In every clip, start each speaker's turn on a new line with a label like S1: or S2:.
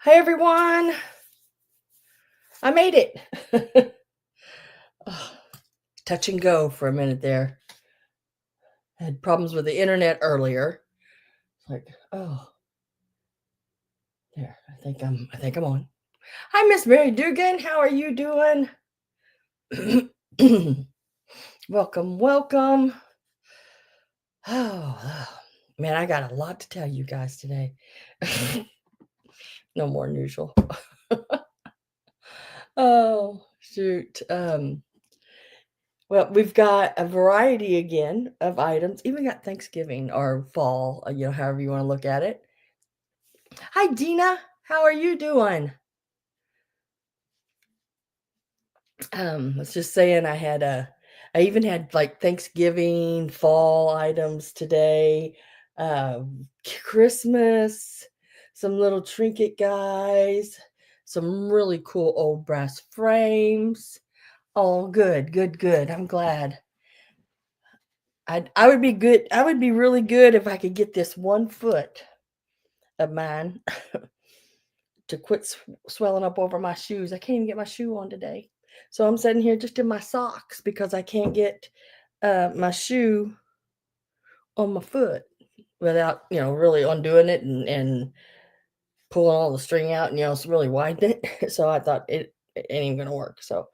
S1: Hi, everyone. I made it. Oh, touch and go for a minute there. I had problems with the internet earlier. It's like, oh, there. I think I'm on. Hi, Miss Mary Dugan. How are you doing? Welcome, welcome. Oh, man, I got a lot to tell you guys today. No more than usual. Oh, shoot. Well, we've got a variety again of items. Even got Thanksgiving or fall, however you want to look at it. Hi, Dina. How are you doing? Let's just saying I even had like Thanksgiving fall items today, Christmas, some little trinket guys, some really cool old brass frames. Oh, good, good, good. I'm glad. I would be good. I would be really good if I could get this one foot of mine to quit swelling up over my shoes. I can't even get my shoe on today. So I'm sitting here just in my socks because I can't get my shoe on my foot without, really undoing it and pulling all the string out and, it's really widen it. So I thought it ain't even going to work. So,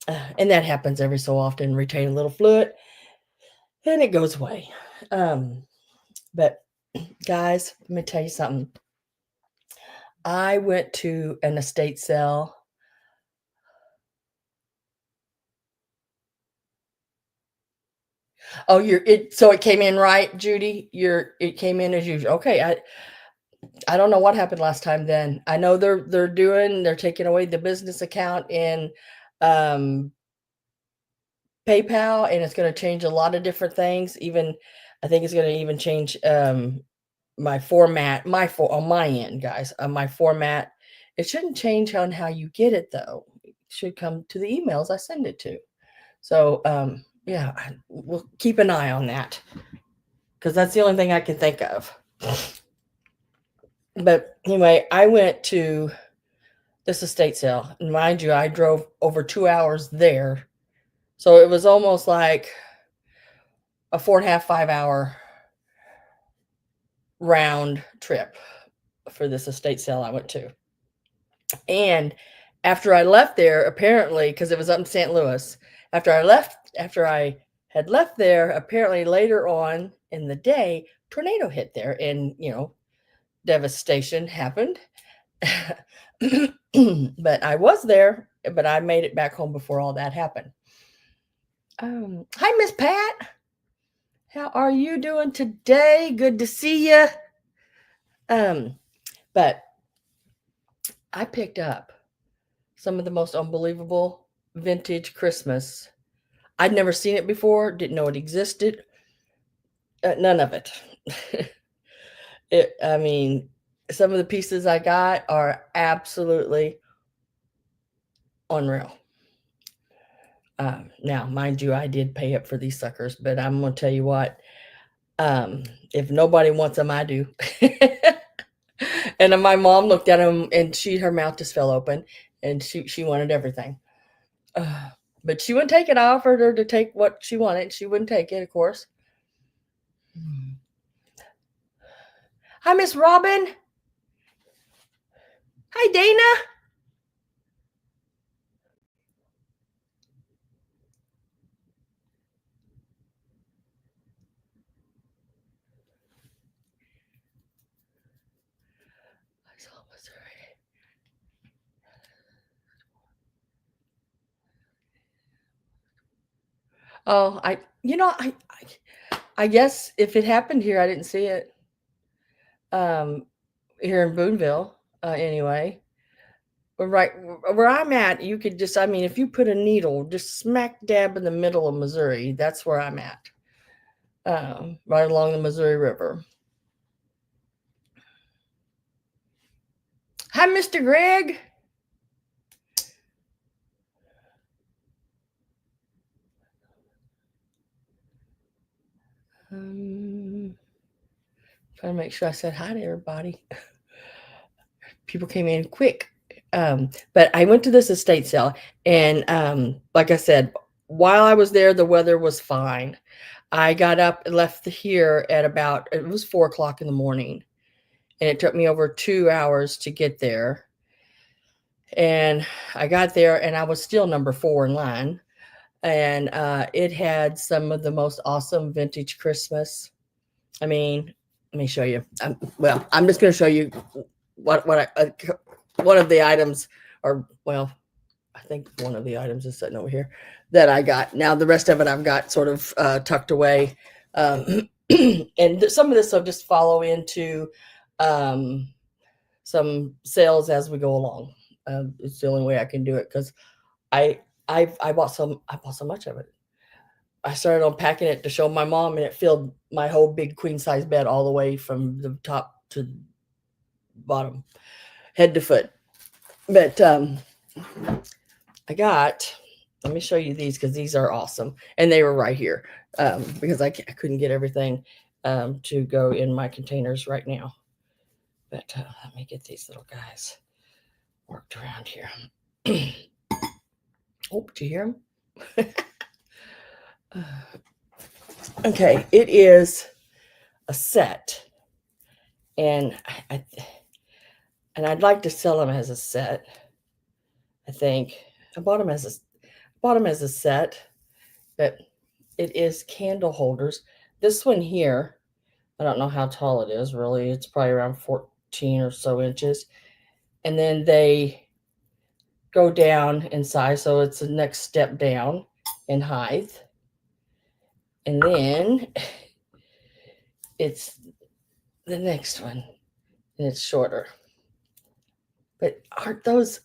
S1: and that happens every so often, retain a little fluid and it goes away. But guys, let me tell you something. I went to an estate sale. Oh, so it came in right, Judy? It came in as usual. Okay, I don't know what happened last time then. I know they're taking away the business account in um PayPal, and it's going to change a lot of different things. Even I think it's going to even change my format, on my end, guys. My format. It shouldn't change on how you get it though. It should come to the emails I send it to. So, yeah, we'll keep an eye on that because that's the only thing I can think of. But anyway, I went to this estate sale, and mind you, I drove over 2 hours there, so it was almost like a 4.5, 5 hour round trip for this estate sale I went to. And after I left there, apparently, because it was up in St. Louis, after I had left there, apparently later on in the day, tornado hit there, and devastation happened. But I was there, but I made it back home before all that happened. Hi, Miss Pat. How are you doing today? Good to see you. But I picked up some of the most unbelievable vintage Christmas. I'd never seen it before, didn't know it existed. None of it. I mean, some of the pieces I got are absolutely unreal. Now, mind you, I did pay up for these suckers, but I'm going to tell you what, if nobody wants them, I do. And then my mom looked at them and her mouth just fell open and she wanted everything. But she wouldn't take it. I offered her to take what she wanted. She wouldn't take it, of course. Hi, Miss Robin. Hi, Dana. Oh, I guess if it happened here, I didn't see it. Here in Boonville, anyway. Right where I'm at, you could just, I mean, if you put a needle just smack dab in the middle of Missouri, that's where I'm at. Right along the Missouri River. Hi, Mr. Greg. Trying to make sure I said hi to everybody. people came in quick. But I went to this estate sale, and like I said, while I was there, the weather was fine. I got up and left here at about, it was 4 o'clock in the morning, and it took me over 2 hours to get there. And I got there, and I was still number 4 in line. And it had some of the most awesome vintage Christmas. I mean, let me show you. Well, I'm just going to show you what one of the items, or well, I think one of the items is sitting over here that I got. Now the rest of it I've got sort of tucked away, and some of this I'll just follow into some sales as we go along. It's the only way I can do it because I bought so much of it. I started unpacking it to show my mom, and it filled my whole big queen size bed all the way from the top to bottom, head to foot. But I got, let me show you these because these are awesome, and they were right here because I couldn't get everything to go in my containers right now. But let me get these little guys worked around here. Oh, do you hear them? Okay, it is a set, and I'd like to sell them as a set. I think I bought them as a set, but it is candle holders. This one here, I don't know how tall it is really. It's probably around 14 or so inches, and then they go down in size, so it's the next step down in height, and then it's the next one, and it's shorter. But aren't those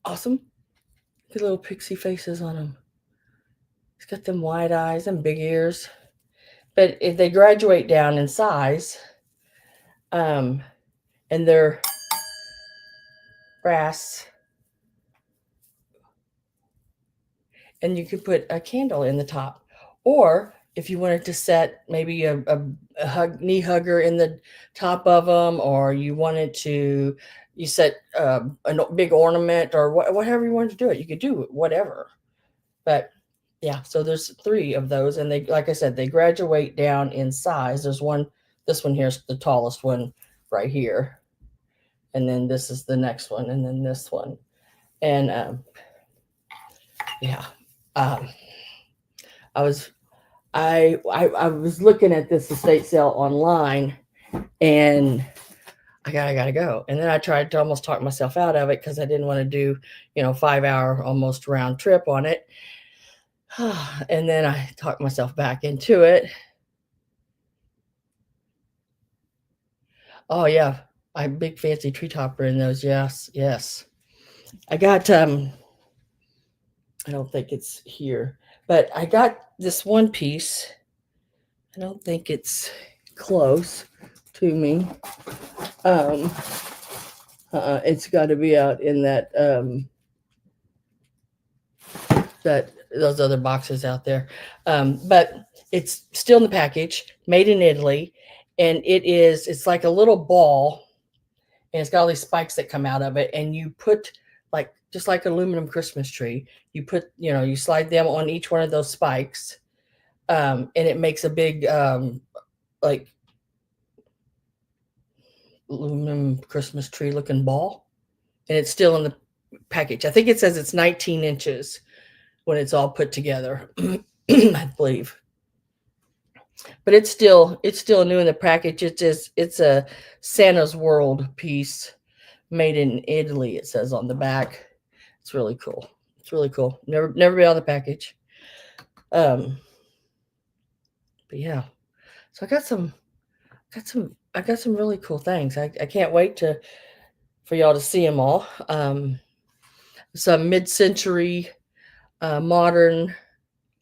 S1: awesome? The little pixie faces on them. It's got them wide eyes and big ears. But if they graduate down in size, and they're brass, and you could put a candle in the top, or if you wanted to set maybe a knee hugger in the top of them, or you wanted to you set a big ornament, or whatever you wanted to do it, you could do whatever. But yeah, so there's 3 of those, and they, like I said, they graduate down in size. There's one, this one here's the tallest one right here, and then this is the next one, and then this one, and yeah, I was looking at this estate sale online, and I gotta go. And then I tried to almost talk myself out of it because I didn't want to do 5-hour almost round trip on it. And then I talked myself back into it. Oh yeah, I'm big fancy tree topper in those. Yes. I got I don't think it's here, but I got this one piece. I don't think it's close to me. It's got to be out in that those other boxes out there. But it's still in the package, made in Italy, and it's like a little ball, and it's got all these spikes that come out of it, and you put just like an aluminum Christmas tree, you slide them on each one of those spikes, and it makes a big like aluminum Christmas tree looking ball, and it's still in the package. I think it says it's 19 inches when it's all put together. I believe, but it's still new in the package. It's a Santa's World piece made in Italy. It says on the back. It's really cool. Never been on the package. But yeah, so I got some really cool things. I can't wait for y'all to see them all. Some mid-century modern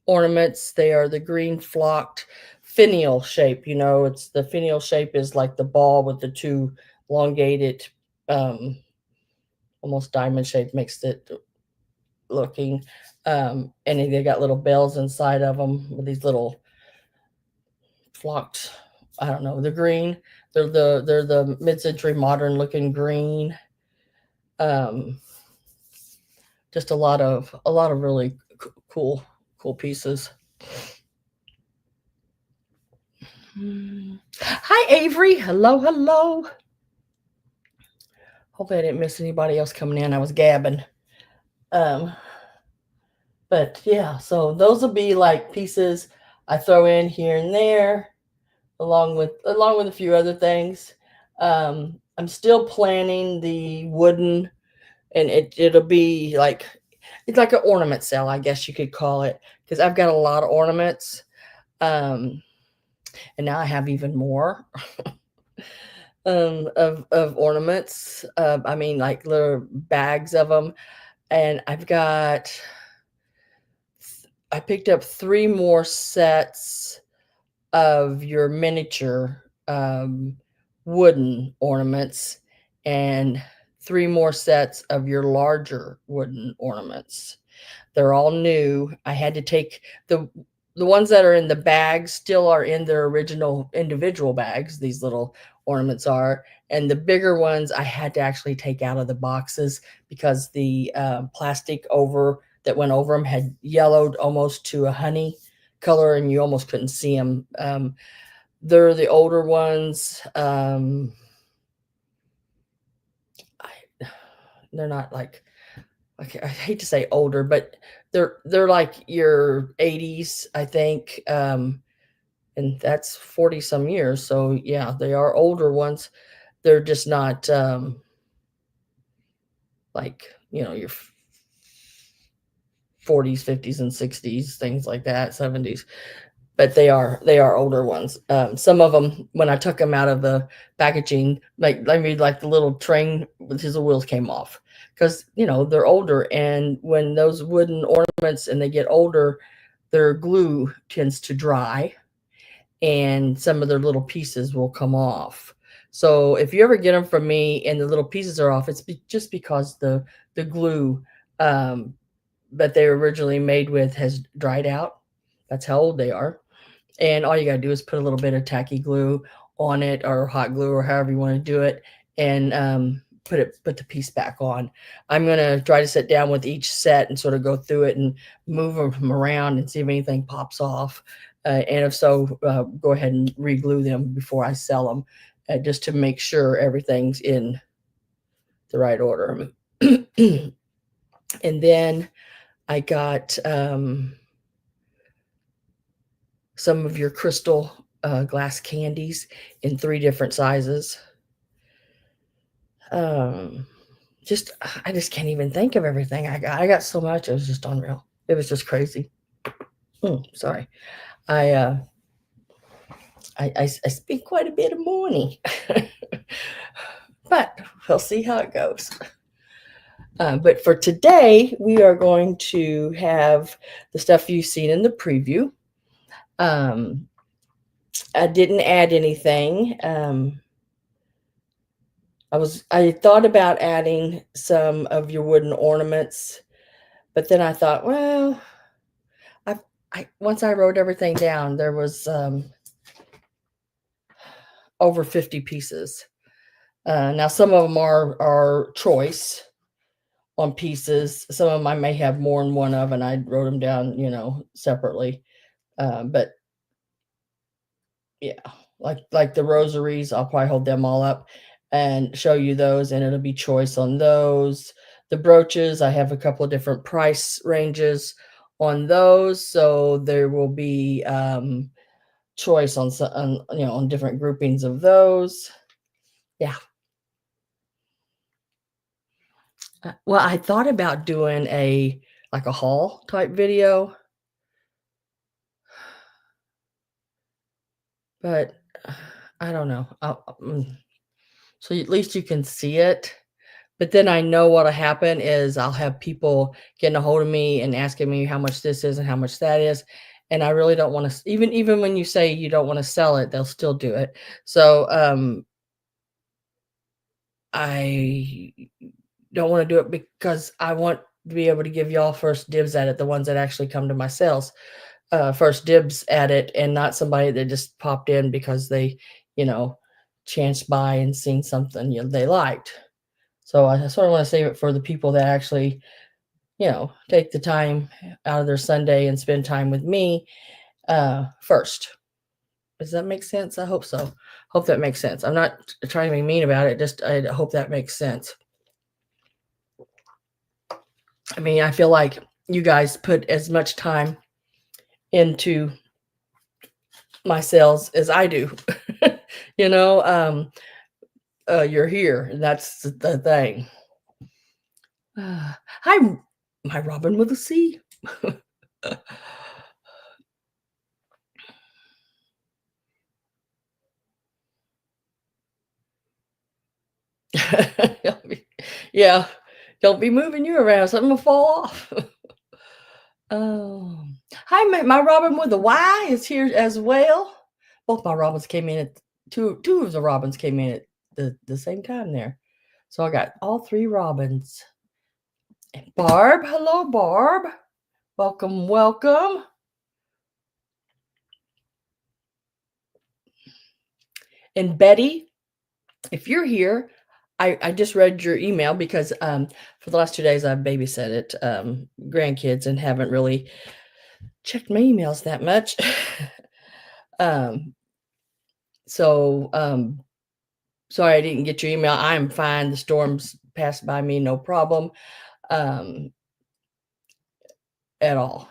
S1: ornaments. They are the green flocked finial shape. It's the finial shape is like the ball with the 2 elongated, almost diamond shape, makes it looking. And they got little bells inside of them with these little flocked, I don't know, the green. They're the mid-century modern looking green. Um, just a lot of really cool pieces. Hi Avery, hello. Hopefully I didn't miss anybody else coming in. I was gabbing. Um, but yeah, so those will be like pieces I throw in here and there, along with a few other things. I'm still planning the wooden, and it'll be like it's like an ornament sale, I guess you could call it, because I've got a lot of ornaments, um, and now I have even more of ornaments. I mean, like little bags of them, and I picked up 3 more sets of your miniature wooden ornaments and 3 more sets of your larger wooden ornaments. They're all new. I had to take the ones that are in the bags still are in their original individual bags. These little ornaments are, and the bigger ones I had to actually take out of the boxes because the plastic over that went over them had yellowed almost to a honey color, and you almost couldn't see them. They're the older ones. They're not like I hate to say older, but they're like your 80s, I think, and that's 40 some years. So yeah, they are older ones. They're just not like your 40s, 50s, and 60s, things like that, 70s. But they are older ones. Some of them, when I took them out of the packaging, like the little train with his wheels came off because they're older, and when those wooden ornaments and they get older, their glue tends to dry, and some of their little pieces will come off. So if you ever get them from me and the little pieces are off, it's just because the glue um, that they were originally made with has dried out. That's how old they are. And all you got to do is put a little bit of tacky glue on it, or hot glue, or however you want to do it, and put the piece back on. I'm going to try to sit down with each set and sort of go through it and move them around and see if anything pops off. And if so, go ahead and re-glue them before I sell them, just to make sure everything's in the right order. And then I got some of your crystal glass candies in 3 different sizes. Just I just can't even think of everything I got. I got so much. It was just unreal. It was just crazy. Sorry. I spent quite a bit of money, but we'll see how it goes. But for today, we are going to have the stuff you've seen in the preview. I didn't add anything. I thought about adding some of your wooden ornaments, but then I thought, well, once I wrote everything down, there was over 50 pieces. Now some of them are choice on pieces. Some of them I may have more than one of, and I wrote them down, separately. But yeah, like the rosaries, I'll probably hold them all up and show you those, and it'll be choice on those. The brooches, I have a couple of different price ranges on those, so there will be choice on some, on different groupings of those. Yeah. Well, I thought about doing like a haul type video, but I don't know. So at least you can see it. But then I know what'll happen is I'll have people getting a hold of me and asking me how much this is and how much that is. And I really don't want to, even when you say you don't want to sell it, they'll still do it. So I don't want to do it because I want to be able to give y'all first dibs at it, the ones that actually come to my sales, first dibs at it, and not somebody that just popped in because they, you know, chanced by and seen something they liked. So I sort of want to save it for the people that actually, take the time out of their Sunday and spend time with me first. Does that make sense? I hope so. Hope that makes sense. I'm not trying to be mean about it. Just I hope that makes sense. I mean, I feel like you guys put as much time into my sales as I do. you know, you're here, and that's the thing. Hi, my Robin with a C. Yeah, don't be moving you around. Something will fall off. Oh, hi, my Robin with a Y is here as well. Both my Robins came in at two of the Robins came in at the same time there. So I got all three Robins. And Barb, hello, Barb. Welcome, welcome. And Betty, if you're here, I just read your email because for the last 2 days I've babysat grandkids and haven't really checked my emails that much. um, so sorry I didn't get your email. I'm fine. The storms passed by me, no problem at all.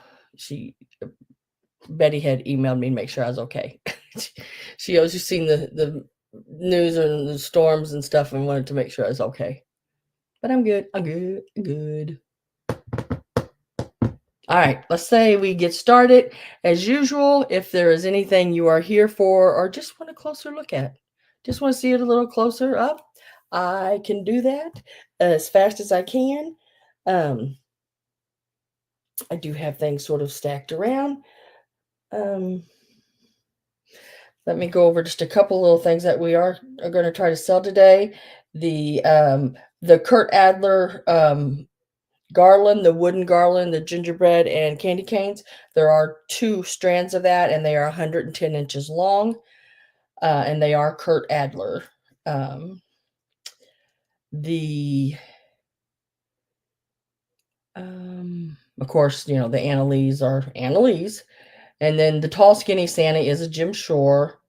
S1: Betty had emailed me to make sure I was okay. She was just seen the news and the storms and stuff and wanted to make sure I was okay. But I'm good. I'm good. I'm good. All right, let's say we get started. As usual, if there is anything you are here for or just want a closer look at, just want to see it a little closer up, I can do that as fast as I can. I do have things sort of stacked around. Let me go over just a couple little things that we are going to try to sell today. The Kurt Adler garland, the wooden garland, the gingerbread and candy canes. There are 2 strands of that, and they are 110 inches long, and they are Kurt Adler. Of course, the Annalees are Annalees, and then the tall, skinny Santa is a Jim Shore.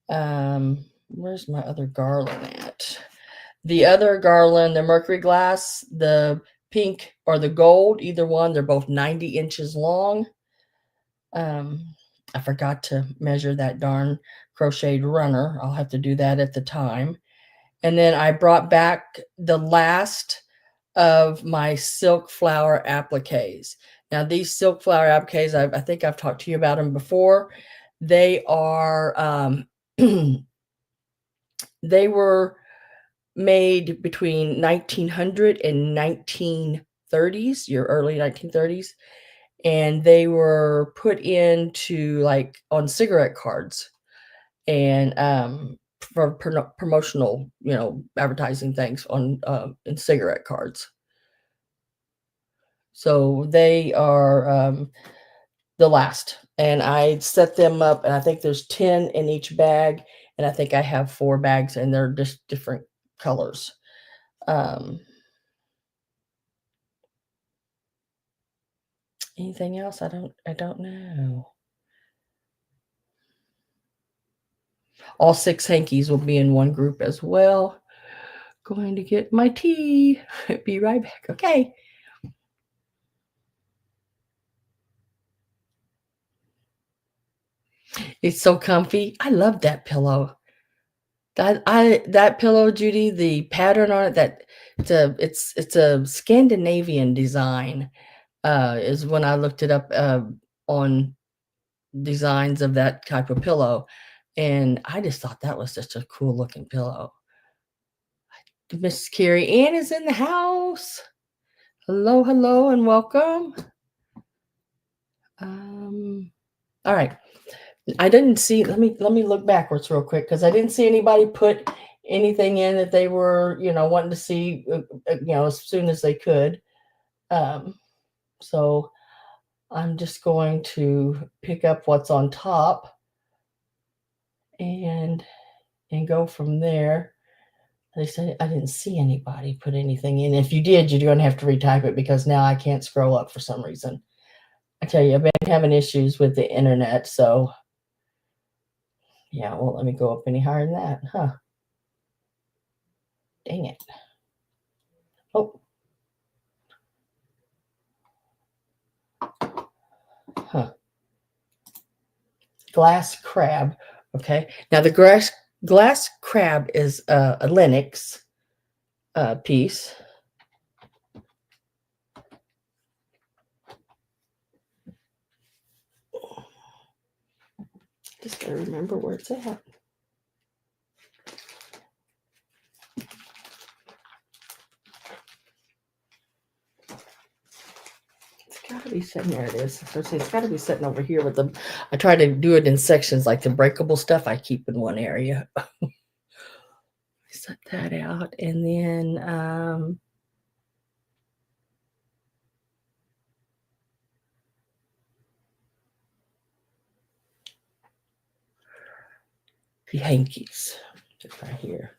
S1: Where's my other garland at? The other garland, the mercury glass, the pink or the gold, either one, they're both 90 inches long. I forgot to measure that darn crocheted runner. I'll have to do that at the time. And then I brought back the last of my silk flower appliques. Now, these silk flower appliques, I think I've talked to you about them before. They are, they were made between 1900 and 1930s, your early 1930s, and they were put into on cigarette cards and for promotional, advertising things on in cigarette cards. So they are the last, and I set them up, and I think there's 10 in each bag, and I think I have 4 bags, and they're just different colors. Anything else? I don't know. All 6 hankies will be in one group as well. Going to get my tea. Be right back. Okay. It's so comfy. I love that pillow. That pillow, Judy, the pattern on it, it's a Scandinavian design. Is when I looked it up on designs of that type of pillow, and I just thought that was such a cool looking pillow. Miss Carrie Ann is in the house. Hello, hello, and welcome. All right. I didn't see. Let me look backwards real quick because I didn't see anybody put anything in that they were, wanting to see, as soon as they could. So I'm just going to pick up what's on top, and and go from there. They said I didn't see anybody put anything in. If you did, you're going to have to retype it because now I can't scroll up for some reason. I tell you, I've been having issues with the internet, so yeah, it won't let me go up any higher than that, huh? Dang it. Oh. Huh. Glass crab. Okay. Now the glass crab is a Linux piece. Just gotta remember where it's at. It's gotta be sitting there. It is. It's gotta be sitting over here with them. I try to do it in sections, like the breakable stuff I keep in one area. Set that out, and then the hankies right here.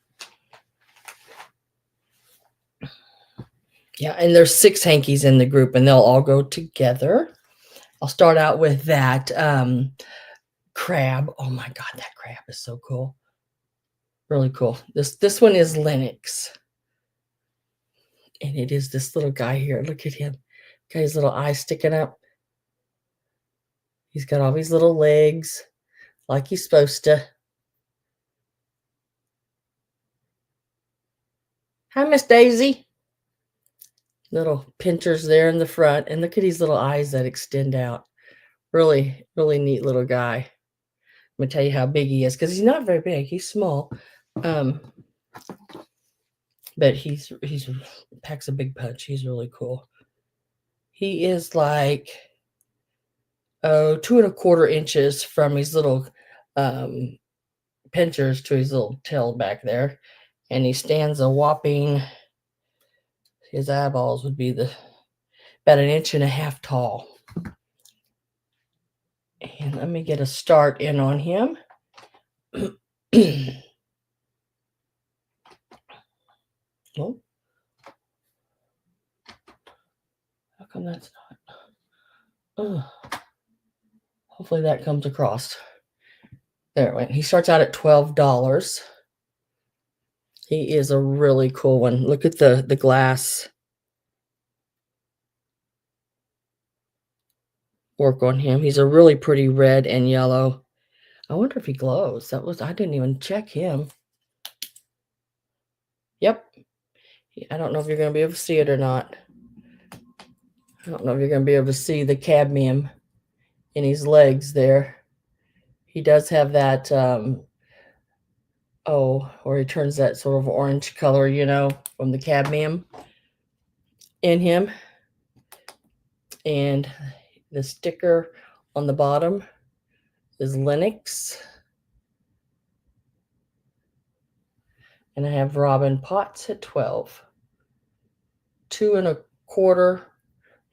S1: Yeah, and there's 6 hankies in the group, and they'll all go together. I'll start out with that crab. Oh my God, that crab is so cool. Really cool. This one is Linux. And it is this little guy here. Look at him. Got his little eyes sticking up. He's got all these little legs like he's supposed to. Hi, Miss Daisy. Little pinchers there in the front. And look at these little eyes that extend out. Really, really neat little guy. I'm going to tell you how big he is because he's not very big. He's small. But he's packs a big punch. He's really cool. He is like 2¼ inches from his little pinchers to his little tail back there, and he stands a whopping. His eyeballs would be about 1.5 inches tall. And let me get a start in on him. Oh, how come that's not? Hopefully that comes across. There it went. He starts out at $12. He is a really cool one. Look at the glass work on him. He's a really pretty red and yellow. I wonder if he glows. I didn't even check him. Yep. I don't know if you're going to be able to see it or not. I don't know if you're going to be able to see the cadmium in his legs there. He does have that, where he turns that sort of orange color, from the cadmium in him. And the sticker on the bottom is Linux. And I have Robin Potts at 12. 2¼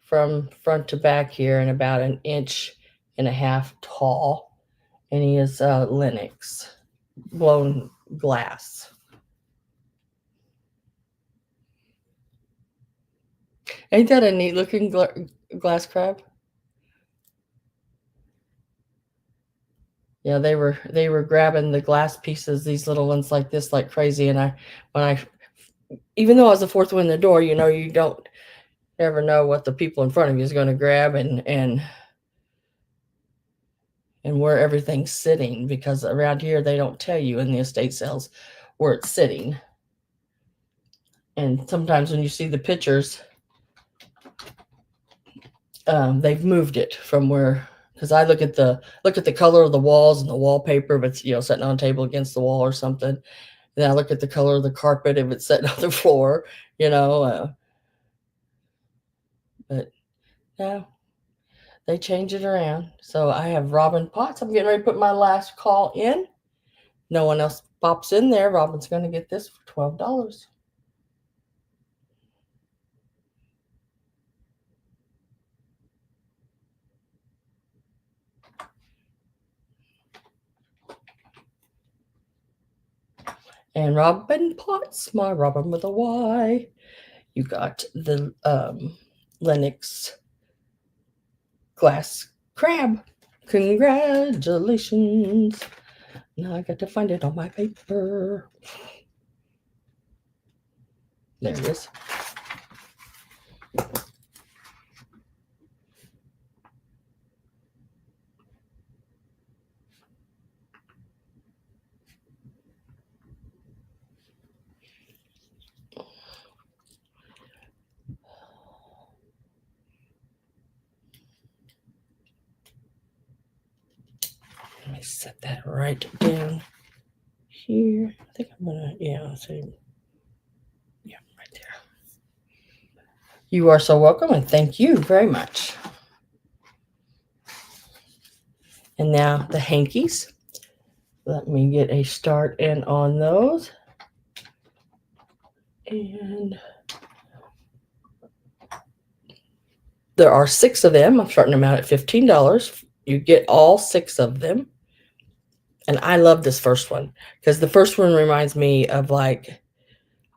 S1: from front to back here, and about 1.5 inches tall. And he is Linux, blown glass. Ain't that a neat looking glass crab? Yeah, they were grabbing the glass pieces, these little ones like this, like crazy. And even though I was the 4th one in the door, you don't ever know what the people in front of you is going to grab and where everything's sitting, because around here they don't tell you in the estate sales where it's sitting. And sometimes when you see the pictures, they've moved it from where, because I look at the color of the walls and the wallpaper, if it's sitting on a table against the wall or something. And then I look at the color of the carpet if it's sitting on the floor, but no, they change it around. So I have Robin Potts. I'm getting ready to put my last call in. No one else pops in there. Robin's going to get this for $12. And Robin Potts, my Robin with a Y. You got the Lennox glass crab. Congratulations. Now I got to find it on my paper. There it is. Let me set that right down here. I think I'm gonna, see. Yeah, right there. You are so welcome, and thank you very much. And now the hankies. Let me get a start in on those. And there are 6 of them. I'm starting them out at $15. You get all 6 of them. And I love this first one because the first one reminds me of, like,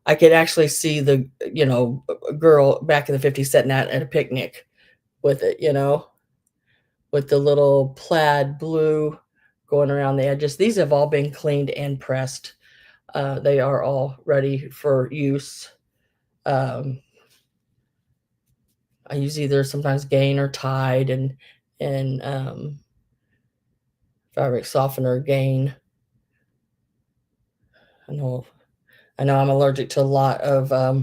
S1: I could actually see the, a girl back in the 50s sitting out at a picnic with it, with the little plaid blue going around the edges. These have all been cleaned and pressed. They are all ready for use. I use either sometimes Gain or Tide and fabric softener Gain. I know I'm allergic to a lot of I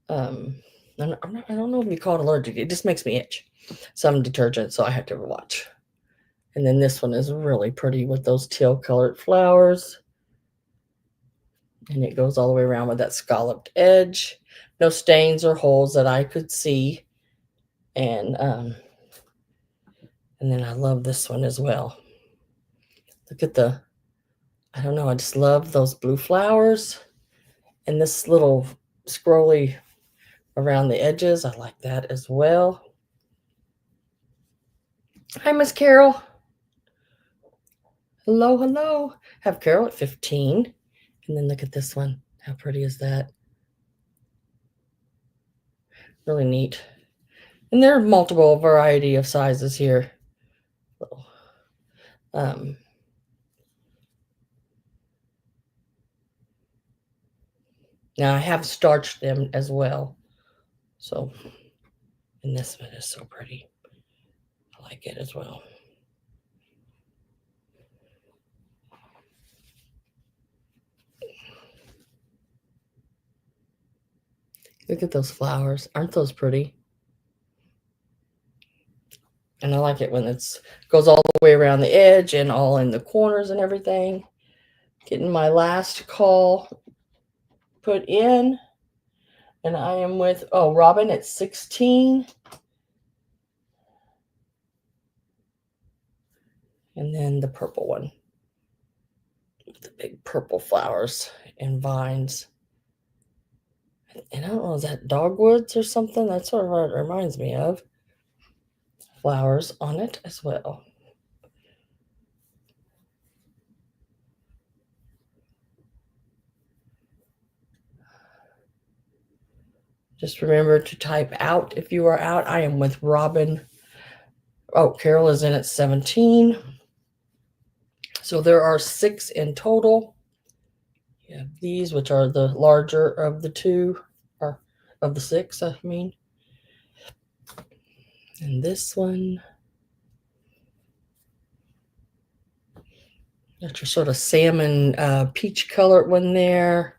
S1: don't know if you call it allergic. It just makes me itch. Some detergent, so I have to watch. And then this one is really pretty with those teal colored flowers. And it goes all the way around with that scalloped edge. No stains or holes that I could see. And then I love this one as well. Look at I don't know, I just love those blue flowers. And this little scrolly around the edges. I like that as well. Hi, Miss Carol. Hello, hello. Have Carol at 15. And then look at this one. How pretty is that? Really neat. And there are multiple variety of sizes here. Now I have starched them as well. So, and this one is so pretty. I like it as well. Look at those flowers. Aren't those pretty? And I like it when it's goes all the way around the edge and all in the corners and everything. Getting my last call put in. And I am with, Robin at 16. And then the purple one. The big purple flowers and vines. And I don't know, is that dogwoods or something? That's sort of what it reminds me of. Flowers on it as well. Just remember to type out if you are out. I am with Robin. Oh, Carol is in at 17. So there are 6 in total. You have these, which are the larger of the 2, or of the 6, I mean. And this one. Got your sort of salmon peach colored one there.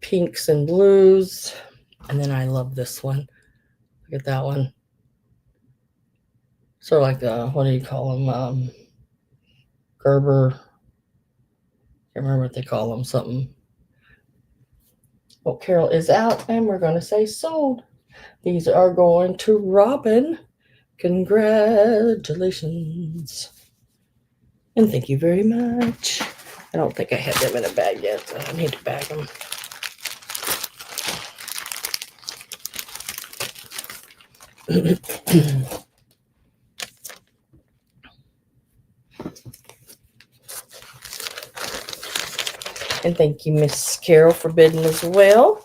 S1: Pinks and blues. And then I love this one. Look at that one. Sort of like what do you call them? Gerber. Can't remember what they call them. Something. Well, Carol is out, and we're going to say sold. These are going to Robin. Congratulations. And thank you very much. I don't think I have them in a bag yet, so I need to bag them. And thank you, Miss Carol, for bidding as well.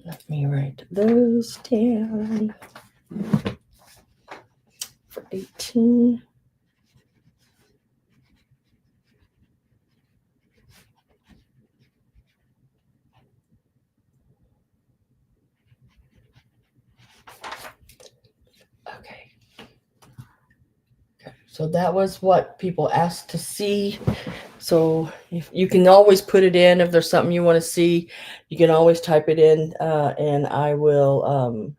S1: Let me write those down for 18. Okay. So that was what people asked to see. So if you can always put it in if there's something you want to see, you can always type it in, and I will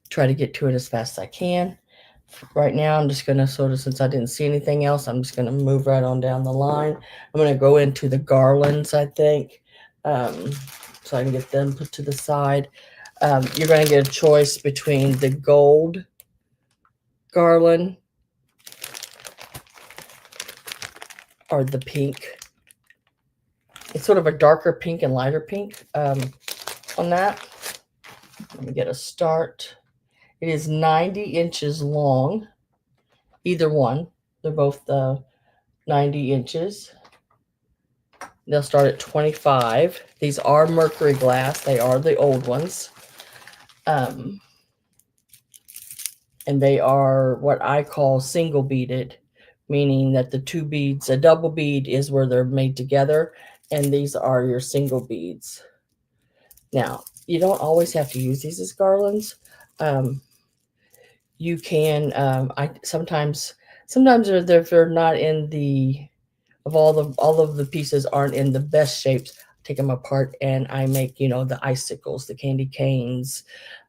S1: try to get to it as fast as I can. Right now, I'm just going to sort of, since I didn't see anything else, I'm just going to move right on down the line. I'm going to go into the garlands, I think, so I can get them put to the side. You're going to get a choice between the gold garland or the pink. It's sort of a darker pink and lighter pink on that. Let me get a start. It is 90 inches long, either one. They're both 90 inches. They'll start at 25. These are mercury glass. They are the old ones. And they are what I call single beaded, meaning that the two beads, a double bead is where they're made together, and these are your single beads. Now, you don't always have to use these as garlands. You can, sometimes they're not in the, all of the pieces aren't in the best shapes. I take them apart and I make, the icicles, the candy canes,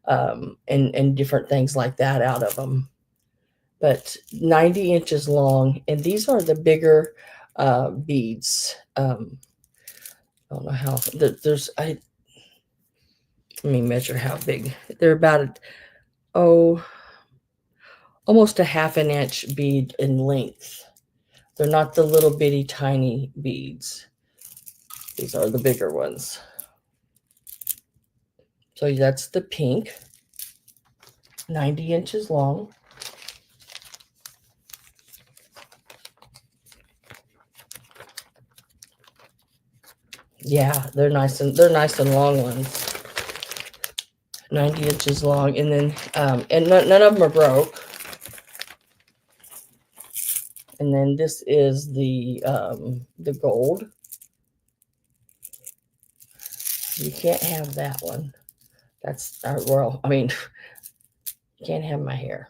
S1: and different things like that out of them. But 90 inches long, and these are the bigger beads. I don't know how, let me measure how big. They're about, almost a half an inch bead in length. They're not the little bitty tiny beads. These are the bigger ones. So that's the pink, 90 inches long. Yeah, they're nice and long ones. 90 inches long, and then and none of them are broke. And then this is the gold. You can't have that one. That's well, I mean, you can't have my hair.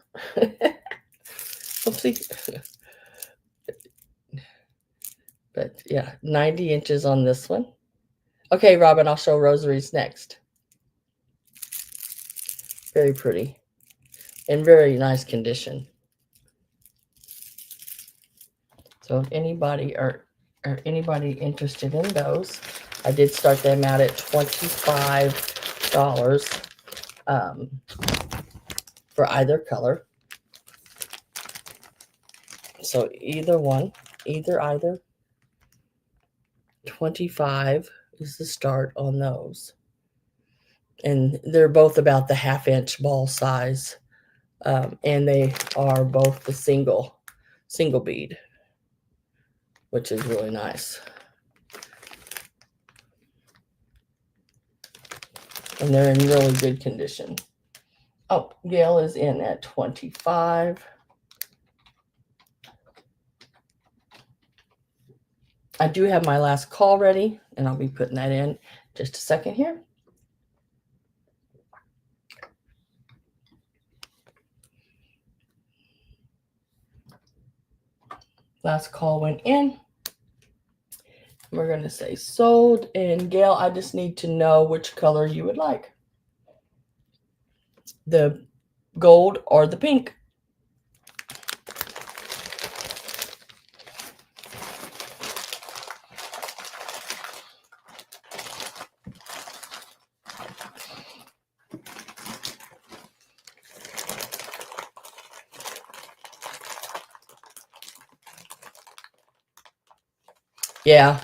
S1: Oopsie. But yeah, 90 inches on this one. Okay, Robin, I'll show rosaries next. Very pretty and very nice condition. So if anybody or anybody interested in those, I did start them out at $25 for either color. So either 25 is the start on those. And they're both about the half-inch ball size. And they are both the single bead, which is really nice. And they're in really good condition. Oh, Gail is in at 25. I do have my last call ready, and I'll be putting that in just a second here. Last call went in. We're going to say sold. And Gail, I just need to know which color you would like. The gold or the pink. Yeah.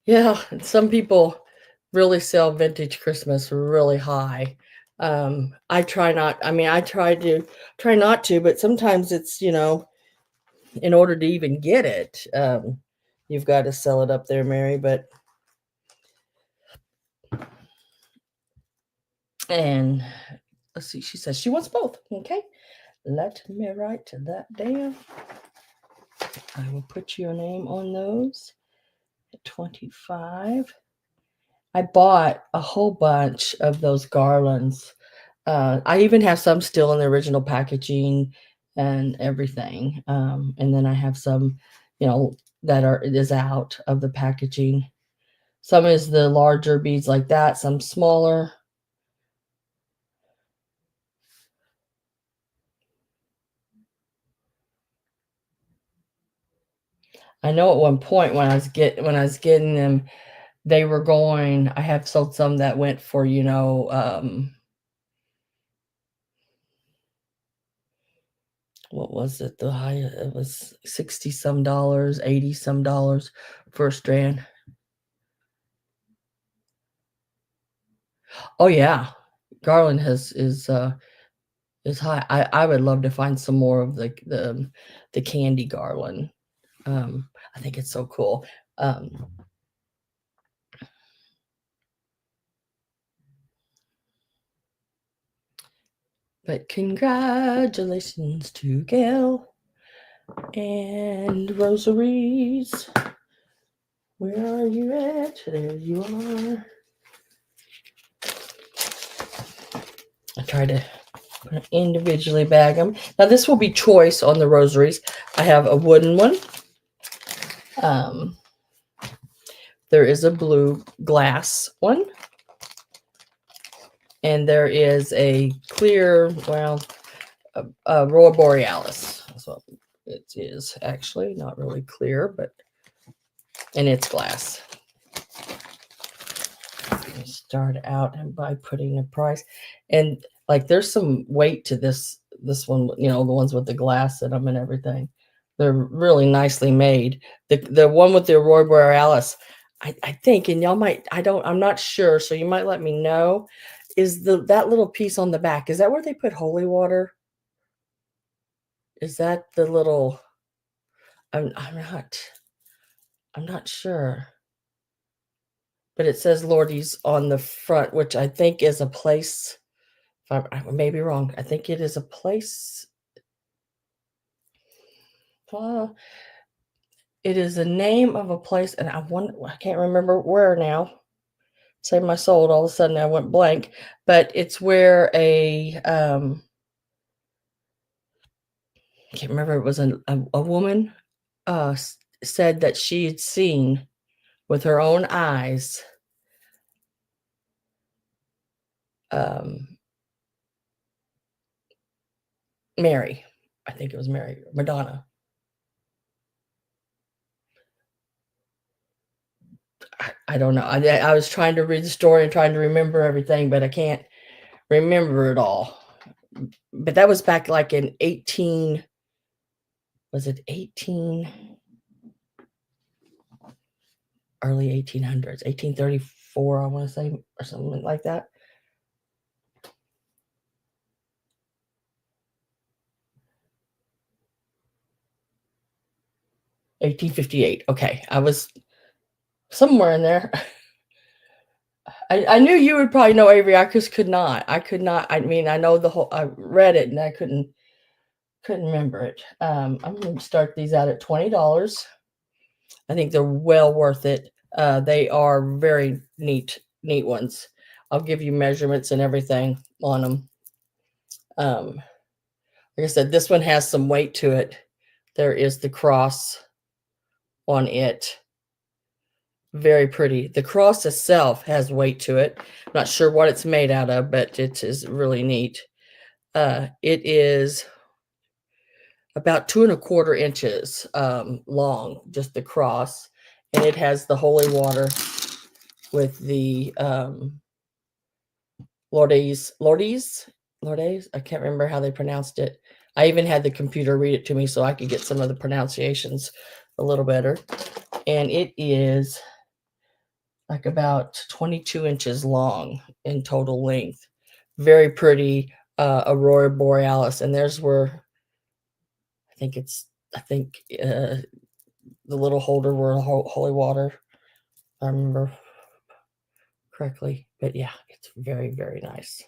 S1: Yeah. Some people really sell vintage Christmas really high. I try not. I mean, I try not to, but sometimes it's in order to even get it, you've got to sell it up there, Mary. But and let's see, she says she wants both. Okay, let me write that down. I will put your name on those at 25. I bought a whole bunch of those garlands. I even have some still in the original packaging and everything. And then I have some, that is out of the packaging. Some is the larger beads like that, some smaller. I know at one point when I was getting them, they were going. I have sold some that went for what was it? The high it was 60 some dollars, 80 some dollars for a strand. Oh yeah, garland is high. I would love to find some more of the candy garland. I think it's so cool. But congratulations to Gail and Rosaries. Where are you at? There you are. I try to individually bag them. Now this will be choice on the rosaries. I have a wooden one. There is a blue glass one. And there is a clear, Aurora Borealis. That's what it is actually. Not really clear, and it's glass. Let me start out by putting a price. And like there's some weight to this one, the ones with the glass in them and everything. They're really nicely made. The one with the Aurora Borealis, I think, and y'all might, I'm not sure, so you might let me know, is that little piece on the back, is that where they put holy water? Is that the little, I'm not sure. But it says Lordy's on the front, which I think is a place. I may be wrong. I think it is a place. It is the name of a place, and I can't remember where now. Save my soul. All of a sudden, I went blank. But it's where I can't remember. It was a woman said that she had seen with her own eyes Mary. I think it was Mary, Madonna. I don't know. I was trying to read the story and trying to remember everything, but I can't remember it all. But that was back like in 18, was it 18, early 1800s, 1834, I want to say, or something like that. $1858. Okay, I was somewhere in there. I knew you would probably know, Avery. I just could not. I mean, I know the whole. I read it and I couldn't remember it. I'm going to start these out at $20. I think they're well worth it. They are very neat ones. I'll give you measurements and everything on them. Like I said, this one has some weight to it. There is the cross on it. Very pretty. The cross itself has weight to it. I'm not sure what it's made out of, but it is really neat. It is about 2¼ inches long, just the cross, and it has the holy water with the Lourdes. I can't remember how they pronounced it. I even had the computer read it to me so I could get some of the pronunciations a little better. And it is like about 22 inches long in total length. very pretty Aurora Borealis. And there's where I think the little holder were holy water, if I remember correctly. But yeah, it's very, very nice.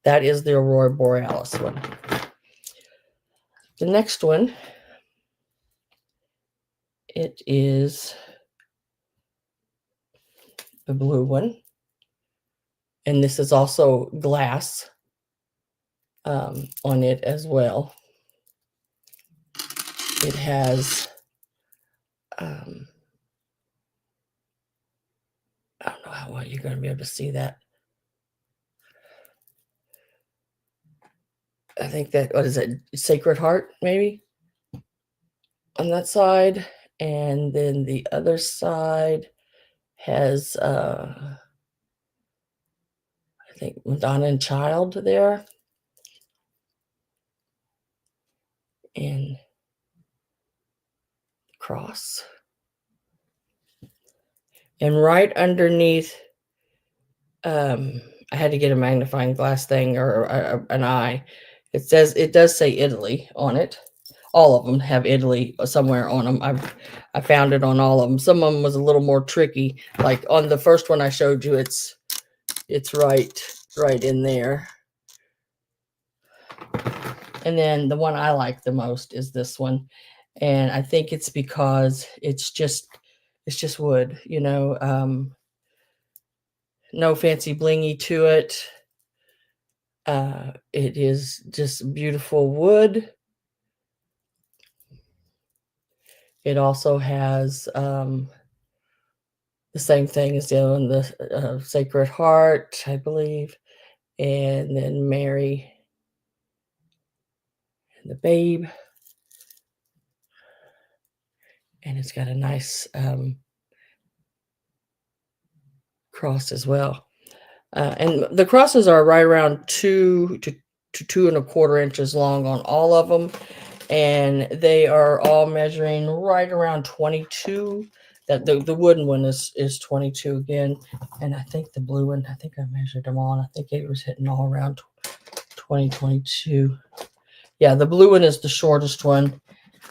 S1: That is the Aurora Borealis one. The next one, it is the blue one. And this is also glass on it as well. It has, I don't know how well you're going to be able to see that. I think that, what is it, Sacred Heart, maybe, on that side. And then the other side has, I think, Madonna and Child there. And cross. And right underneath, I had to get a magnifying glass thing or an eye. It does say Italy on it. All of them have Italy somewhere on them. I found it on all of them. Some of them was a little more tricky. Like on the first one I showed you, it's right in there. And then the one I like the most is this one. And I think it's because it's just wood, you know, no fancy blingy to it. It is just beautiful wood. It also has the same thing as the other one, the Sacred Heart, I believe, and then Mary and the Babe. And it's got a nice cross as well. And the crosses are right around 2 to 2.25 inches long on all of them. And they are all measuring right around 22. That the wooden one is 22 again. And I think the blue one, I think I measured them all. And I think it was hitting all around 22. Yeah, the blue one is the shortest one.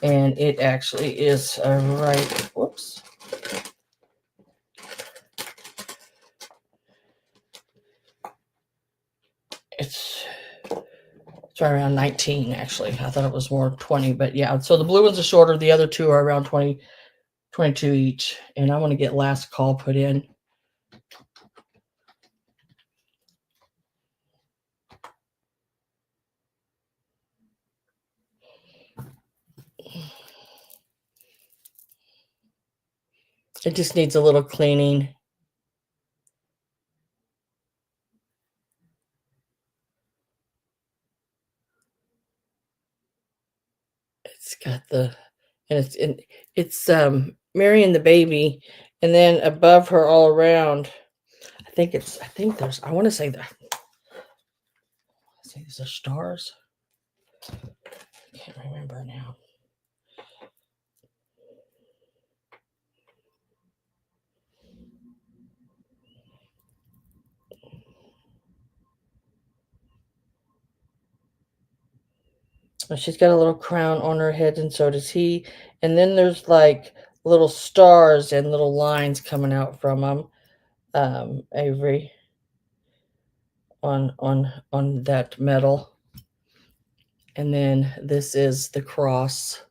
S1: And it actually is right, whoops. It's right around 19, actually. I thought it was more 20, but yeah. So the blue ones are shorter. The other two are around 20, 22 each. And I want to get last call put in. It just needs a little cleaning. It's got it's Mary and the Baby, and then above her all around, I think there's, I want to say that, these are stars. I can't remember now. She's got a little crown on her head, and so does he. And then there's like little stars and little lines coming out from them, Avery, on that metal. And then this is the cross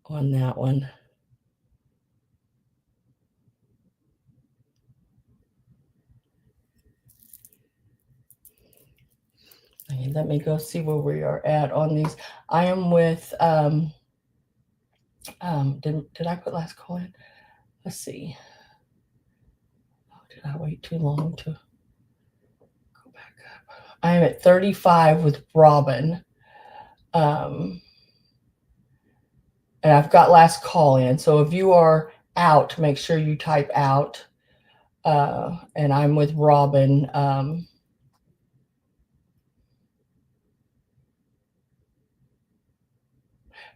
S1: on that one. Okay, let me go see where we are at on these. I am with did I put last call in? Let's see. Oh, did I wait too long to go back up? I am at 35 with Robin. And I've got last call in. So if you are out, make sure you type out. And I'm with Robin.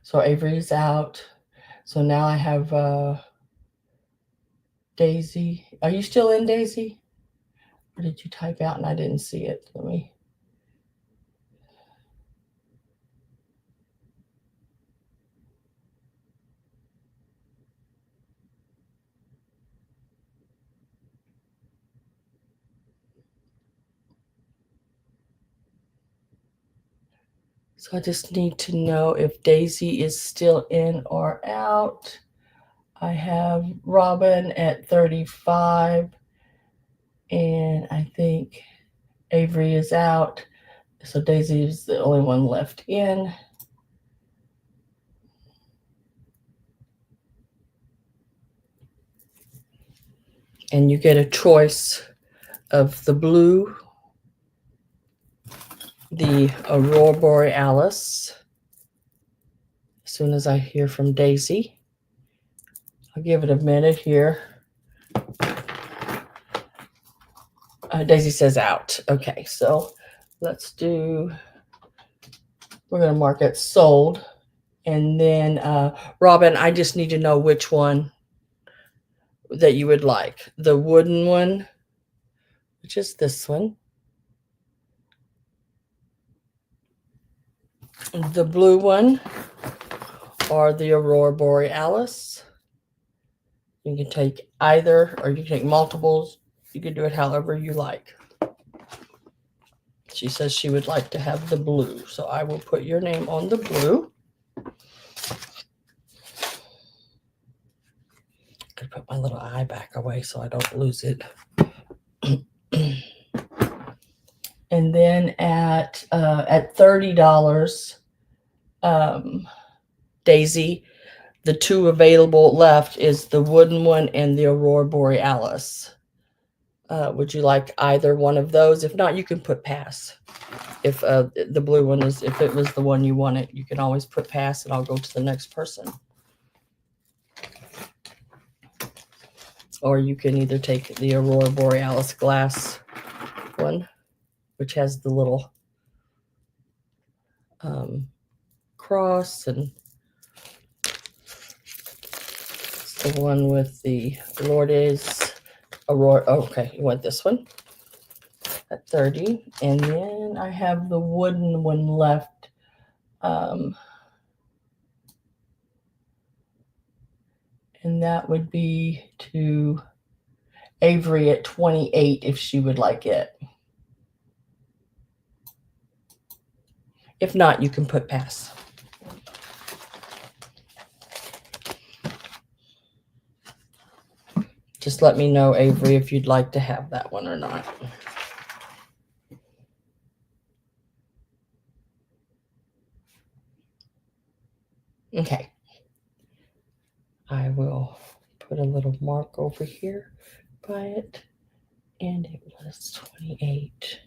S1: So Avery's out. So now I have Daisy. Are you still in, Daisy? Or did you type out and I didn't see it? Let me. So I just need to know if Daisy is still in or out. I have Robin at 35, and I think Avery is out. So Daisy is the only one left in. And you get a choice of the blue, the Aurora Borealis. As soon as I hear from Daisy, I'll give it a minute here. Daisy says out. Okay, so let's do, we're going to mark it sold. And then, Robin, I just need to know which one that you would like. The wooden one, which is this one. The blue one, or the Aurora Borealis. You can take either, or you can take multiples. You can do it however you like. She says she would like to have the blue, so I will put your name on the blue. Could put my little eye back away so I don't lose it. And then at $30, Daisy, the two available left is the wooden one and the Aurora Borealis. Would you like either one of those? If not, you can put pass. If the blue one is, if it was the one you wanted, you can always put pass and I'll go to the next person. Or you can either take the Aurora Borealis glass one, which has the little cross, and it's the one with the Lourdes Aurora. Oh, okay, you want this one at 30. And then I have the wooden one left. And that would be to Avery at 28 if she would like it. If not, you can put pass. Just let me know, Avery, if you'd like to have that one or not. Okay. I will put a little mark over here by it. And it was 28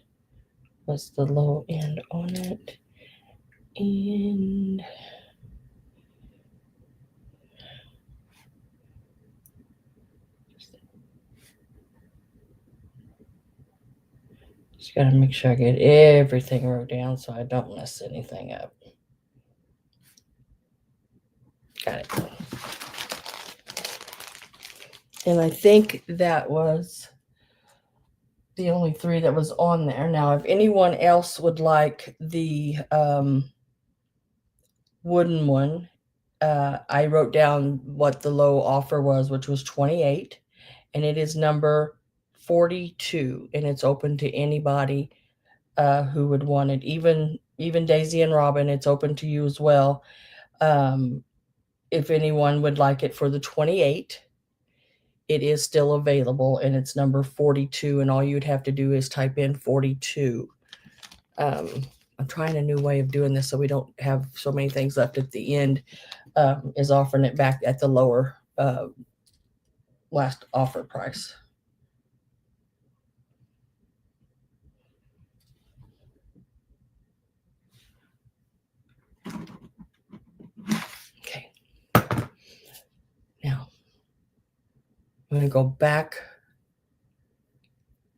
S1: was the low end on it. And just gotta make sure I get everything wrote down so I don't mess anything up. Got it. And I think that was the only three that was on there. Now, if anyone else would like the wooden one, I wrote down what the low offer was, which was 28, and it is number 42, and it's open to anybody who would want it. Even Daisy and Robin, it's open to you as well. If anyone would like it for the 28, it is still available, and it's number 42, and all you'd have to do is type in 42. I'm trying a new way of doing this so we don't have so many things left at the end, is offering it back at the lower last offer price. Okay. Now, I'm going to go back.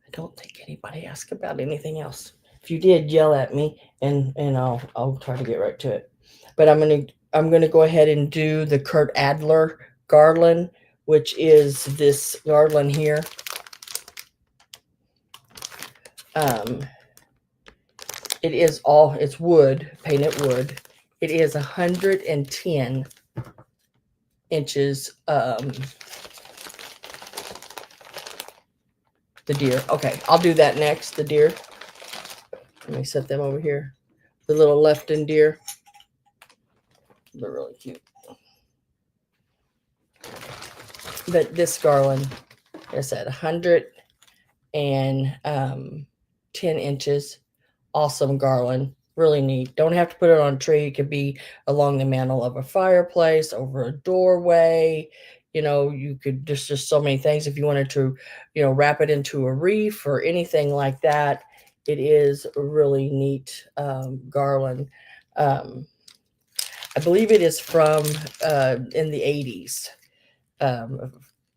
S1: I don't think anybody asked about anything else. If you did, yell at me, and I'll try to get right to it. But I'm gonna go ahead and do the Kurt Adler garland, which is this garland here. It is all, it's wood, painted wood. It is 110 inches. The deer. Okay, I'll do that next. The deer. Let me set them over here. The little Lefton deer. They're really cute. But this garland, like I said, 110 inches. Awesome garland. Really neat. Don't have to put it on a tree. It could be along the mantle of a fireplace, over a doorway. You could just so many things. If you wanted to, wrap it into a wreath or anything like that, it is a really neat garland. I believe it is from in the 80s.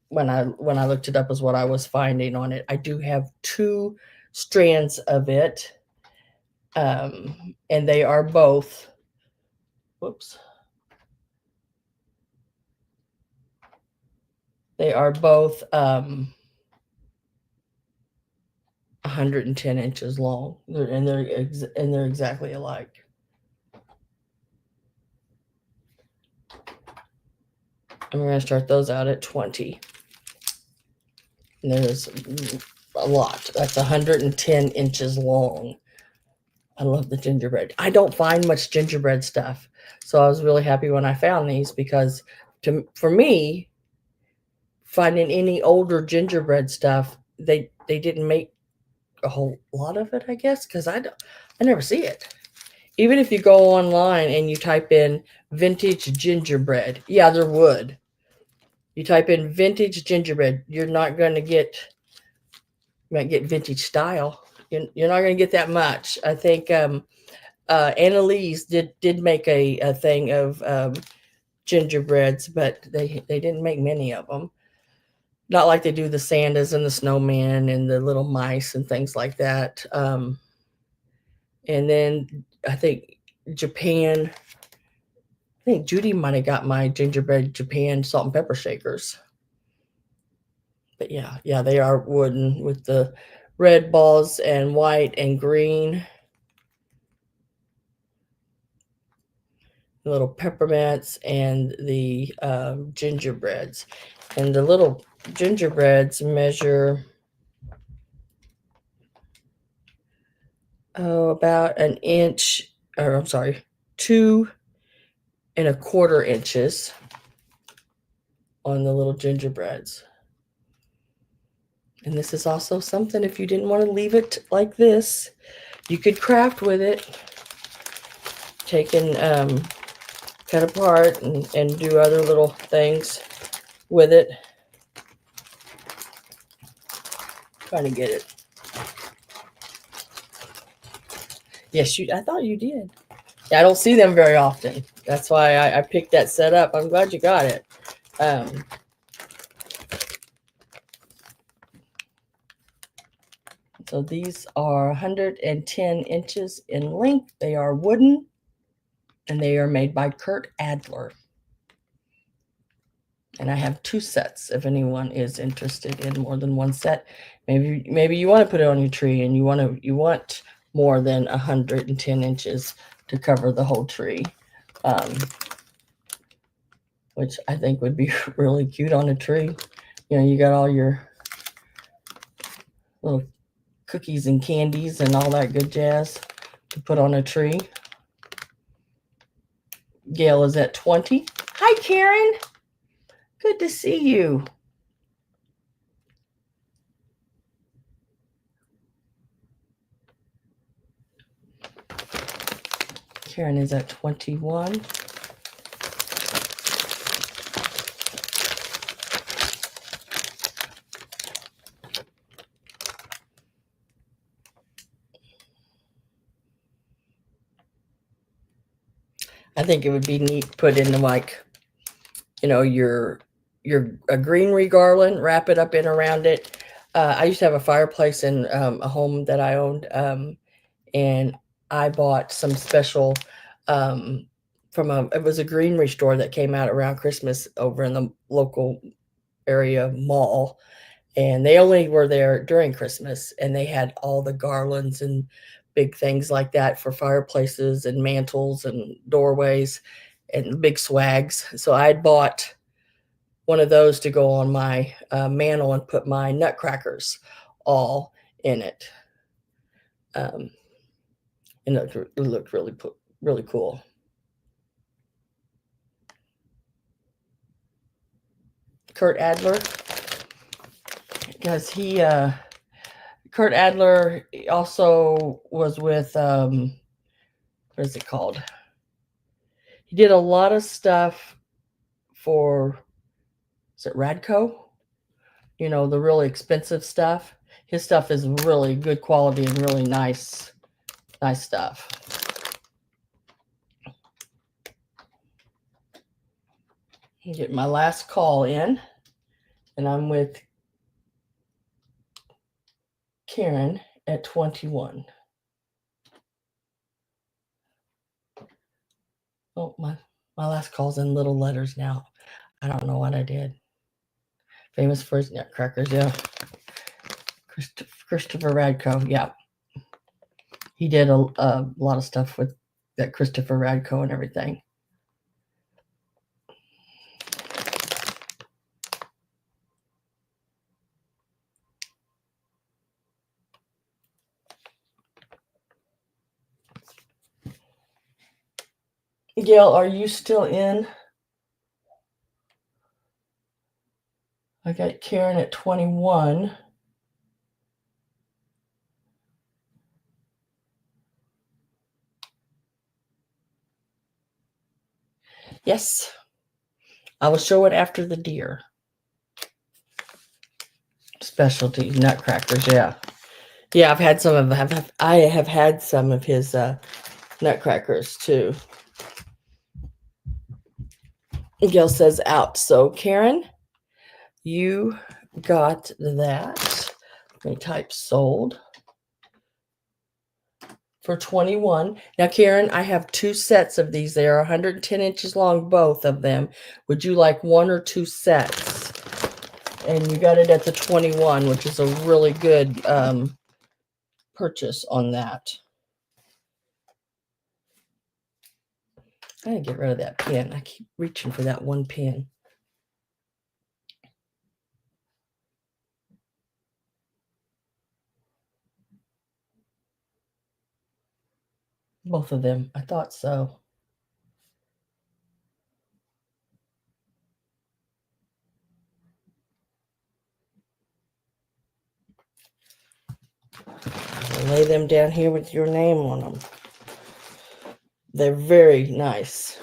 S1: When I looked it up is what I was finding on it. I do have 2 strands of it. And they are both, whoops, they are both 110 inches long, and they're exactly alike. And we're going to start those out at 20. And there's a lot. That's 110 inches long. I love the gingerbread. I don't find much gingerbread stuff, so I was really happy when I found these, because for me, finding any older gingerbread stuff, they didn't make a whole lot of it, I guess, because I never see it. Even if you go online and you type in vintage gingerbread, yeah, there would. You type in vintage gingerbread, you're not going to get. You might get vintage style. You're not going to get that much. I think Annalee's did make a thing of gingerbreads, but they didn't make many of them. Not like they do the Santas and the snowmen and the little mice and things like that. And then I think Japan. I think Judy might have got my gingerbread Japan salt and pepper shakers. But yeah, they are wooden with the red balls and white and green. The little peppermints and the gingerbreads. And the little gingerbreads measure about an inch, or I'm sorry, 2.25 inches on the little gingerbreads. And this is also something, if you didn't want to leave it like this, you could craft with it. Take and cut apart and do other little things with it. Trying to get it. Yes, I thought you did. Yeah, I don't see them very often. That's why I picked that set up. I'm glad you got it. So these are 110 inches in length. They are wooden, and they are made by Kurt Adler. And I have 2 sets if anyone is interested in more than one set. Maybe you want to put it on your tree and you want more than 110 inches to cover the whole tree, which I think would be really cute on a tree. You got all your little cookies and candies and all that good jazz to put on a tree. Gail is at 20. Hi, Karen. Good to see you. Karen is at 21. I think it would be neat to put into your greenery garland, wrap it up in around it. I used to have a fireplace in a home that I owned, and I bought some special it was a greenery store that came out around Christmas over in the local area mall, And they only were there during Christmas, and they had all the garlands and big things like that for fireplaces and mantles and doorways and big swags. So I had bought one of those to go on my mantle and put my nutcrackers all in it. And it looked really cool. Kurt Adler, because Kurt Adler also was with what is it called? He did a lot of stuff for, is it Radco? You know, the really expensive stuff. His stuff is really good quality and really nice stuff. Get my last call in, and I'm with Karen at 21. Oh, my last call's in little letters now. I don't know what I did. Famous for his nutcrackers, yeah. Christopher Radco, yeah. He did a lot of stuff with that Christopher Radco and everything. Gail, are you still in? I got Karen at 21. Yes. I will show it after the deer. Specialty nutcrackers, yeah. Yeah, I've had some of I have had some of his nutcrackers too. Gail says out. So Karen, you got that. Let me type sold for 21. Now, Karen, I have 2 sets of these. They are 110 inches long, both of them. Would you like 1 or 2 sets? And you got it at the 21, which is a really good purchase on that. I gotta get rid of that pen. I keep reaching for that one pen. Both of them. I thought so. I'll lay them down here with your name on them. They're very nice.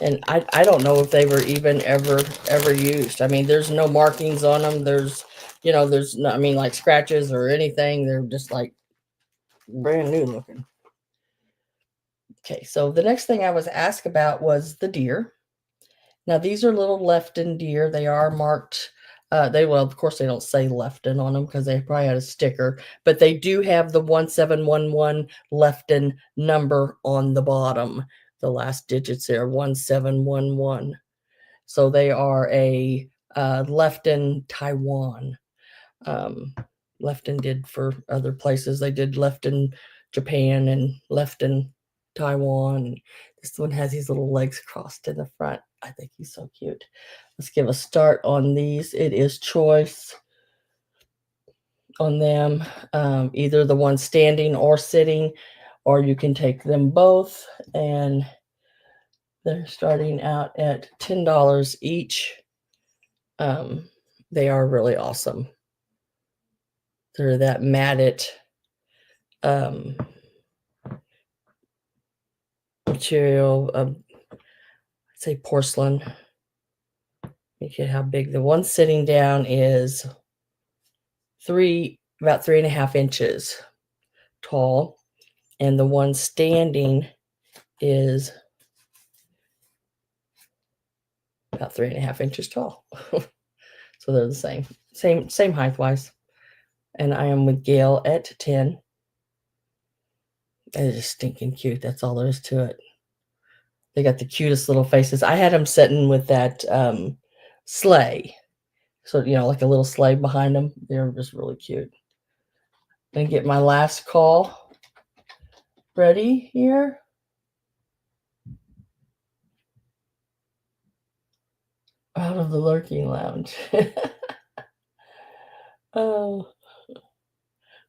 S1: And I don't know if they were even ever used. I mean, there's no markings on them. There's no, I mean, like scratches or anything. They're just like brand new looking. Okay, so the next thing I was asked about was the deer. Now, these are little Lefton deer. They are marked. Well, of course, they don't say Lefton on them because they probably had a sticker, but they do have the 1711 Lefton number on the bottom. The last digits there, 1711. So they are a Lefton Taiwan. Lefton did for other places. They did Lefton Japan and Lefton Taiwan. This one has these little legs crossed in the front. I think he's so cute. Let's give a start on these. It is choice on them, either the one standing or sitting, or you can take them both, and they're starting out at $10 each. They are really awesome. They're that matted material, I'd say porcelain. Look at how big the one sitting down is. About 3.5 inches tall, and the one standing is about 3.5 inches tall. So they're the same height wise. And I am with Gail at 10. They're just stinking cute. That's all there is to it. They got the cutest little faces. I had them sitting with that sleigh. So, like a little sleigh behind them. They're just really cute. Gonna get my last call ready here. Out of the lurking lounge. Oh,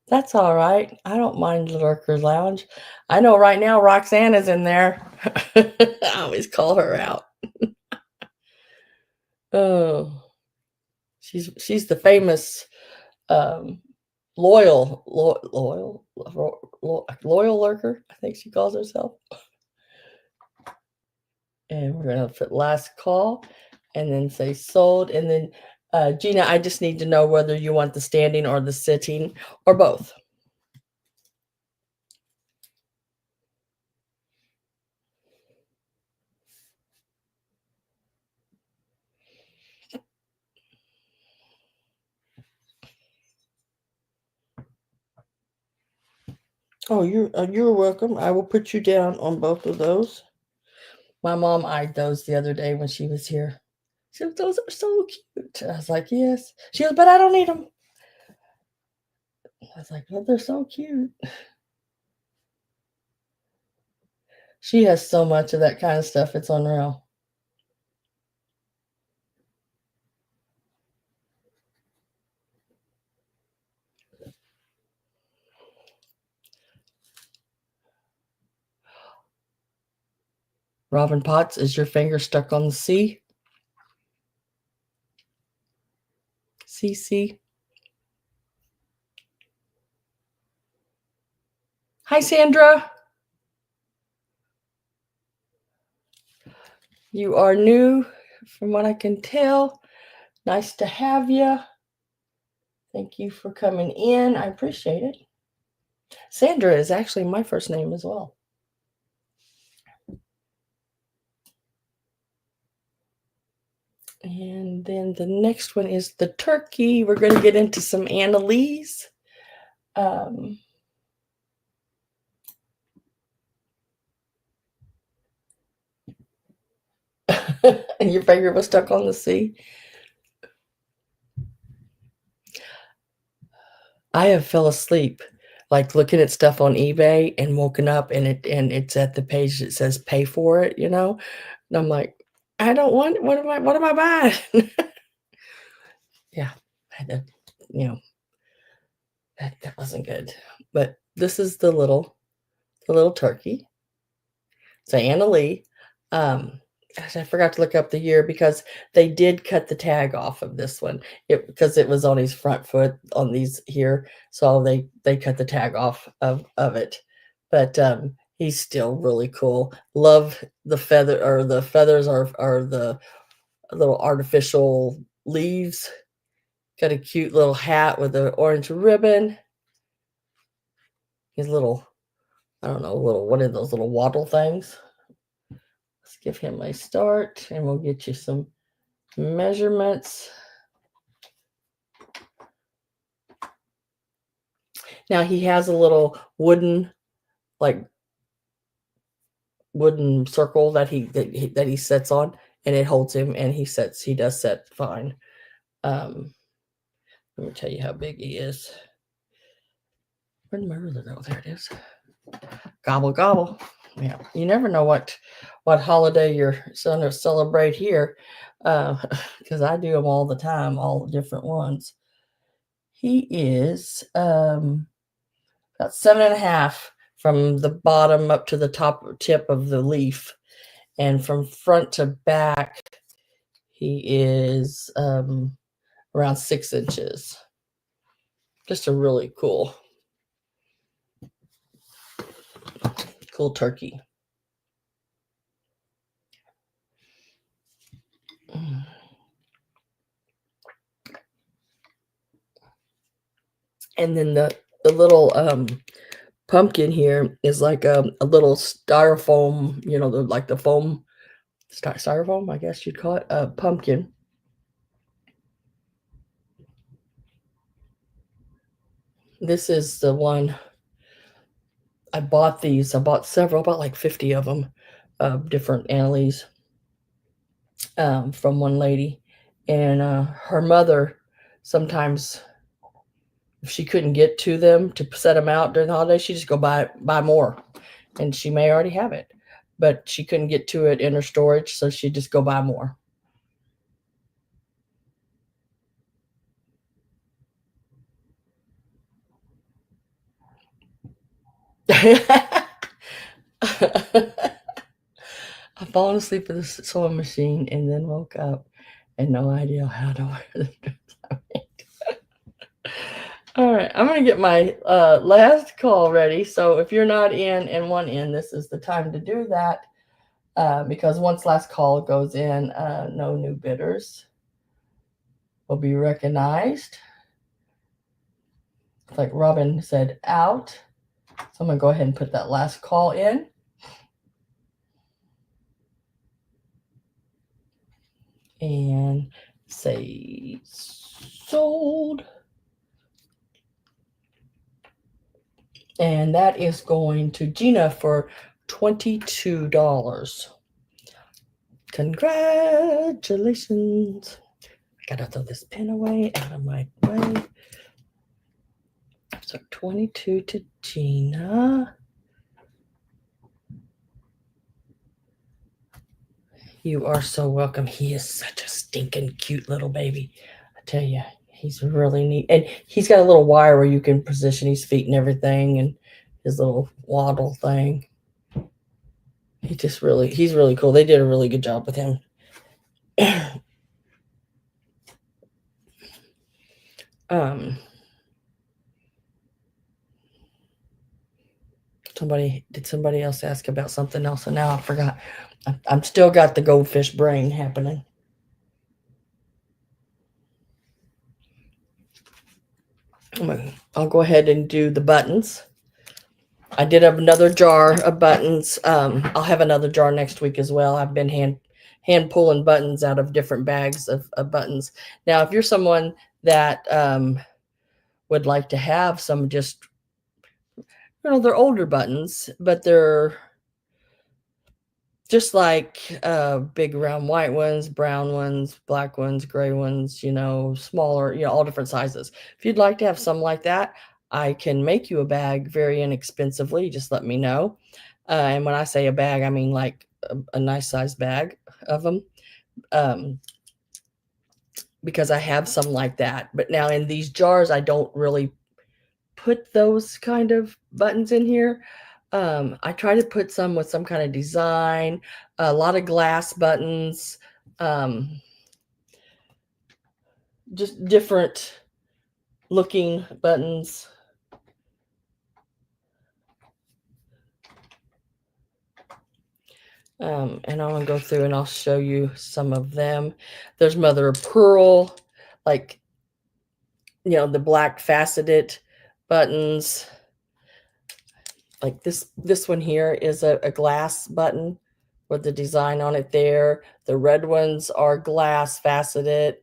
S1: that's all right. I don't mind the lurker's lounge. I know right now Roxanne is in there. I always call her out. Oh, she's the famous loyal lurker. I think she calls herself. And we're gonna put last call, and then say sold, and then Gina, I just need to know whether you want the standing or the sitting or both. Oh, you're welcome. I will put you down on both of those. My mom eyed those the other day when she was here. She said, "Those are so cute." I was like, "Yes." She goes, "But I don't need them." I was like, "Well, they're so cute." She has so much of that kind of stuff. It's unreal. Robin Potts, is your finger stuck on the C? CC. Hi, Sandra. You are new, from what I can tell. Nice to have you. Thank you for coming in. I appreciate it. Sandra is actually my first name as well. And then the next one is the turkey. We're going to get into some Annalees. And your finger was stuck on the C. I have fell asleep, like looking at stuff on eBay, and woken up, and it's at the page that says pay for it, and I'm like, I don't want. What am I buying? Yeah, I had to, that wasn't good. But this is the little turkey. So Annalee, gosh, I forgot to look up the year because they did cut the tag off of this one. Because it was on his front foot on these here, so they cut the tag off of it. But he's still really cool. Love the feather, or the feathers are the little artificial leaves. Got a cute little hat with an orange ribbon. His little, I don't know, what are those little waddle things? Let's give him a start, and we'll get you some measurements. Now he has a little wooden circle that he sets on, and it holds him, and he does set fine. Let me tell you how big he is. Where'd my ruler go? There it is. Gobble gobble. Yeah, you never know what holiday your son will celebrate here, because I do them all the time, all the different ones. He is about 7.5 from the bottom up to the top tip of the leaf, and from front to back, he is around 6 inches. Just a really cool turkey. And then the little pumpkin here is like a little styrofoam, like the foam, styrofoam, I guess you'd call it, a pumpkin. This is the one I bought. These I bought several, about like 50 of them, different Annalees, from one lady, And her mother sometimes, if she couldn't get to them to set them out during the holidays, she'd just go buy more. And she may already have it, but she couldn't get to it in her storage, so she'd just go buy more. I've fallen asleep with the sewing machine and then woke up and no idea how to wear the dress. All right, I'm going to get my last call ready. So if you're not in and want in, this is the time to do that, because once last call goes in, no new bidders will be recognized. Like Robin said, out. So I'm going to go ahead and put that last call in. And say sold. And that is going to Gina for $22. Congratulations. I gotta throw this pen away, out of my way. So 22 to Gina. You are so welcome. He is such a stinking cute little baby. I tell you, he's really neat. And he's got a little wire where you can position his feet and everything, and his little waddle thing. He's really cool. They did a really good job with him. Did somebody else ask about something else? And now I forgot. I'm still got the goldfish brain happening. I'll go ahead and do the buttons. I did have another jar of buttons. I'll have another jar next week as well. I've been hand pulling buttons out of different bags of buttons. Now, if you're someone that would like to have some, just, they're older buttons, but they're just like big round white ones, brown ones, black ones, gray ones, smaller, all different sizes. If you'd like to have some like that, I can make you a bag very inexpensively. Just let me know. And when I say a bag, I mean like a nice size bag of them. Because I have some like that. But now in these jars, I don't really put those kind of buttons in here. I try to put some with some kind of design, a lot of glass buttons, just different looking buttons. And I'm going to go through and I'll show you some of them. There's mother of pearl, like, the black faceted buttons. Like this one here is a glass button with the design on it there. The red ones are glass faceted.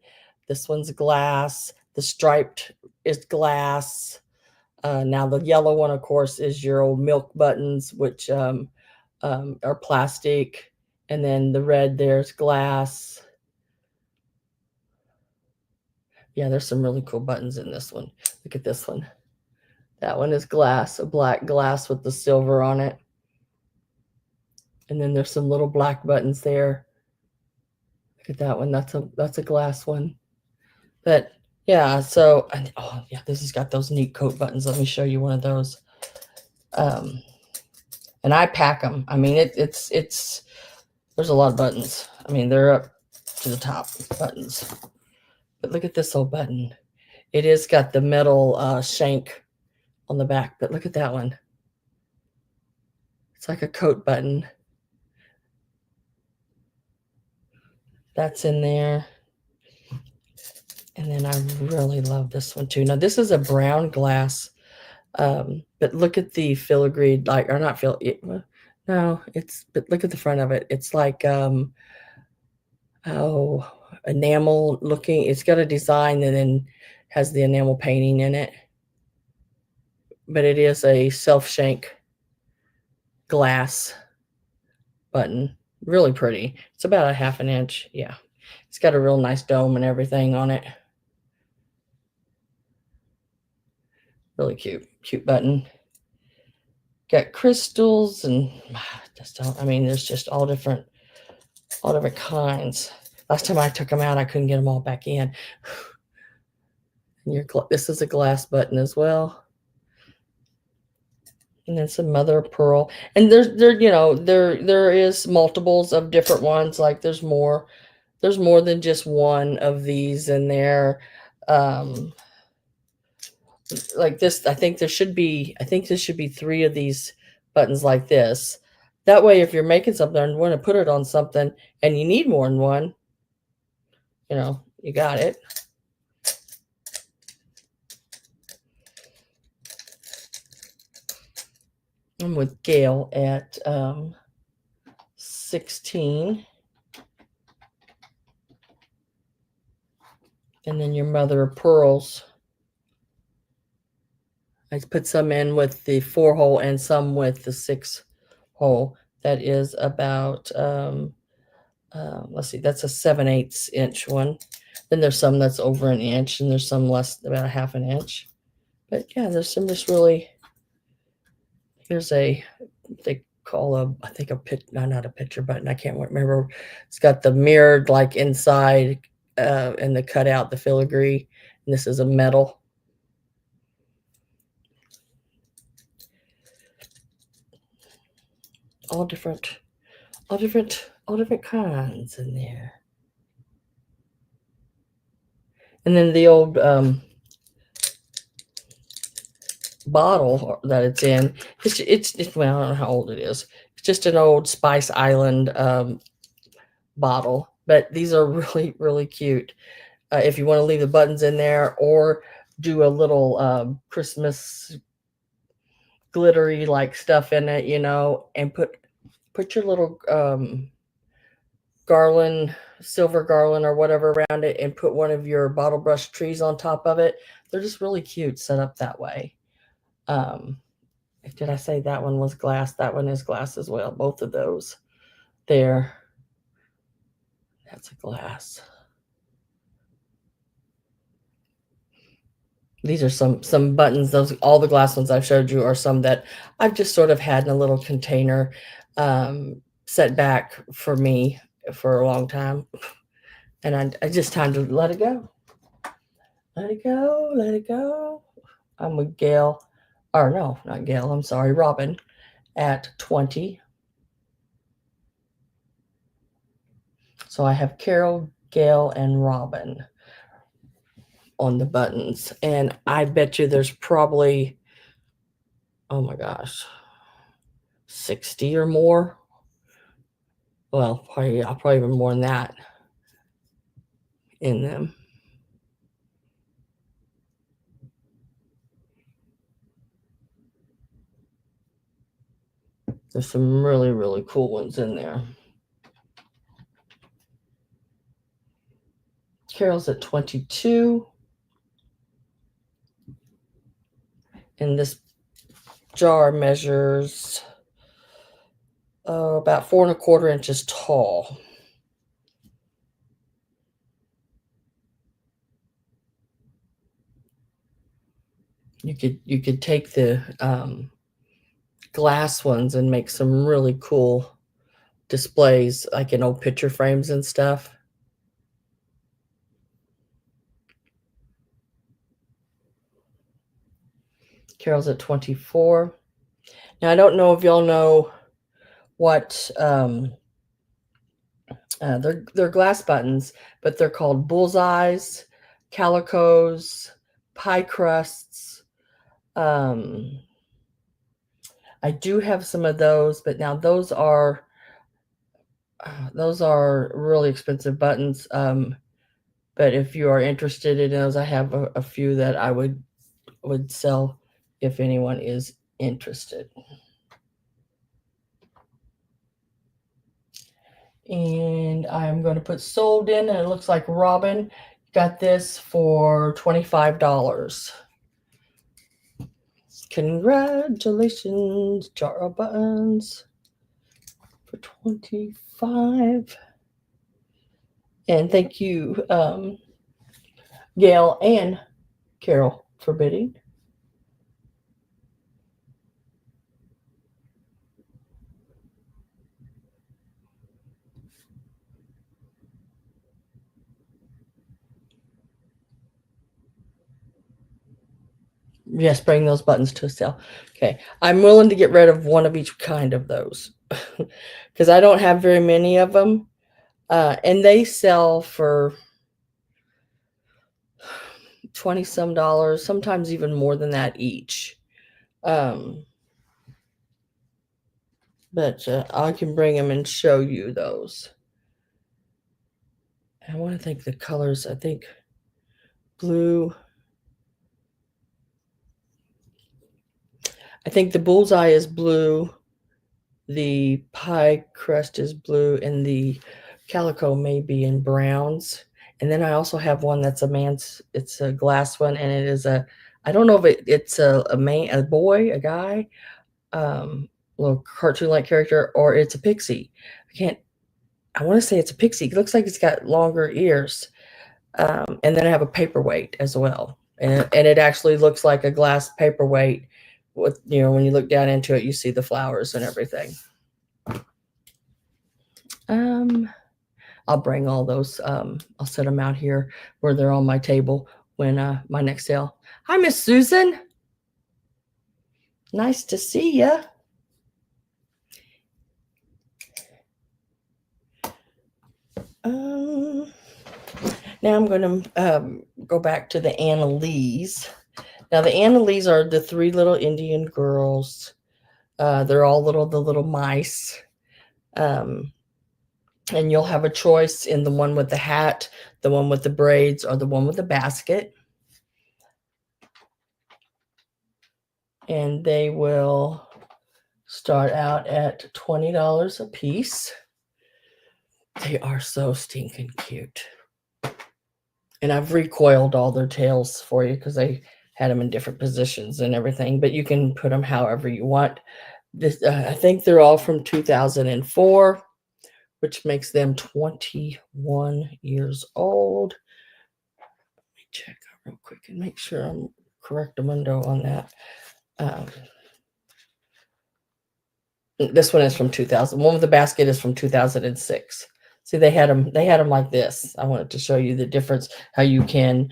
S1: This one's glass. The striped is glass. Now the yellow one, of course, is your old milk buttons, which are plastic. And then the red there's glass. Yeah, there's some really cool buttons in this one. Look at this one. That one is glass, a black glass with the silver on it. And then there's some little black buttons there. Look at that one. That's a glass one. But yeah, so this has got those neat coat buttons. Let me show you one of those. And I pack them. I mean, it's there's a lot of buttons. I mean, they're up to the top buttons. But look at this old button. It is got the metal shank on the back, but look at that one. It's like a coat button. That's in there. And then I really love this one too. Now this is a brown glass, but look at the filigreed, but look at the front of it. It's like, enamel looking. It's got a design and then has the enamel painting in it. But it is a self-shank glass button. Really pretty. It's about a 1/2 inch. Yeah. It's got a real nice dome and everything on it. Really cute button. Got crystals and just don't. I mean, there's just all different kinds. Last time I took them out, I couldn't get them all back in. And this is a glass button as well. And then some mother of pearl. And there is multiples of different ones. Like there's more than just one of these in there. Like this, I think this should be 3 of these buttons like this. That way, if you're making something and want to put it on something and you need more than one, you got it. I'm with Gail at 16. And then your mother of pearls. I put some in with the 4-hole and some with the 6-hole. That is about, let's see, that's a 7/8 inch one. Then there's some that's over an inch, and there's some less, about a half an inch. But yeah, there's some just really, here's they call I think not a picture button. I can't remember. It's got the mirrored like inside and the cutout, the filigree. And this is a metal. All different kinds in there. And then the old bottle that it's in, it's well, I don't know how old it is. It's just an old Spice Island bottle, but these are really, really cute. If you want to leave the buttons in there or do a little Christmas glittery like stuff in it, and put your little garland, silver garland or whatever around it, and put one of your bottle brush trees on top of it. They're just really cute set up that way. Did I say that one was glass? That one is glass as well. Both of those there. That's a glass. These are some buttons. All the glass ones I've showed you are some that I've just sort of had in a little container set back for me for a long time. And I just time to let it go. Let it go. Let it go. I'm with Gail. Or no, not Gail. I'm sorry, Robin at 20. So I have Carol, Gail, and Robin on the buttons. And I bet you there's probably, oh my gosh, 60 or more. Well, probably even more than that in them. There's some really, really cool ones in there. Carol's at 22. And this jar measures about 4 1/4 inches tall. You could take the glass ones and make some really cool displays, like in old picture frames and stuff. Carol's at 24. Now, I don't know if y'all know what they're glass buttons, but they're called bullseyes, calicos, pie crusts. I do have some of those, but now those are really expensive buttons. But if you are interested in those, I have a few that I would sell if anyone is interested. And I'm going to put sold in, and it looks like Robin got this for $25. Congratulations, jar of buttons for $25. And thank you, Gail and Carol, for bidding. Yes, bring those buttons to a sale. Okay, I'm willing to get rid of one of each kind of those because I don't have very many of them, and they sell for 20 some dollars, sometimes even more than that each. Um, but I can bring them and show you those. I want to think the colors. I think blue. I think the bullseye is blue. The pie crust is blue, and the calico may be in browns. And then I also have one that's it's a glass one, and it is I don't know if it's a boy, a guy, little cartoon-like character, or it's a pixie. I want to say it's a pixie. It looks like it's got longer ears. And then I have a paperweight as well. And it actually looks like a glass paperweight with, when you look down into it, you see the flowers and everything. I'll bring all those. I'll set them out here where they're on my table when my next sale. Hi, Miss Susan. Nice to see you. Now I'm going to go back to the Annalees. Now the Annalees are the three little Indian girls. They're all the little mice. And you'll have a choice in the one with the hat, the one with the braids, or the one with the basket. And they will start out at $20 a piece. They are so stinking cute. And I've recoiled all their tails for you because I had them in different positions and everything, but you can put them however you want. This, I think they're all from 2004, which makes them 21 years old. Let me check real quick and make sure I'm correct window on that. This one is from 2000. One with the basket is from 2006. See, they had them like this. I wanted to show you the difference, how you can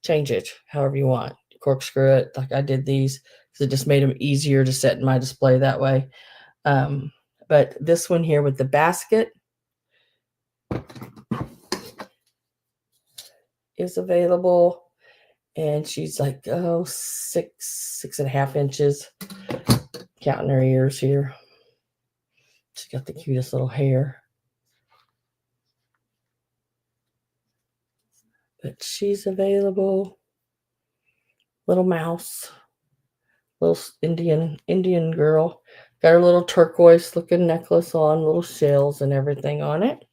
S1: change it however you want. Corkscrew it like I did these because it just made them easier to set in my display that way. But this one here with the basket is available, and she's like, 6.5 inches. Counting her ears here. She's got the cutest little hair. But she's available. Little mouse, little Indian girl. Got her little turquoise looking necklace on, little shells and everything on it.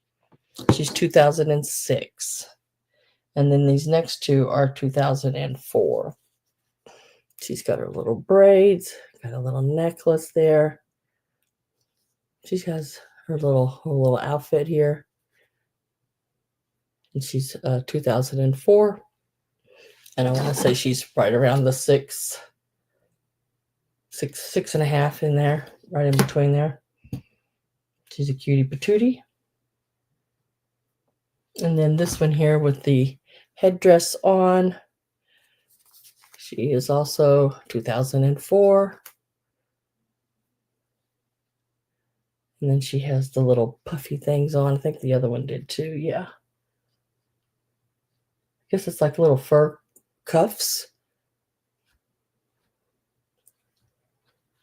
S1: She's 2006. And then these next two are 2004. She's got her little braids, got a little necklace there. She has her little outfit here. And she's 2004. And I want to say she's right around the 6.5 in there, right in between there. She's a cutie patootie. And then this one here with the headdress on. She is also 2004. And then she has the little puffy things on. I think the other one did too. Yeah. I guess it's like little fur cuffs.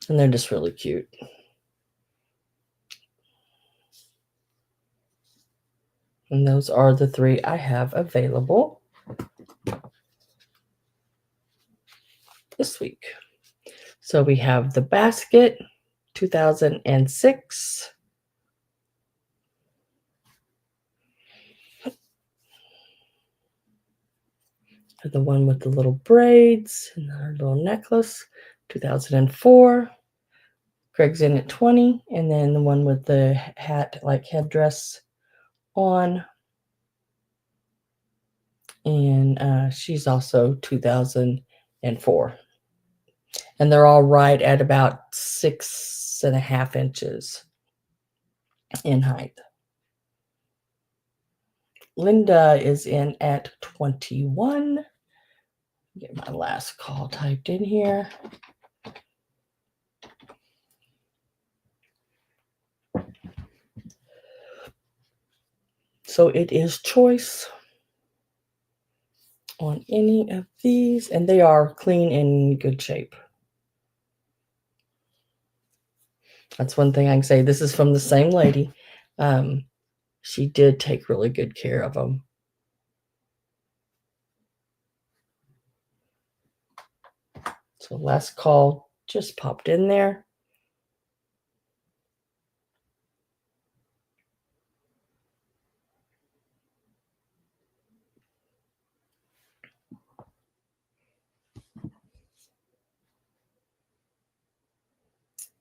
S1: And they're just really cute. And those are the three I have available this week. So we have the basket, 2006. The one with the little braids and her little necklace, 2004. Craig's in at 20. And then the one with the hat, like headdress on, And she's also 2004. And they're all right at about 6.5 inches in height. Linda is in at 21. Get my last call typed in here. So it is choice on any of these, and they are clean and good shape. That's one thing I can say. This is from the same lady. She did take really good care of them. So last call just popped in there.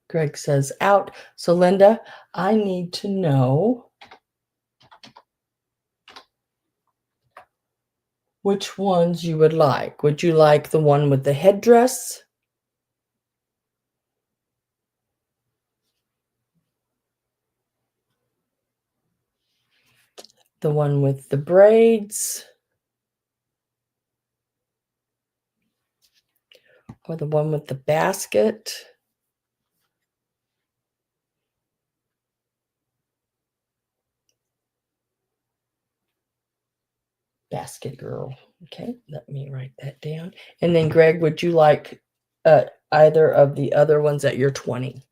S1: Greg says out. So Linda, I need to know which ones you would like. Would you like the one with the headdress? The one with the braids? Or the one with the basket? Basket girl. Okay, let me write that down. And then Greg, would you like either of the other ones at your 20?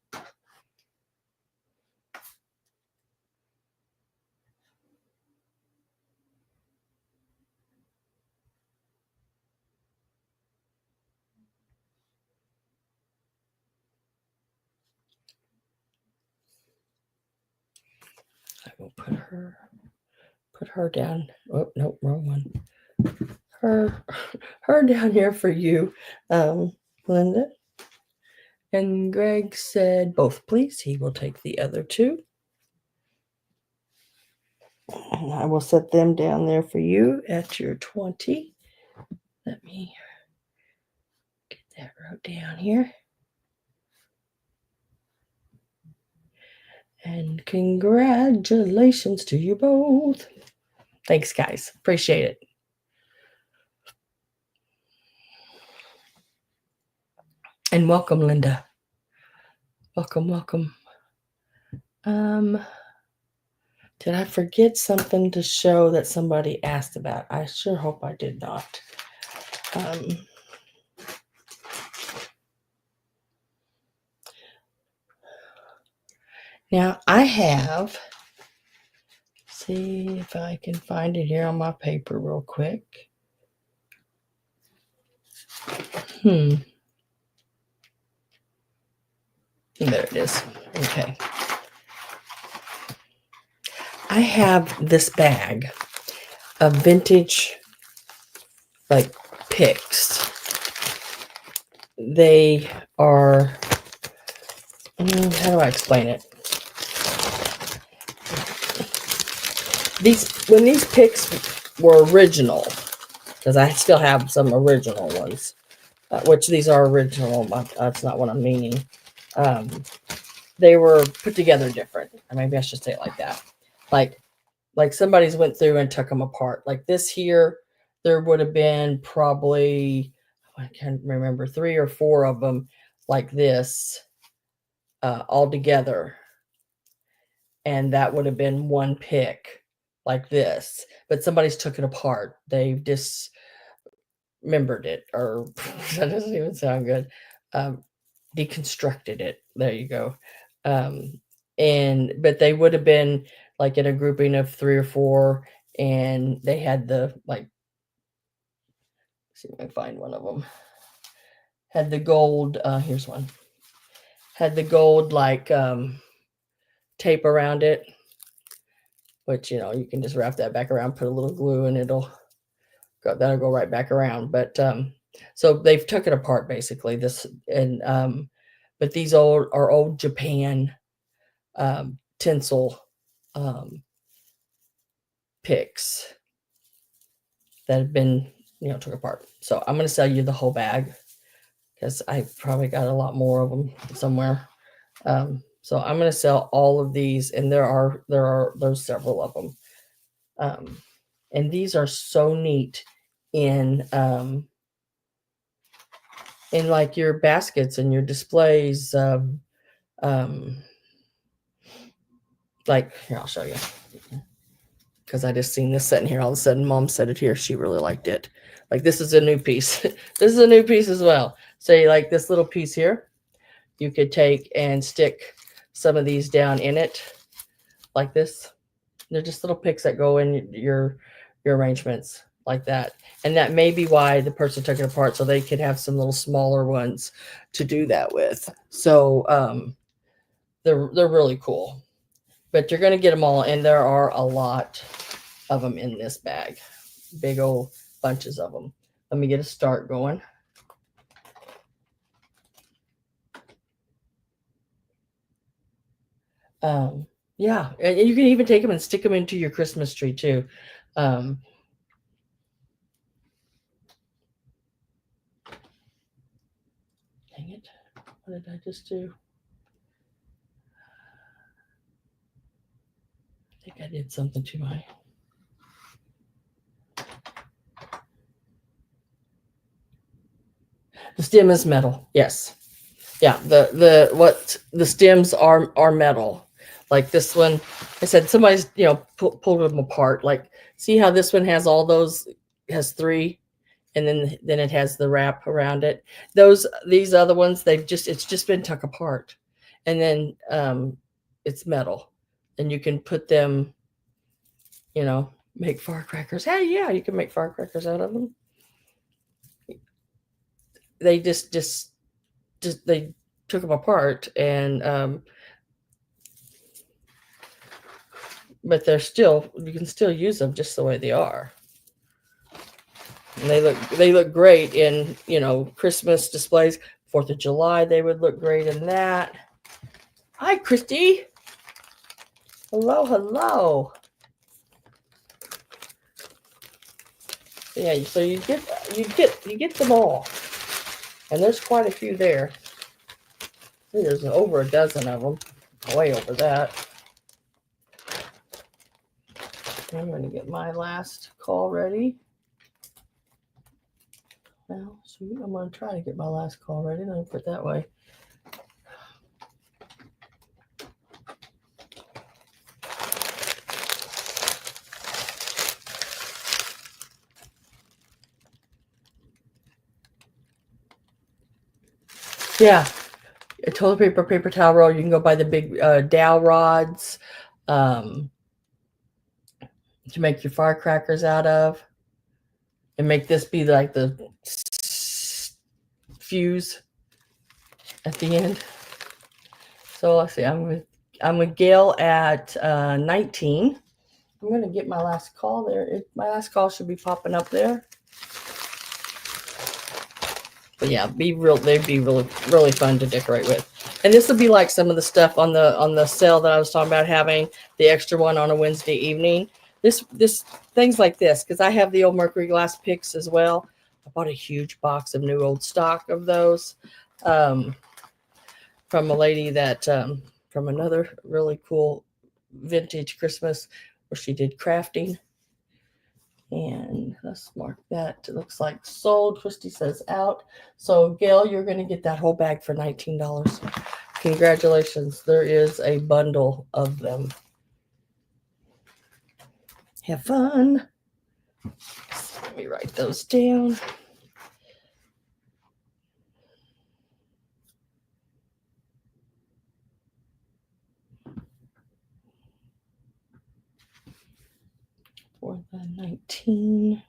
S1: I will put her down. Oh, nope, wrong one. Her down here for you, Linda. And Greg said both, please. He will take the other two. And I will set them down there for you at your 20. Let me get that wrote down here. And congratulations to you both. Thanks, guys. Appreciate it. And welcome, Linda. Welcome, welcome. Did I forget something to show that somebody asked about? I sure hope I did not. Now I have, see if I can find it here on my paper real quick. There it is. Okay. I have this bag of vintage, like, picks. They are, how do I explain it? When these picks were original, because I still have some original ones, which these are original, but that's not what I'm meaning. They were put together different. Or maybe I should say it like that. Like somebody's went through and took them apart. Like this here, there would have been probably, I can't remember, 3 or 4 of them like this all together. And that would have been one pick like this. But somebody's took it apart. They've dismembered it, or that doesn't even sound good. Deconstructed it. There you go. But they would have been like in a grouping of 3 or 4, and they had the, like, see if I can find one of them. Had the gold, here's one. Had the gold, like, tape around it, which, you can just wrap that back around, put a little glue, and that'll go right back around. But so they've took it apart basically. But these are old Japan tinsel picks. that have been, took apart. So I'm going to sell you the whole bag because I probably got a lot more of them somewhere. So I'm going to sell all of these, and there's several of them. And these are so neat in like your baskets and your displays. Like here, I'll show you because I just seen this sitting here. All of a sudden, Mom set it here. She really liked it. Like this is a new piece. This is a new piece as well. So you like this little piece here, you could take and stick some of these down in it like this. They're just little picks that go in your arrangements like that. And that may be why the person took it apart, so they could have some little smaller ones to do that with. So they're really cool. But you're going to get them all, and there are a lot of them in this bag. Big old bunches of them. Let me get a start going. Yeah, and you can even take them and stick them into your Christmas tree too. Dang it. What did I just do? I think I did something to my... The stem is metal. Yes. Yeah, the stems are metal. Like this one, I said somebody's, pulled them apart. Like, see how this one has all those, has three, and then it has the wrap around it. These other ones, it's just been tucked apart. And then it's metal. And you can put them, make firecrackers. Hey, yeah, you can make firecrackers out of them. They just they took them apart, and but you can still use them just the way they are. And they look great in, Christmas displays. 4th of July, they would look great in that. Hi, Christy. Hello. Yeah, so you get them all. And there's quite a few there. There's over a dozen of them. Way over that. I'm going to get my last call ready. Well, sweet. I'm going to try to get my last call ready. Let me put it that way. Yeah. A toilet paper towel roll. You can go buy the big dowel rods to make your firecrackers out of. And make this be like the fuse at the end. So let's see. I'm with Gail at 19. I'm going to get my last call there. My last call should be popping up there. But yeah, they'd be really fun to decorate with. And this will be like some of the stuff on the sale that I was talking about, having the extra one on a Wednesday evening. This things like this, because I have the old Mercury glass picks as well. I bought a huge box of new old stock of those from a lady that from another really cool vintage Christmas where she did crafting. And let's mark that. It looks like sold. Christy says out. So Gail, you're going to get that whole bag for $19. Congratulations. There is a bundle of them. Have fun. Let me write those down. For the 19.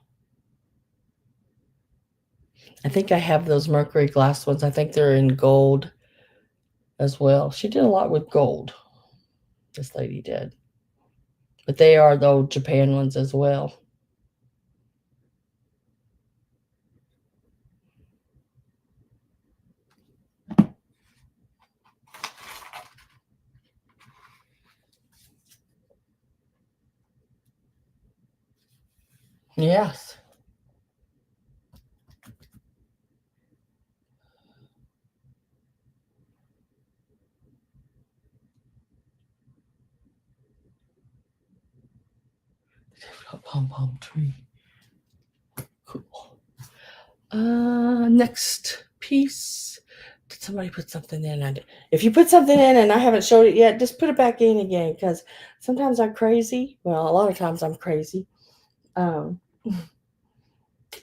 S1: I think I have those Mercury glass ones. I think they're in gold as well. She did a lot with gold. This lady did. But they are the old Japan ones as well. Yes. pom-pom tree. Cool. Next piece. Did somebody put something in? If you put something in and I haven't showed it yet, just put it back in again, because sometimes I'm crazy. Well, a lot of times I'm crazy. And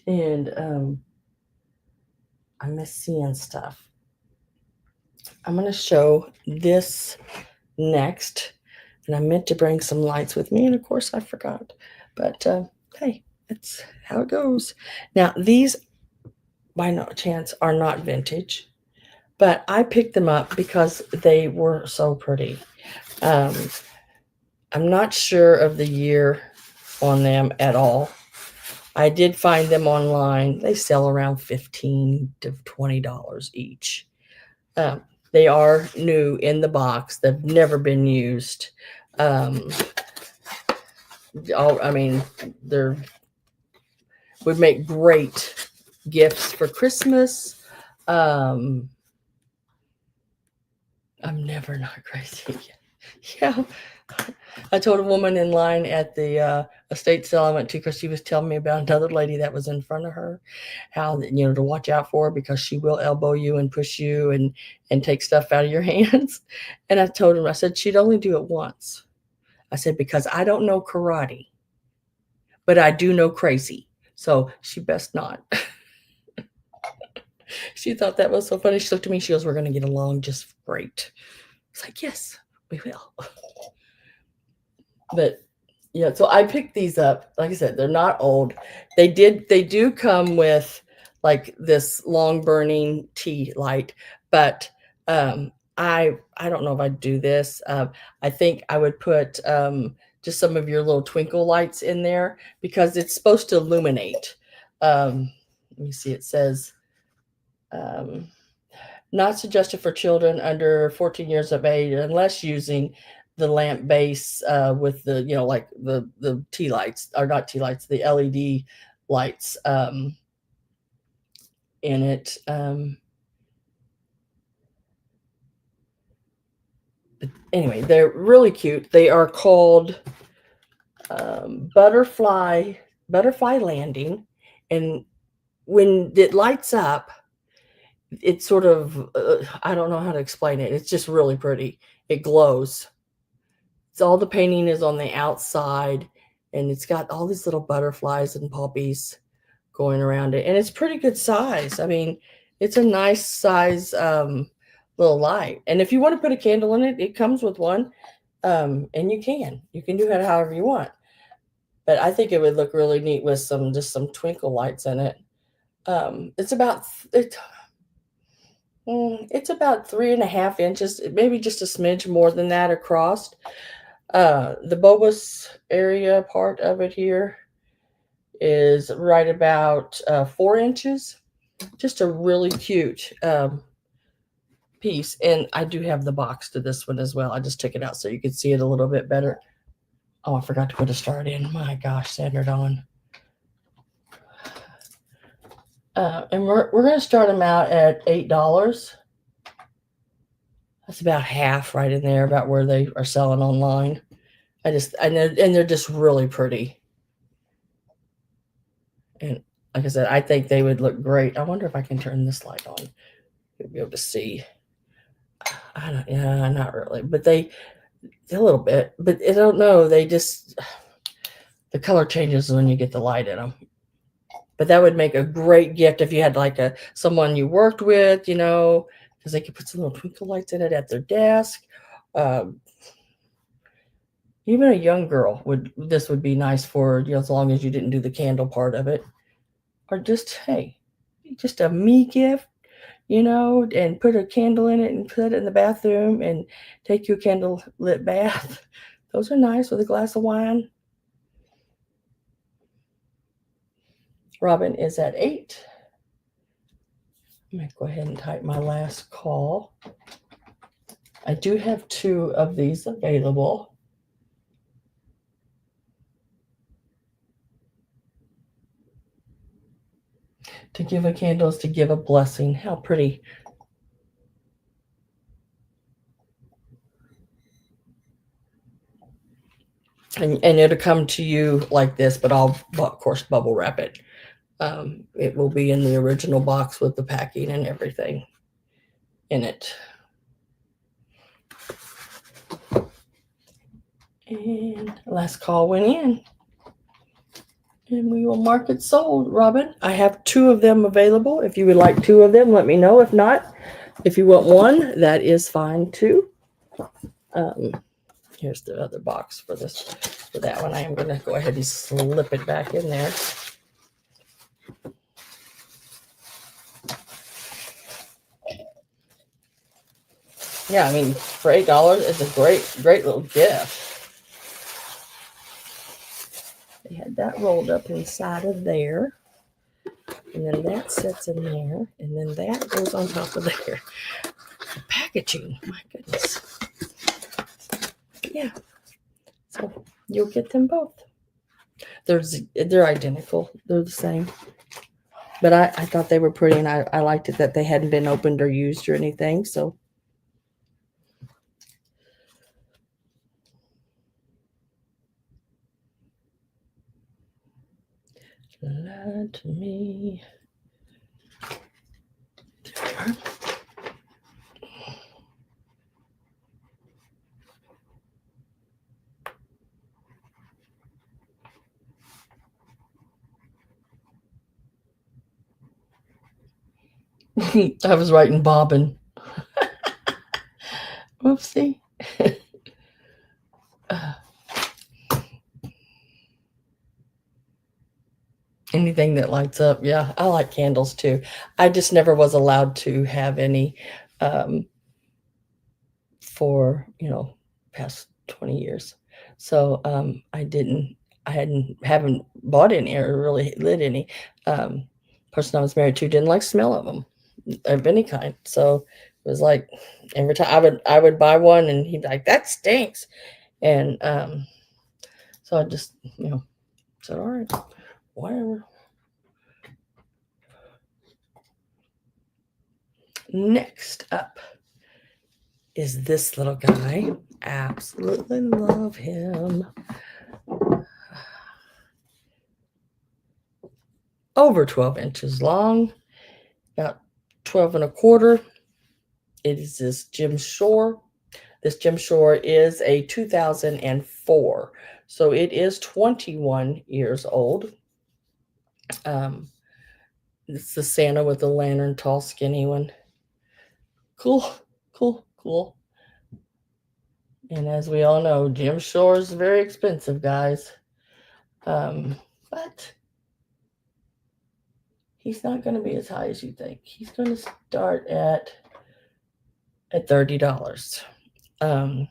S1: I miss seeing stuff. I'm going to show this next. And I meant to bring some lights with me, and of course I forgot. But hey, that's how it goes. Now, these, by no chance, are not vintage, but I picked them up because they were so pretty. I'm not sure of the year on them at all. I did find them online. They sell around $15 to $20 each. They are new in the box. They've never been used. They're would make great gifts for Christmas. I'm never not crazy. Yeah. I told a woman in line at the estate sale I went to, because she was telling me about another lady that was in front of her, how, to watch out for her, because she will elbow you and push you and take stuff out of your hands. And I told her, I said, she'd only do it once. I said, because I don't know karate, but I do know crazy. So she best not. She thought that was so funny. She looked at me, she goes, we're going to get along just great. It's like, yes, we will. But yeah, so I picked these up. Like I said, they're not old. They do come with like this long burning tea light, but I don't know if I'd do this. I think I would put just some of your little twinkle lights in there, because it's supposed to illuminate. Let me see. It says not suggested for children under 14 years of age unless using the lamp base with the, like the tea lights, or not tea lights, the LED lights in it. But anyway, they're really cute. They are called Butterfly Landing. And when it lights up, it's sort of, I don't know how to explain it. It's just really pretty. It glows. So all the painting is on the outside, and it's got all these little butterflies and poppies going around it. And it's pretty good size. I mean, it's a nice size little light. And if you want to put a candle in it, it comes with one. And you can do it however you want. But I think it would look really neat with some twinkle lights in it. It's about 3.5 inches, maybe just a smidge more than that across. The bulbous area part of it here is right about 4 inches. Just a really cute piece. And I do have the box to this one as well. I just took it out so you could see it a little bit better. Oh, I forgot to put a start in. My gosh, Sandra Dawn. And we're going to start them out at $8. That's about half right in there, about where they are selling online. I know, and they're just really pretty. And like I said, I think they would look great. I wonder if I can turn this light on. You'll be able to see. Not really, but a little bit. But I don't know. The color changes when you get the light in them. But that would make a great gift if you had like someone you worked with, because they could put some little twinkle lights in it at their desk. Even a young girl this would be nice for, as long as you didn't do the candle part of it. Or just a me gift, and put a candle in it and put it in the bathroom and take you a candlelit bath. Those are nice with a glass of wine. Robin is at 8. I'm going to go ahead and type my last call. I do have 2 of these available. To give a candle is to give a blessing. How pretty. and it'll come to you like this, but I'll, of course, bubble wrap it. It will be in the original box with the packing and everything in it. And last call went in. And we will mark it sold, Robin. I have 2 of them available. If you would like 2 of them, let me know. If not, if you want 1, that is fine too. Here's the other box for that one. I am going to go ahead and slip it back in there. Yeah, I mean, for $8, it's a great little gift. They had that rolled up inside of there. And then that sits in there. And then that goes on top of there. The packaging, my goodness. Yeah. So you'll get them both. They're identical. They're the same. But I thought they were pretty, and I liked it that they hadn't been opened or used or anything. So lie to me. I was writing bobbin. Whoopsie. Anything that lights up. Yeah, I like candles too. I just never was allowed to have any for, past 20 years. So haven't bought any or really lit any. Person I was married to didn't like smell of them of any kind. So it was like every time I would buy one and he'd be like, that stinks. And so I just, said, all right, whatever. Next up is this little guy. Absolutely love him. Over 12 inches long, about 12 and a quarter. It is this Jim Shore. This Jim Shore is a 2004. So it is 21 years old. It's the Santa with the lantern, tall, skinny one. Cool. And as we all know, Jim Shore is very expensive, guys. But he's not going to be as high as you think. He's going to start at $30. I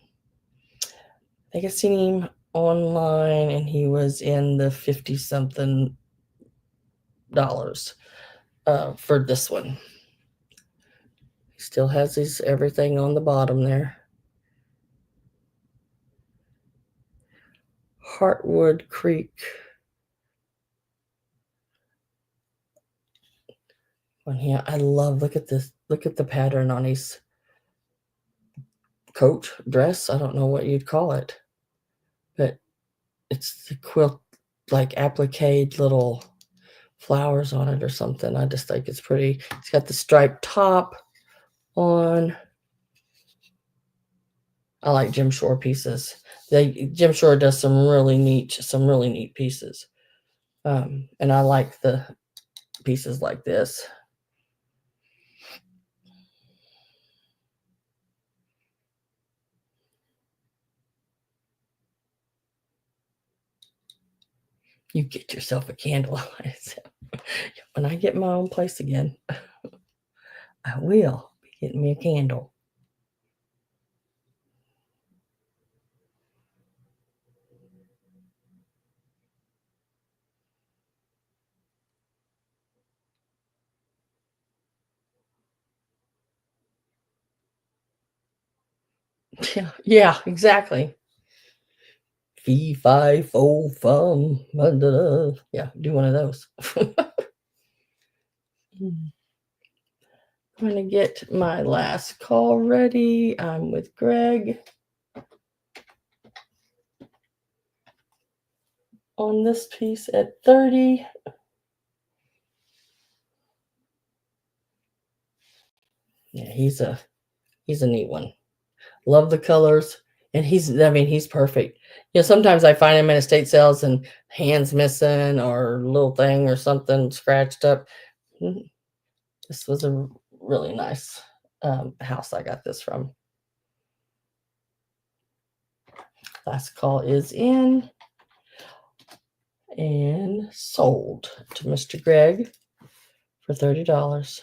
S1: think I've seen him online, and he was in the 50-something dollars for this one. He still has his everything on the bottom there. Heartwood Creek. Well, yeah, I love, look at this. Look at the pattern on his coat, dress. I don't know what you'd call it. But it's the quilt, like applique little flowers on it or something. I just think it's pretty. It's got the striped top on. I like Jim Shore pieces. Jim Shore does some really neat pieces. And I like the pieces like this. You get yourself a candle. When I get my own place again, I will be getting me a candle. Yeah, exactly. Fee, fi, fo, fum. Yeah, do one of those. I'm going to get my last call ready. I'm with Greg. on this piece at 30. Yeah, he's a neat one. Love the colors. And he's perfect. Sometimes I find him in estate sales and hands missing or little thing or something scratched up. This was a really nice house I got this from. Last call is in and sold to Mr. Greg for $30.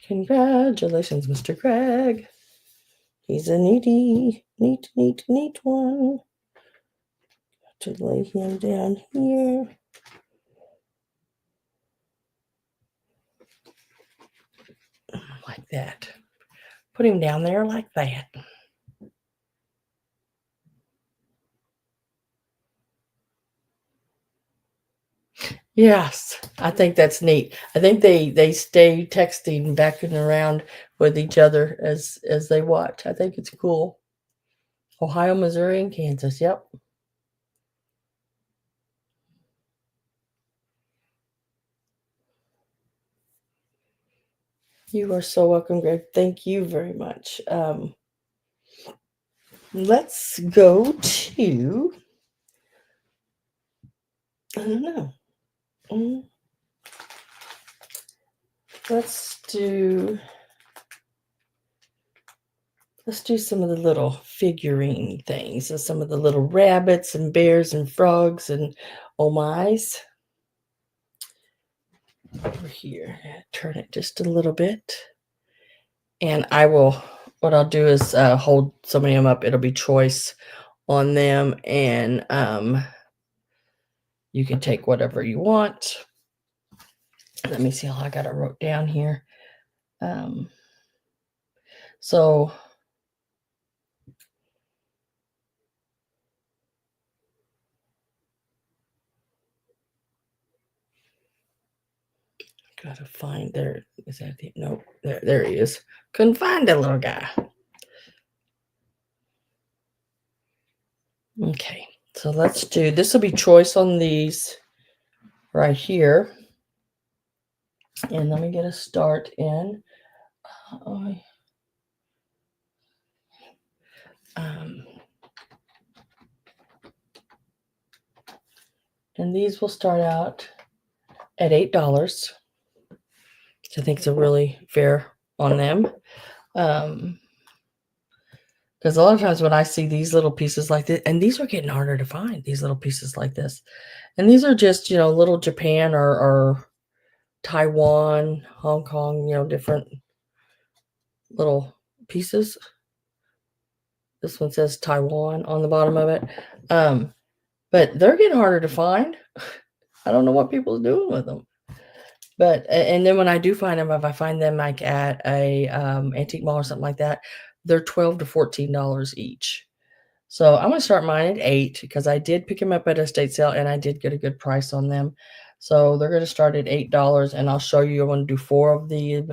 S1: Congratulations, Mr. Greg. He's a neat one. To lay him down here. Like that. Put him down there like that. Yes, I think that's neat. I think they stay texting back and around with each other as they watch. I think it's cool. Ohio, Missouri, and Kansas. Yep. You are so welcome, Greg. Thank you very much. Let's go to, I don't know. Let's do some of the little figurine things. So some of the little rabbits and bears and frogs and oh my's. Over here, turn it just a little bit. And what I'll do is hold so many of them up. It'll be choice on them. And you can take whatever you want. Let me see how I got it wrote down here. So gotta find there. Is that the nope? There he is. Couldn't find the little guy. Okay, so let's do this. Will be choice on these right here. And let me get a start in. And these will start out at $8, which I think is a really fair on them. Because a lot of times when I see these little pieces like this, and these are getting harder to find, these little pieces like this. And these are just, little Japan or Taiwan, Hong Kong, different little pieces. This one says Taiwan on the bottom of it. But they're getting harder to find. I don't know what people are doing with them. But, and then when I do find them, if I find them like at a antique mall or something like that, they're $12 to $14 each. So I'm going to start mine at $8 because I did pick them up at a estate sale and I did get a good price on them. So they're going to start at $8 and I'll show you. I want to do 4 of these.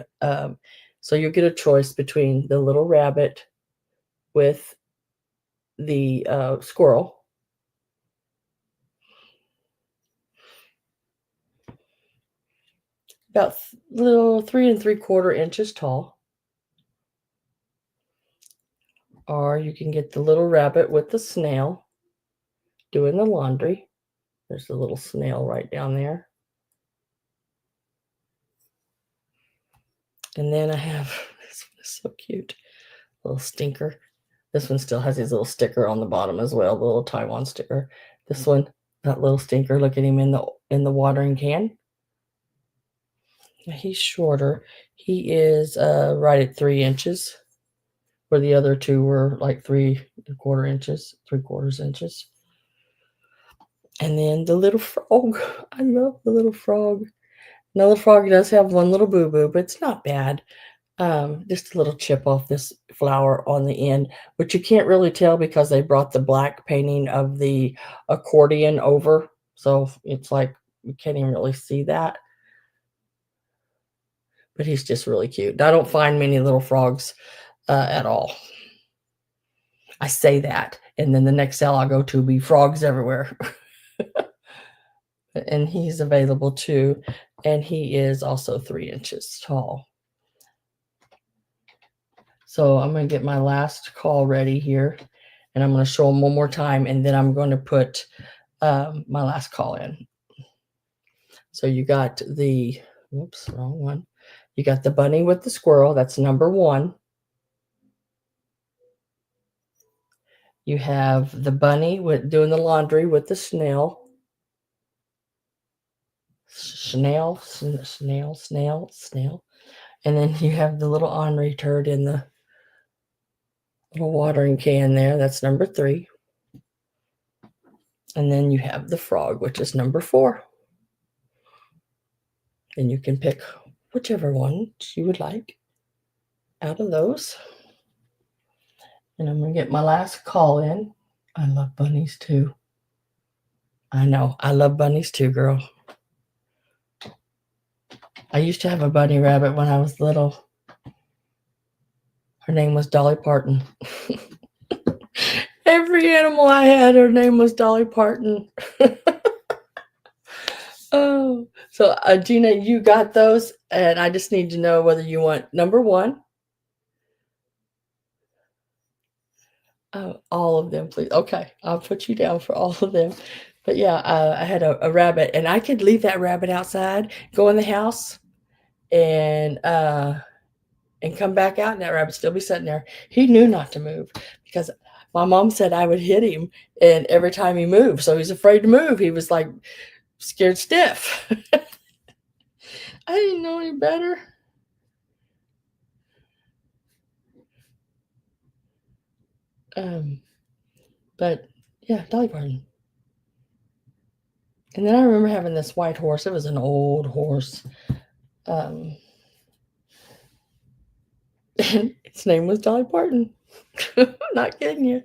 S1: So you'll get a choice between the little rabbit with the squirrel. About little 3 3/4 inches tall. Or you can get the little rabbit with the snail doing the laundry. There's the little snail right down there. And then I have, this one is so cute, little stinker. This one still has his little sticker on the bottom as well, the little Taiwan sticker. This one, that little stinker, look at him in the watering can. He's shorter. He is right at 3 inches, where the other two were like 3 1/4 inches, 3/4 inches. And then the little frog. I love the little frog. Now the frog does have one little boo-boo, but it's not bad. Just a little chip off this flower on the end, which you can't really tell because they brought the black painting of the accordion over. So it's like you can't even really see that. But he's just really cute. I don't find many little frogs at all. I say that. And then the next sale I'll go to will be Frogs Everywhere. And he's available too. And he is also 3 inches tall. So I'm going to get my last call ready here. And I'm going to show them one more time. And then I'm going to put my last call in. So you got the, whoops, wrong one. You got the bunny with the squirrel. That's number 1. You have the bunny with doing the laundry with the snail. Snail. And then you have the little ornery turd in the little watering can there. That's number 3. And then you have the frog, which is number 4. And you can pick whichever one you would like out of those. And I'm going to get my last call in. I love bunnies too. I know. I love bunnies too, girl. I used to have a bunny rabbit when I was little. Her name was Dolly Parton. Every animal I had, her name was Dolly Parton. Oh, so Gina, you got those, and I just need to know whether you want number 1. Oh, all of them, please. Okay, I'll put you down for all of them. But yeah, I had a rabbit, and I could leave that rabbit outside, go in the house, and come back out, and that rabbit still be sitting there. He knew not to move because my mom said I would hit him, and every time he moved, so he's afraid to move. He was like scared stiff. I didn't know any better. But yeah, Dolly Parton. And then I remember having this white horse. It was an old horse. And its name was Dolly Parton. Not kidding you.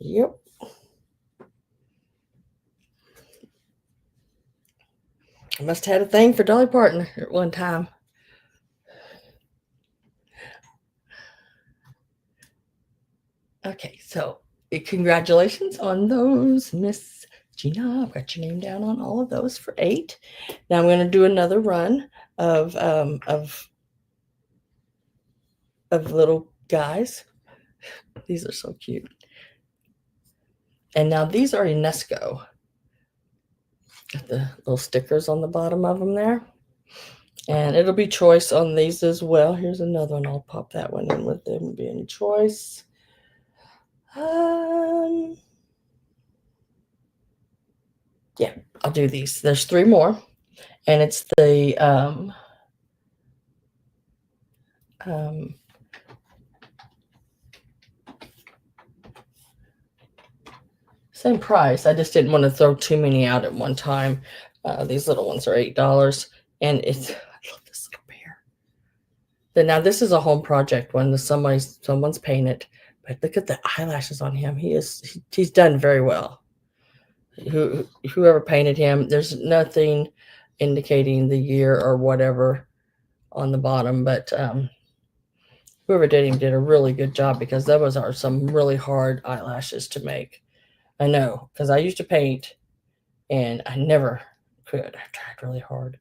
S1: Yep. I must have had a thing for Dolly Parton at one time. Okay, so congratulations on those, Miss Gina. I've got your name down on all of those for 8. Now I'm going to do another run of little guys. These are so cute. And now these are UNESCO. Got the little stickers on the bottom of them there. And it'll be choice on these as well. Here's another one. I'll pop that one in with them being choice. Yeah, I'll do these. There's 3 more. And it's the same price. I just didn't want to throw too many out at one time. These little ones are $8, and I love this little bear. Now this is a home project one. Someone's painted, but look at the eyelashes on him. He's done very well. Whoever painted him, there's nothing indicating the year or whatever on the bottom, but whoever did him did a really good job because those are some really hard eyelashes to make. I know, because I used to paint and I never could. I tried really hard.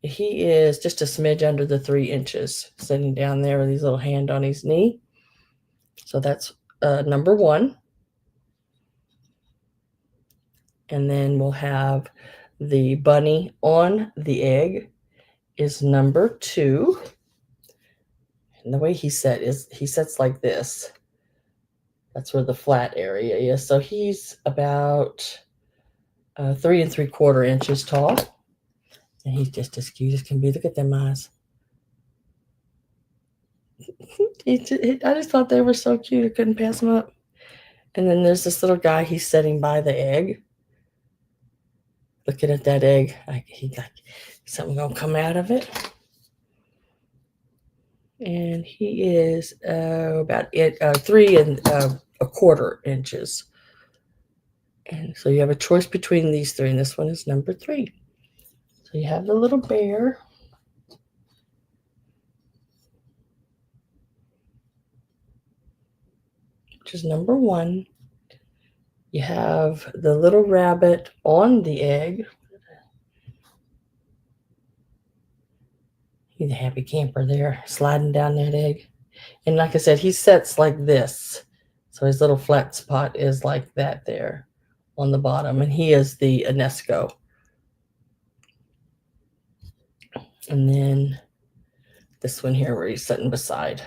S1: He is just a smidge under the 3 inches, sitting down there with his little hand on his knee. So that's number 1. And then we'll have the bunny on the egg is number 2. And the way he sets like this. That's where the flat area is. So he's about 3 3/4 inches tall. And he's just as cute as can be. Look at them eyes. I just thought they were so cute. I couldn't pass them up. And then there's this little guy. He's sitting by the egg. Looking at that egg. Something going to come out of it. And he is about 3 1/4 inches. And so you have a choice between these 3. And this one is number 3. So you have the little bear. which is number 1. You have the little rabbit on the egg. He's a happy camper there, sliding down that egg. And like I said, he sets like this. So his little flat spot is like that there on the bottom. And he is the Enesco. And then this one here where he's sitting beside.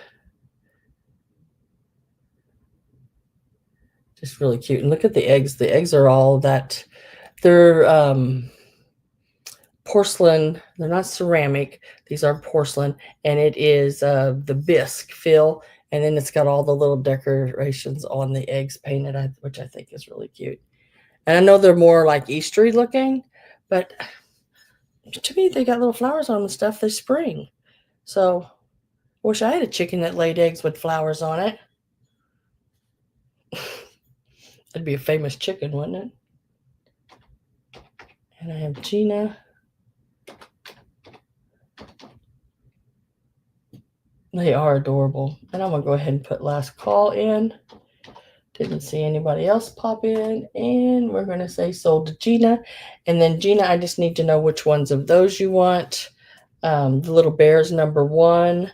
S1: Just really cute. And look at the eggs. The eggs are all that. They're porcelain. They're not ceramic. These are porcelain. And it is the bisque fill. And then it's got all the little decorations on the eggs painted, which I think is really cute. And I know they're more like Eastery looking, but to me, they got little flowers on them and stuff. They're spring. So I wish I had a chicken that laid eggs with flowers on it. That'd be a famous chicken, wouldn't it? And I have Gina. They are adorable. And I'm going to go ahead and put last call in. Didn't see anybody else pop in. And we're going to say sold to Gina. And then Gina, I just need to know which ones of those you want. The little bear's number 1.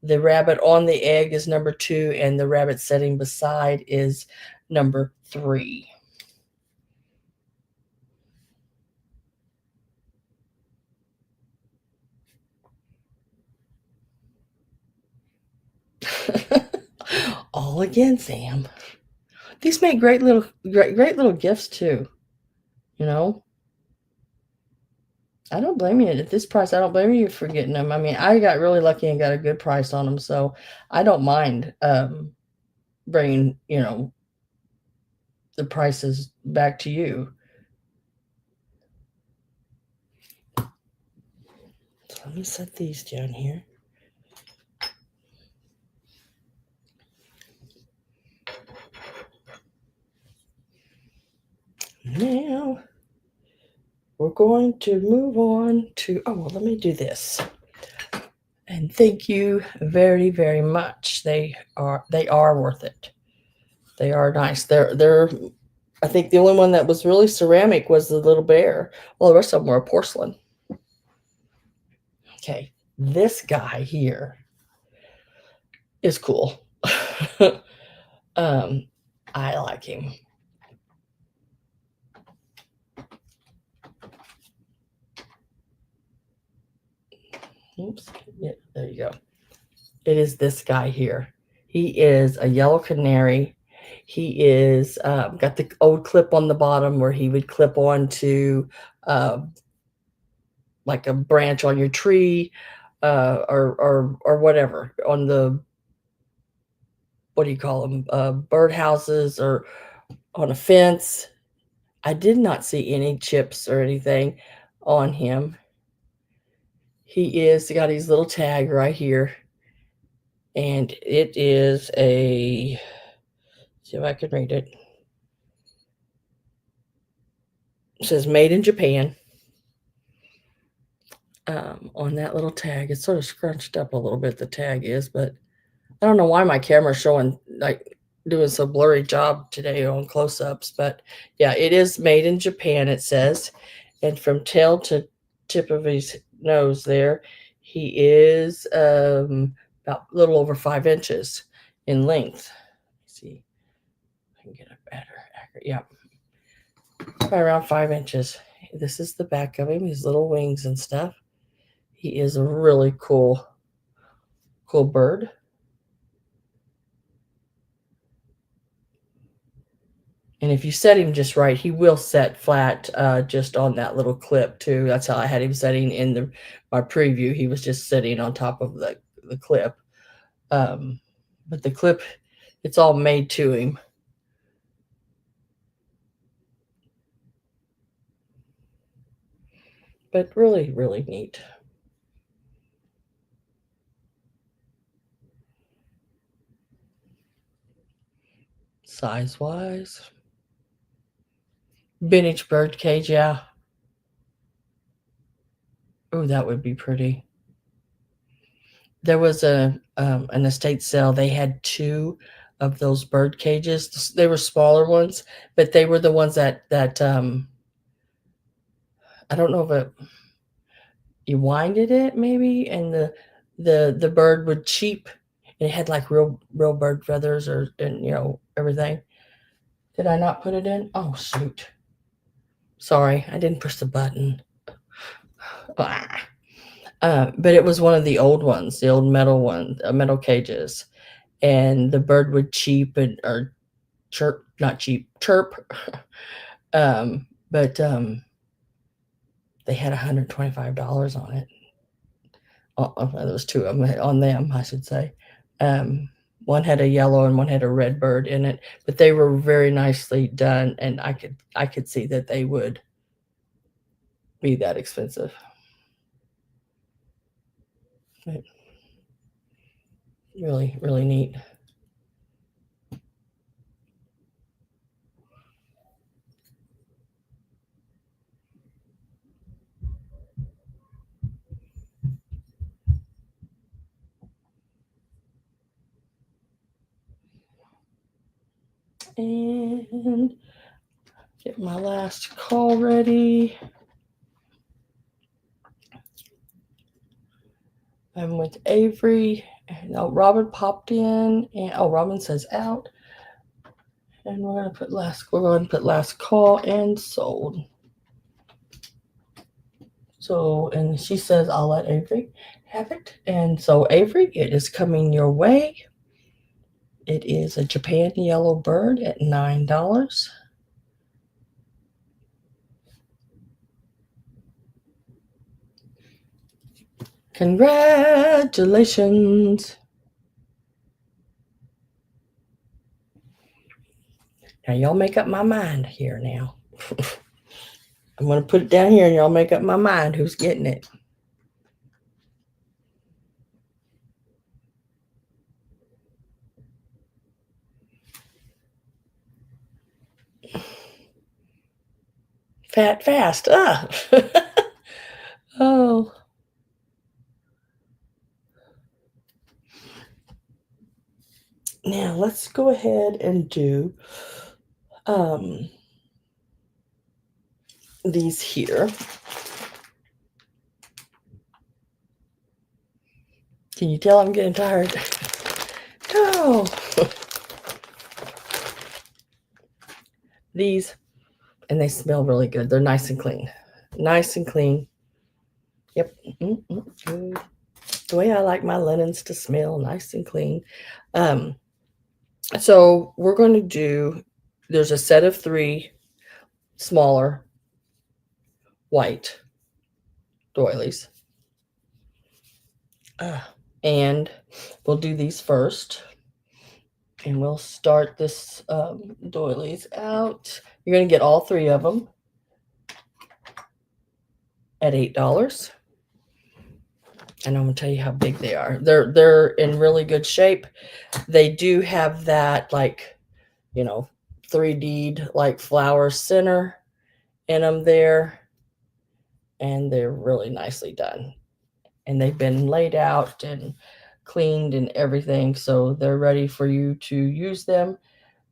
S1: The rabbit on the egg is number 2. And the rabbit sitting beside is number 3. All again, Sam. These make great little gifts too. You know, I don't blame you at this price. I don't blame you for getting them. I mean, I got really lucky and got a good price on them, so I don't mind bringing the prices back to you. So let me set these down here. Now we're going to move on to, well, let me do this. And thank you very, very much. They are worth it. They are nice. They're I think the only one that was really ceramic was the little bear. Well, the rest of them were porcelain. Okay, this guy here is cool. I like him. Oops. Yeah, there you go. It is this guy here. He is a yellow canary. He is got the old clip on the bottom where he would clip onto like a branch on your tree or whatever on the, what do you call them, bird houses or on a fence. I did not see any chips or anything on him. He got his little tag right here, and it is a, see if I can read it. It says made in Japan on that little tag. It's sort of scrunched up a little bit, the tag is, but I don't know why my camera's showing, like, doing so blurry job today on close-ups, but yeah, it is made in Japan, it says. And from tail to tip of his nose there, he is about a little over 5 inches in length. Let's see if I can get a better accurate. Yeah, by around 5 inches. This is the back of him, his little wings and stuff. He is a really cool bird. And if you set him just right, he will set flat just on that little clip too. That's how I had him setting in my preview. He was just sitting on top of the clip. But the clip, it's all made to him. But really, really neat. Size-wise. Vintage bird cage, yeah. Oh, that would be pretty. There was an estate sale. They had 2 of those bird cages. They were smaller ones, but they were the ones that I don't know if you winded it maybe, and the bird would cheep, and it had like real bird feathers and everything. Did I not put it in? Oh shoot! Sorry, I didn't push the button. Ah. But it was one of the old ones, the old metal one, metal cages, and the bird would cheep or chirp, not cheep, chirp. But they had $125 on it. There was two of them on them, I should say. One had a yellow and one had a red bird in it, but they were very nicely done, and I could see that they would be that expensive. But really, really neat. And get my last call ready. I'm with Avery. No, Robin popped in, and Robin says out. And we're going to put last call and sold. So, and she says, I'll let Avery have it. And so, Avery, it is coming your way. It is a Japan yellow bird at $9. Congratulations. Now, y'all make up my mind here now. I'm going to put it down here and y'all make up my mind who's getting it. Fat fast. Oh. Now let's go ahead and do these here. Can you tell I'm getting tired? Oh. These, and they smell really good. They're nice and clean. Nice and clean. Yep. Good. The way I like my linens to smell nice and clean. So we're going to do, there's a set of 3 smaller white doilies. And we'll do these first. And we'll start this doilies out. You're going to get all 3 of them at $8. And I'm going to tell you how big they are. They're in really good shape. They do have that 3D like flower center in them there, and they're really nicely done. And they've been laid out and cleaned and everything, so they're ready for you to use them.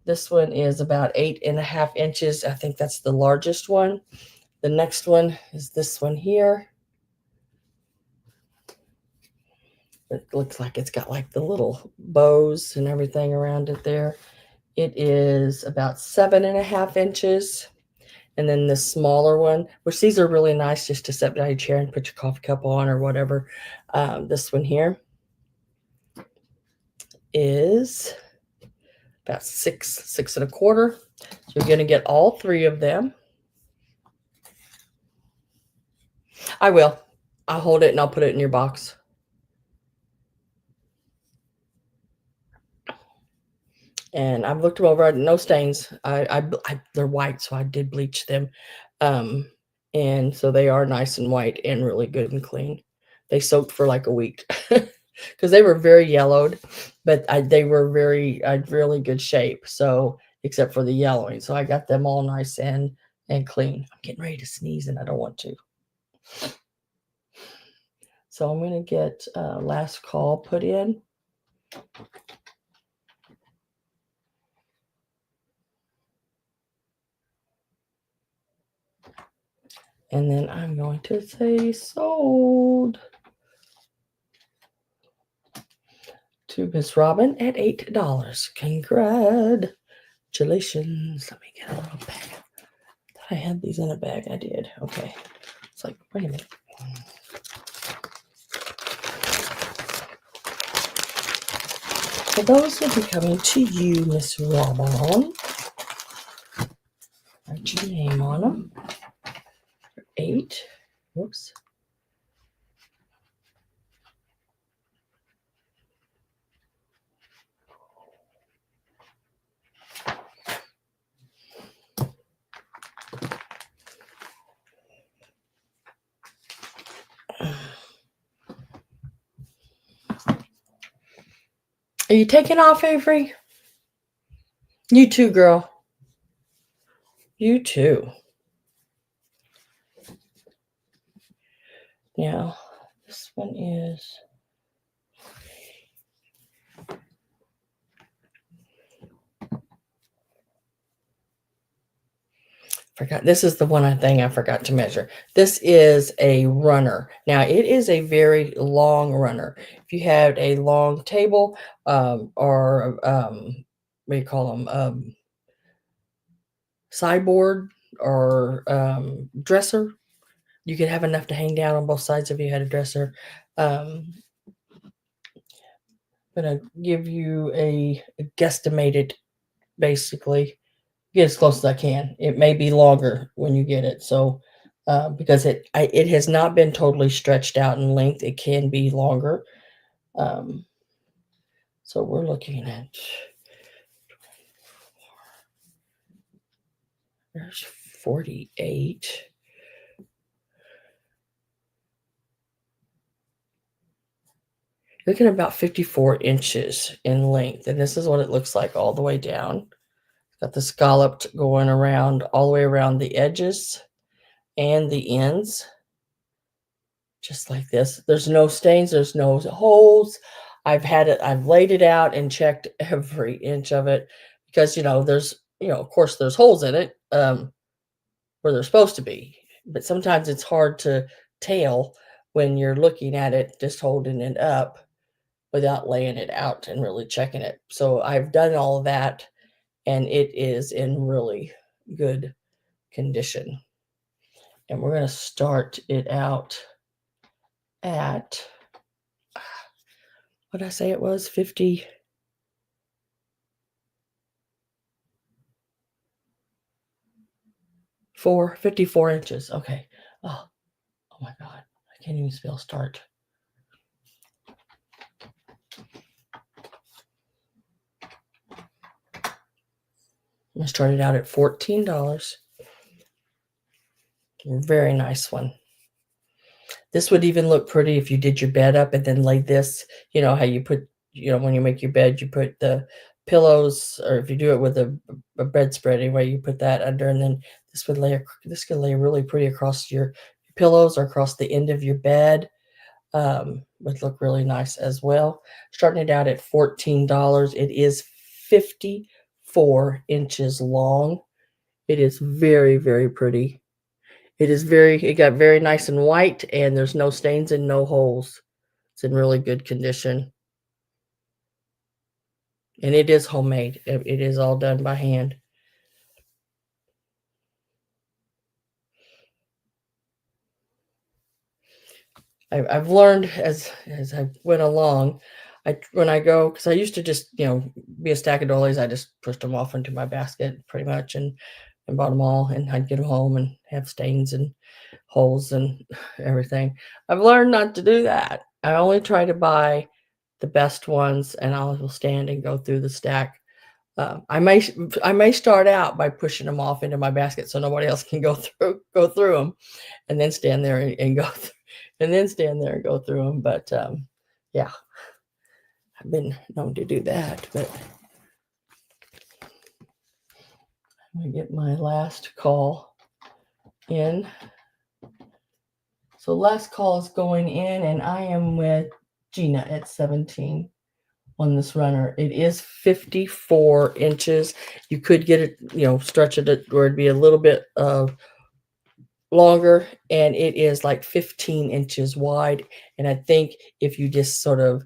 S1: This one is about 8.5 inches. I think that's the largest one. The next one is this one here. It looks like it's got like the little bows and everything around it there. It is about 7.5 inches. And then the smaller one, which these are really nice just to set down your chair and put your coffee cup on or whatever. This one here is about 6.25. So you're going to get all 3 of them. I will. I'll hold it and I'll put it in your box. And I've looked them over. No stains. They're white, so I did bleach them. And so they are nice and white and really good and clean. They soaked for like a week because they were very yellowed, but they were really good shape. So except for the yellowing, so I got them all nice and clean. I'm getting ready to sneeze and I don't want to. So I'm going to get last call put in. And then I'm going to say sold to Miss Robin at $8. Congratulations. Let me get a little bag. I had these in a bag. I did. Okay. It's like, wait a minute. So those will be coming to you, Miss Robin. Write your name on them. 8. Whoops. Are you taking off, Avery? You too, girl. You too. Now, this one is... Forgot. This is the one thing I forgot to measure. This is a runner. Now, it is a very long runner. If you have a long table or what do you call them? Sideboard or dresser, you could have enough to hang down on both sides if you had a dresser. I'm going to give you a guesstimated, basically. Get as close as I can. It may be longer when you get it. So, because it has not been totally stretched out in length, it can be longer. So we're looking at, there's 48. Looking at about 54 inches in length, and this is what it looks like all the way down. Got the scalloped going around all the way around the edges and the ends, just like this. There's no stains, there's no holes. I've laid it out and checked every inch of it because, there's, of course there's holes in it where they're supposed to be, but sometimes it's hard to tell when you're looking at it, just holding it up without laying it out and really checking it. So I've done all of that and it is in really good condition. And we're going to start it out at, what did I say it was? 54 inches. Okay. Oh my God. I can't even spell start. I started out at $14. Very nice one. This would even look pretty if you did your bed up and then laid this, how you put, when you make your bed, you put the pillows, or if you do it with a bedspread anyway, you put that under, and then this could lay really pretty across your pillows or across the end of your bed. Would look really nice as well. Starting it out at $14. It is 54 inches long. It is very, very pretty. It got very nice and white, and there's no stains and no holes. It's in really good condition. And it is homemade. It is all done by hand. I've learned as I went along. When I go, because I used to just, be a stack of doilies, I just pushed them off into my basket pretty much and bought them all, and I'd get them home and have stains and holes and everything. I've learned not to do that. I only try to buy the best ones, and I will stand and go through the stack. I may start out by pushing them off into my basket so nobody else can go through them, and then stand there and go through, and then stand there and go through them. But yeah, I've been known to do that. But I'm gonna get my last call in. So last call is going in, and I am with Gina at 17 on this runner. It is 54 inches. You could get it, stretch it where it'd be a little bit longer, and it is like 15 inches wide. And I think if you just sort of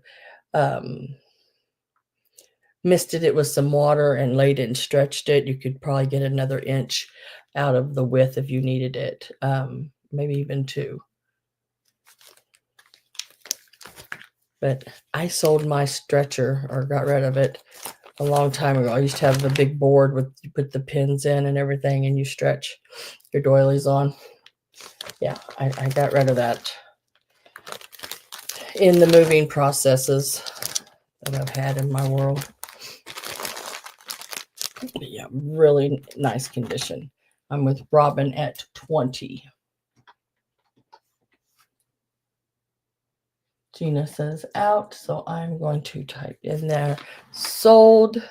S1: misted it with some water and laid it and stretched it, you could probably get another inch out of the width if you needed it, maybe even 2. But I sold my stretcher, or got rid of it, a long time ago. I used to have the big board with, you put the pins in and everything, and you stretch your doilies on. Yeah, I got rid of that in the moving processes that I've had in my world. Yeah, really nice condition. I'm with Robin at 20. Gina says out, so I'm going to type in there, sold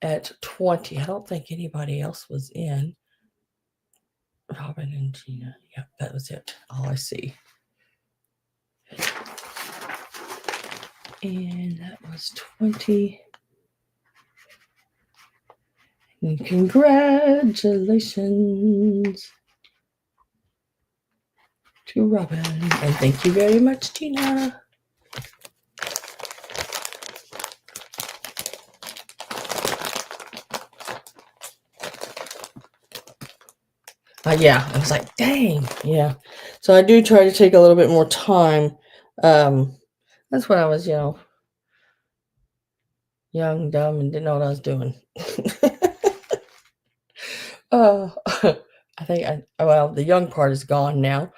S1: at 20. I don't think anybody else was in. Robin and Gina. Yep, that was it. All I see. And that was 20. And congratulations to Robin. And thank you very much, Gina. Yeah, I was like, dang. Yeah. So I do try to take a little bit more time. That's when I was, young, dumb, and didn't know what I was doing. I think well, the young part is gone now,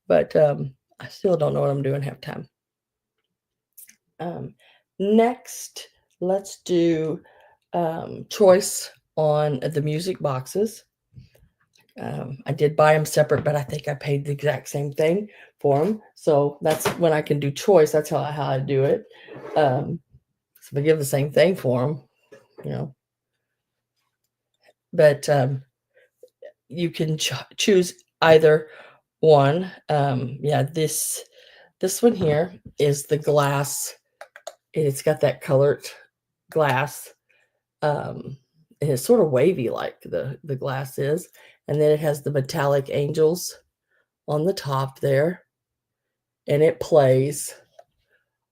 S1: but I still don't know what I'm doing half time. Next, let's do choice on the music boxes. I did buy them separate, but I think I paid the exact same thing for them. So that's when I can do choice. That's how I do it. So if I give the same thing for them, but you can choose either one. Yeah, this one here is the glass. It's got that colored glass. And it's sort of wavy like the glass is. And then it has the metallic angels on the top there. And it plays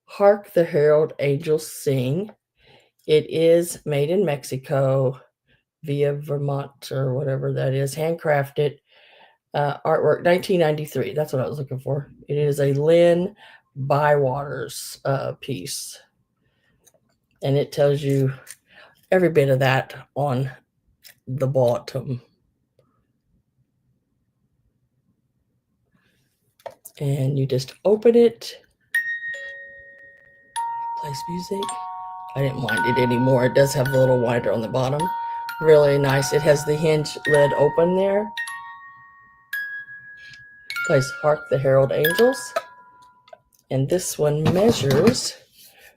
S1: Hark the Herald Angels Sing. It is made in Mexico via Vermont or whatever that is, handcrafted. Artwork 1993. That's what I was looking for. It is a Lynn Bywaters piece. And it tells you every bit of that on the bottom. And you just open it. Plays music. I didn't wind it anymore. It does have a little winder on the bottom. Really nice. It has the hinge lid open there. Plays Hark the Herald Angels. And this one measures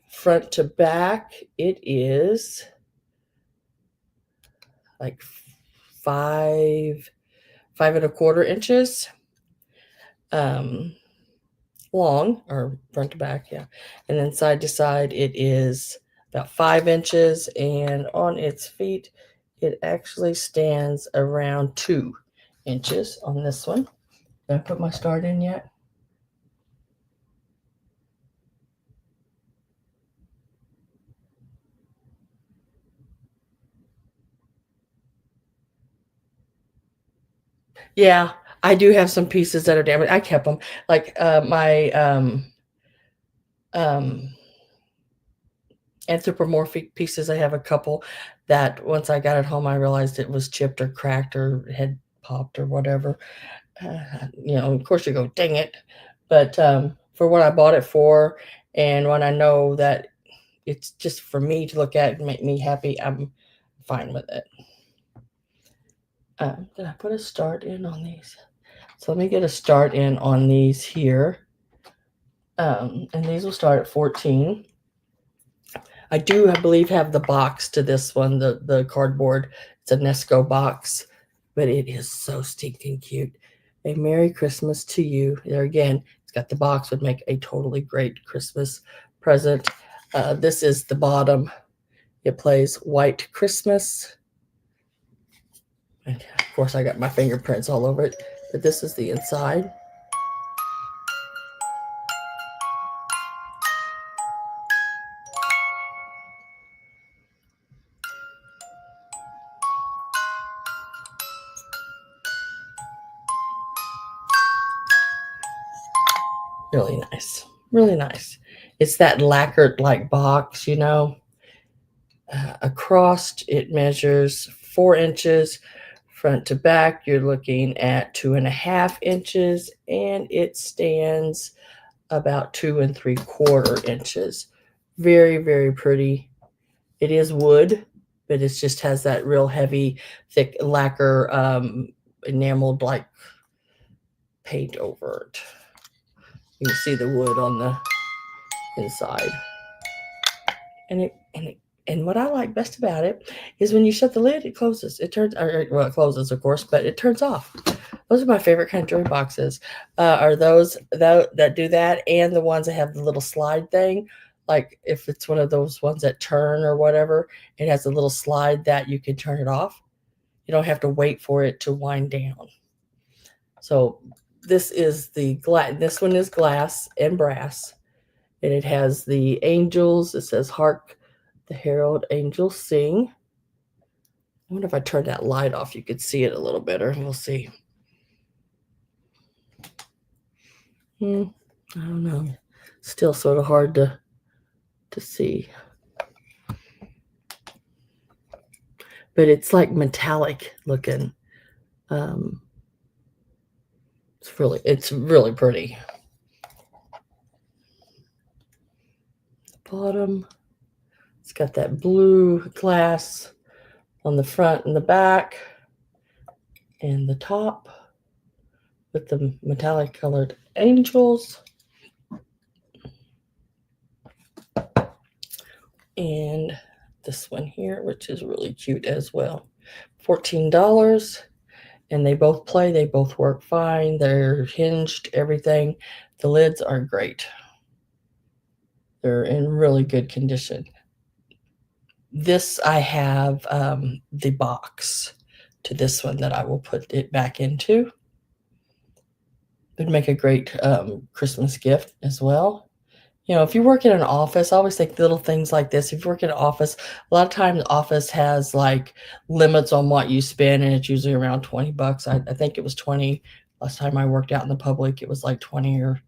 S1: front to back. It is like 5.25 inches long, or front to back, yeah. And then side to side, it is about 5 inches, and on its feet, it actually stands around 2 inches on this one. Did I put my start in yet? Yeah, I do have some pieces that are damaged. I kept them. Like my anthropomorphic pieces, I have a couple that once I got it home, I realized it was chipped or cracked or had popped or whatever. Of course you go, dang it. But for what I bought it for, and when I know that it's just for me to look at and make me happy, I'm fine with it. Did I put a start in on these? So let me get a start in on these here. And these will start at 14. I do, I believe, have the box to this one, the cardboard. It's a Nesco box, but it is so stinking cute. A Merry Christmas to you. There again, it's got the box, would make a totally great Christmas present. This is the bottom. It plays White Christmas. And of course, I got my fingerprints all over it. But this is the inside. Really nice. Really nice. It's that lacquered like box, you know. Across it measures 4 inches front to back. You're looking at 2.5 inches, and it stands about 2 3/4 inches. Very, very pretty. It is wood, but it just has that real heavy, thick lacquer enameled like paint over it. You can see the wood on the inside. And what I like best about it is when you shut the lid, it closes. It turns, well, it closes, of course, but it turns off. Those are my favorite kind of jewelry boxes. Are those that do that, and the ones that have the little slide thing. Like if it's one of those ones that turn or whatever, it has a little slide that you can turn it off. You don't have to wait for it to wind down. So this is the glass. This one is glass and brass, and it has the angels. It says "Hark the herald angels sing." I wonder if I turn that light off, you could see it a little better. We'll see. I don't know. Still sort of hard to see. But it's like metallic looking. It's really pretty. The bottom, it's got that blue glass on the front and the back, and the top with the metallic colored angels. And this one here, which is really cute as well. $14. And they both play, they both work fine. They're hinged, everything. The lids are great. They're in really good condition. This, I have the box to this one that I will put it back into. Would make a great Christmas gift as well. You know, if you work in an office, I always think little things like this. If you work in an office, a lot of times the office has like limits on what you spend, and it's usually around $20. I think it was 20 last time I worked out in the public. It was like 20 or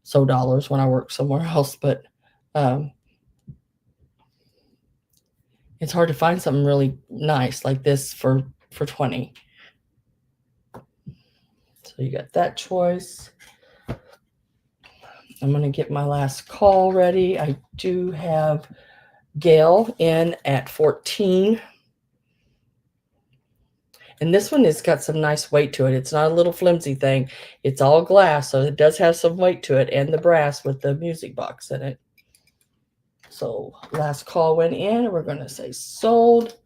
S1: so dollars when I worked somewhere else. But it's hard to find something really nice like this for 20. So you got that choice. I'm going to get my last call ready. I do have Gail in at 14. And this one has got some nice weight to it. It's not a little flimsy thing. It's all glass, so it does have some weight to it, and the brass with the music box in it. So last call went in. We're going to say sold.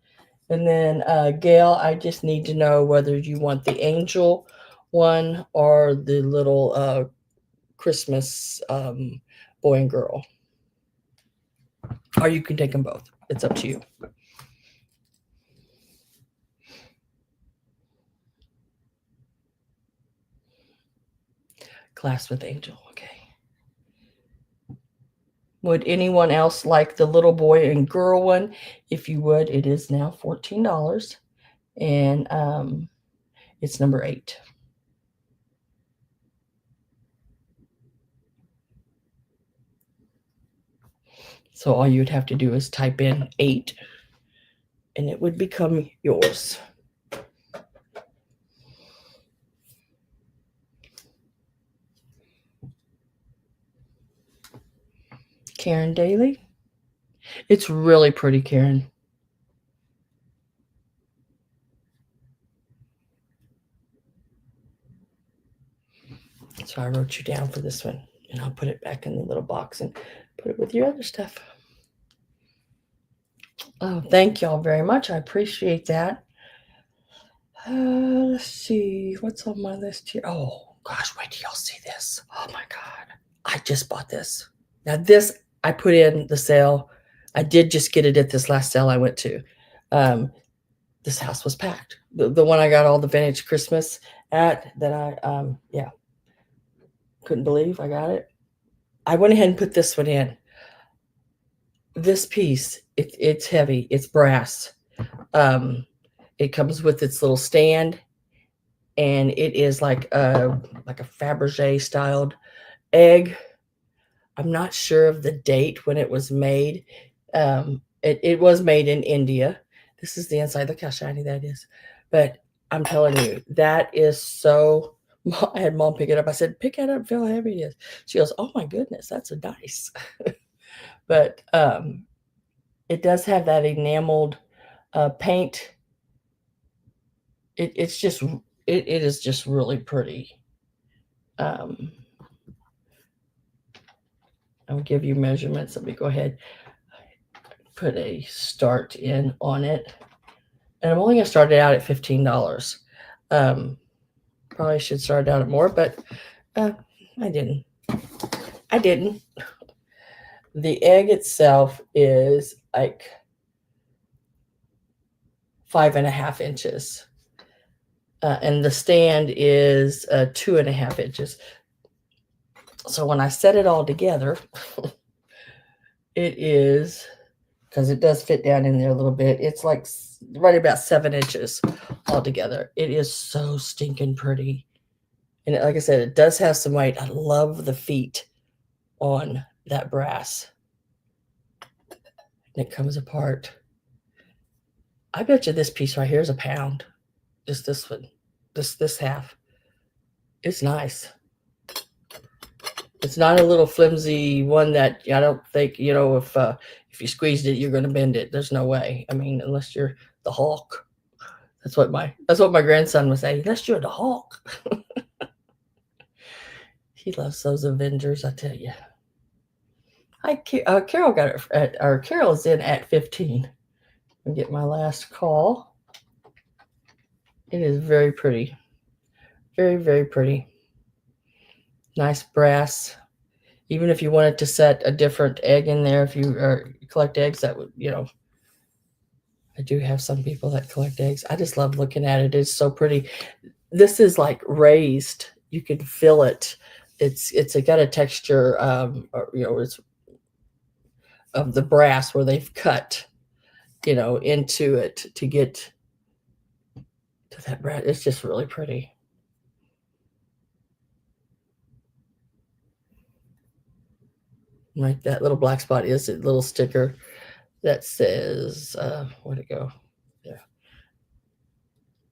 S1: And then Gail, I just need to know whether you want the angel one or the little Christmas boy and girl. Or you can take them both. It's up to you. Glass with angel. Okay. Would anyone else like the little boy and girl one? If you would, it is now $14. And it's number 8. So all you'd have to do is type in 8, and it would become yours. Karen Daly. It's really pretty, Karen. So I wrote you down for this one, and I'll put it back in the little box and put it with your other stuff. Oh, thank y'all very much. I appreciate that. Let's see. What's on my list here? Oh, gosh, wait till y'all see this. Oh, my God. I just bought this. Now, this I put in the sale. I did just get it at this last sale I went to. this house was packed. The one I got all the vintage Christmas at that I couldn't believe I got it. I went ahead and put this one in. This piece, it's heavy. It's brass. It comes with its little stand, and it is like a Fabergé styled egg. I'm not sure of the date when it was made. It was made in India. This is the inside. Look how shiny that is. But I'm telling you, that is so. I had Mom pick it up. I said, "Pick it up, feel how heavy it is." She goes, "Oh my goodness, that's a nice." But it does have that enameled paint. It's just it is just really pretty. Um, I'll give you measurements. Let me go ahead, put a start in on it. And I'm only going to start it out at $15. Probably should start out at more, but I didn't. I didn't. The egg itself is like 5.5 inches. And the stand is 2.5 inches. So when I set it all together, it is, because it does fit down in there a little bit, it's like right about 7 inches altogether. It is so stinking pretty. And like I said, it does have some weight. I love the feet on that brass. And it comes apart. I bet you this piece right here is £1. Just this one. This half. It's nice. It's not a little flimsy one that I don't think, if you squeezed it, you're going to bend it. There's no way. I mean, unless you're the Hulk. That's what my grandson would say. Unless you're the Hulk. He loves those Avengers, I tell you. Carol got it Carol is in at 15. I'll get my last call. It is very pretty. Very, very pretty. Nice brass. Even if you wanted to set a different egg in there, if you collect eggs, that would, I do have some people that collect eggs. I just love looking at it. It's so pretty. This is like raised. You can feel it. It's got a texture, it's of the brass where they've cut, into it to get to that brass. It's just really pretty. Like that little black spot is a little sticker that says, where'd it go? There.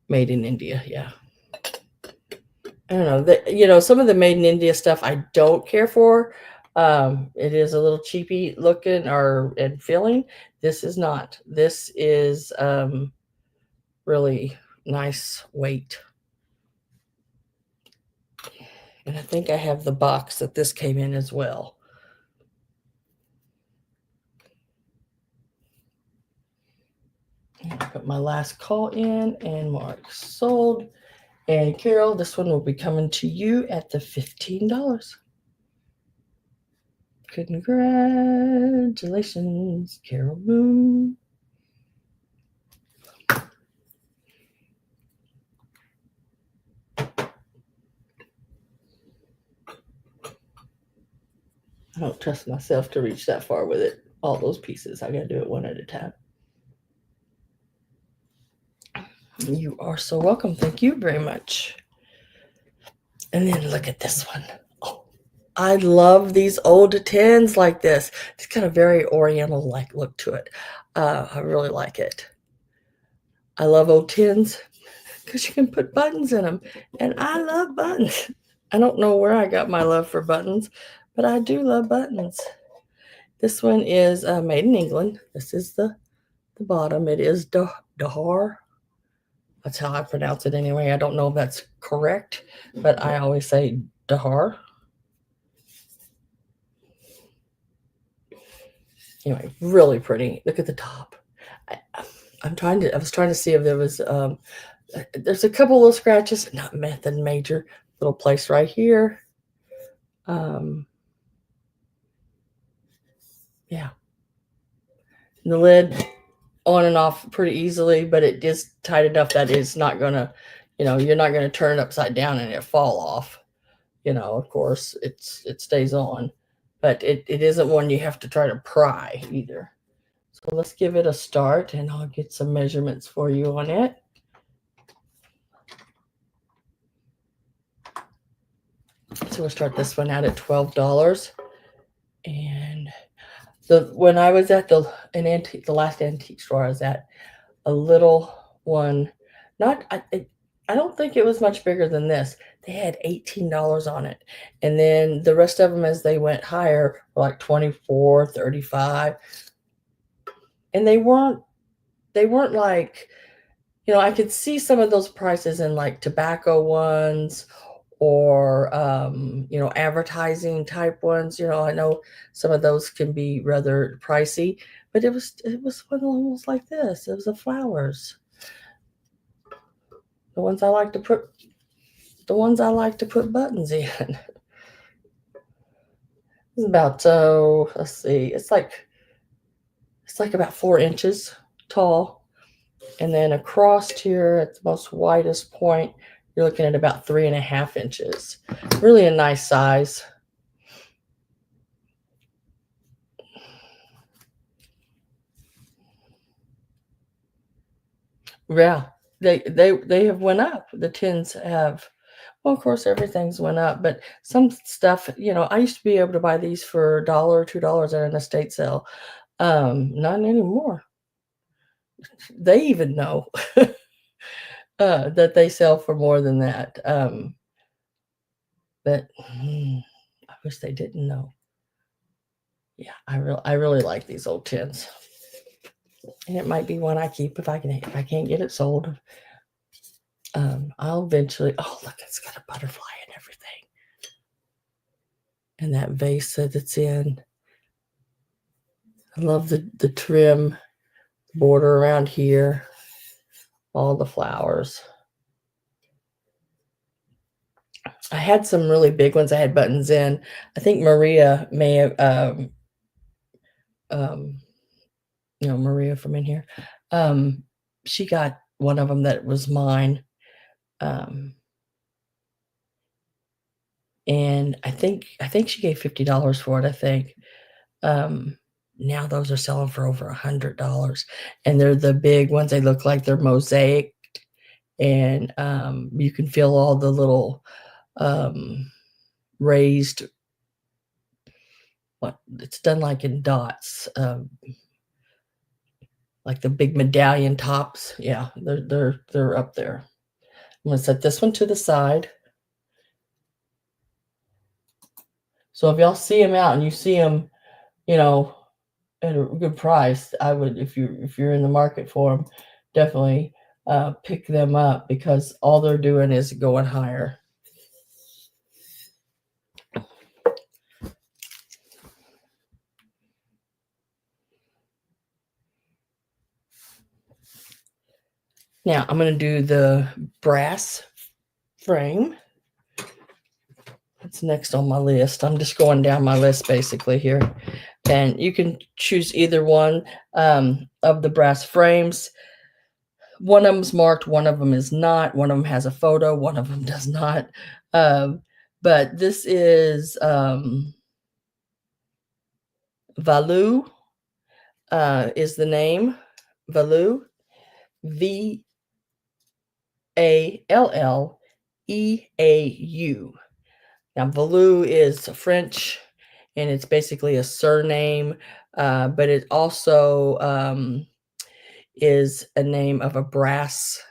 S1: Made in India. Yeah. I don't know. Some of the made in India stuff I don't care for. It is a little cheapy looking and feeling. This is not. This is really nice weight. And I think I have the box that this came in as well. And I put my last call in and mark sold. And Carol, this one will be coming to you at the $15. Congratulations, Carol Boone. I don't trust myself to reach that far with it. All those pieces. I got to do it one at a time. You are so welcome. Thank you very much. And then look at this one. Oh, I love these old tins like this. It's kind of very oriental-like look to it. I really like it. I love old tins because you can put buttons in them. And I love buttons. I don't know where I got my love for buttons, but I do love buttons. This one is made in England. This is the bottom. It is Dahar. That's how I pronounce it anyway. I don't know if that's correct, but I always say Dahar. Anyway, really pretty. Look at the top. I was trying to see if there was there's a couple little scratches, not nothing major. Little place right here. Yeah. And the lid, on and off pretty easily, but it is tight enough that it's not gonna, you're not gonna turn it upside down and it fall off. Of course, it stays on, but it isn't one you have to try to pry either. So let's give it a start, and I'll get some measurements for you on it. So we'll start this one out at $12. And when I was at the last antique store I was at, a little one, not I don't think it was much bigger than this. They had $18 on it. And then the rest of them, as they went higher, were like 24, 35. And they weren't like, I could see some of those prices in like tobacco ones or advertising type ones. I know some of those can be rather pricey, but it was one almost like this. It was the flowers. The ones I like to put buttons in. It's about, let's see, it's like about 4 inches tall. And then across here at the most widest point, you're looking at about 3.5 inches. Really a nice size. Yeah, they have went up. The tins have. Well, of course, everything's went up, but some stuff, I used to be able to buy these for $1 or $2 at an estate sale. Not anymore. They even know that they sell for more than that. But I wish they didn't know. Yeah, I really like these old tins, and it might be one I keep if I can't get it sold. I'll eventually. Oh, look, it's got a butterfly and everything, and that vase that it's in. I love the trim border around here, all the flowers. I had some really big ones I had buttons in. I think Maria may have, Maria from in here. She got one of them that was mine. And I think she gave $50 for it, I think. Now those are selling for over $100, and they're the big ones. They look like they're mosaic, and you can feel all the little raised, what it's done like in dots, like the big medallion tops. Yeah, they're up there. I'm gonna set this one to the side. So if y'all see them out and you see them, at a good price, I would, if you're in the market for them, definitely pick them up, because all they're doing is going higher. Now I'm going to do the brass frame. That's next on my list. I'm just going down my list basically here. And you can choose either one of the brass frames. One of them's marked, one of them is not. One of them has a photo, one of them does not. But this is Value is the name. Value, Valleeau. Now, Value is French, and it's basically a surname, but it also is a name of a brass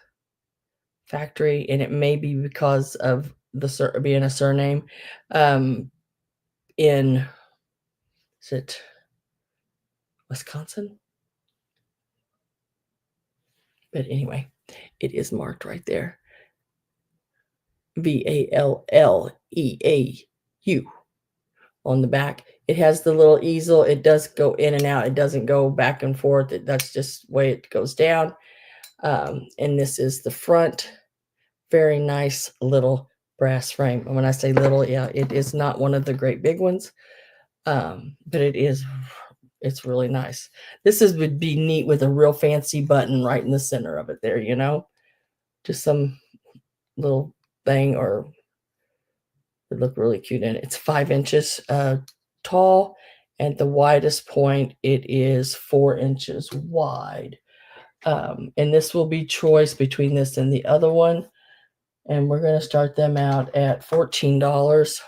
S1: factory, and it may be because of the being a surname. In, is it Wisconsin? But anyway, it is marked right there. Valleeau on the back. It has the little easel. It does go in and out. It doesn't go back and forth. That's just the way it goes down. And this is the front. Very nice little brass frame. And when I say little, yeah, it is not one of the great big ones, but it is It's really nice. Would be neat with a real fancy button right in the center of it there, just some little thing, or it look really cute in it. It's 5 inches tall, and the widest point, it is 4 inches wide. And this will be choice between this and the other one. And we're going to start them out at $14.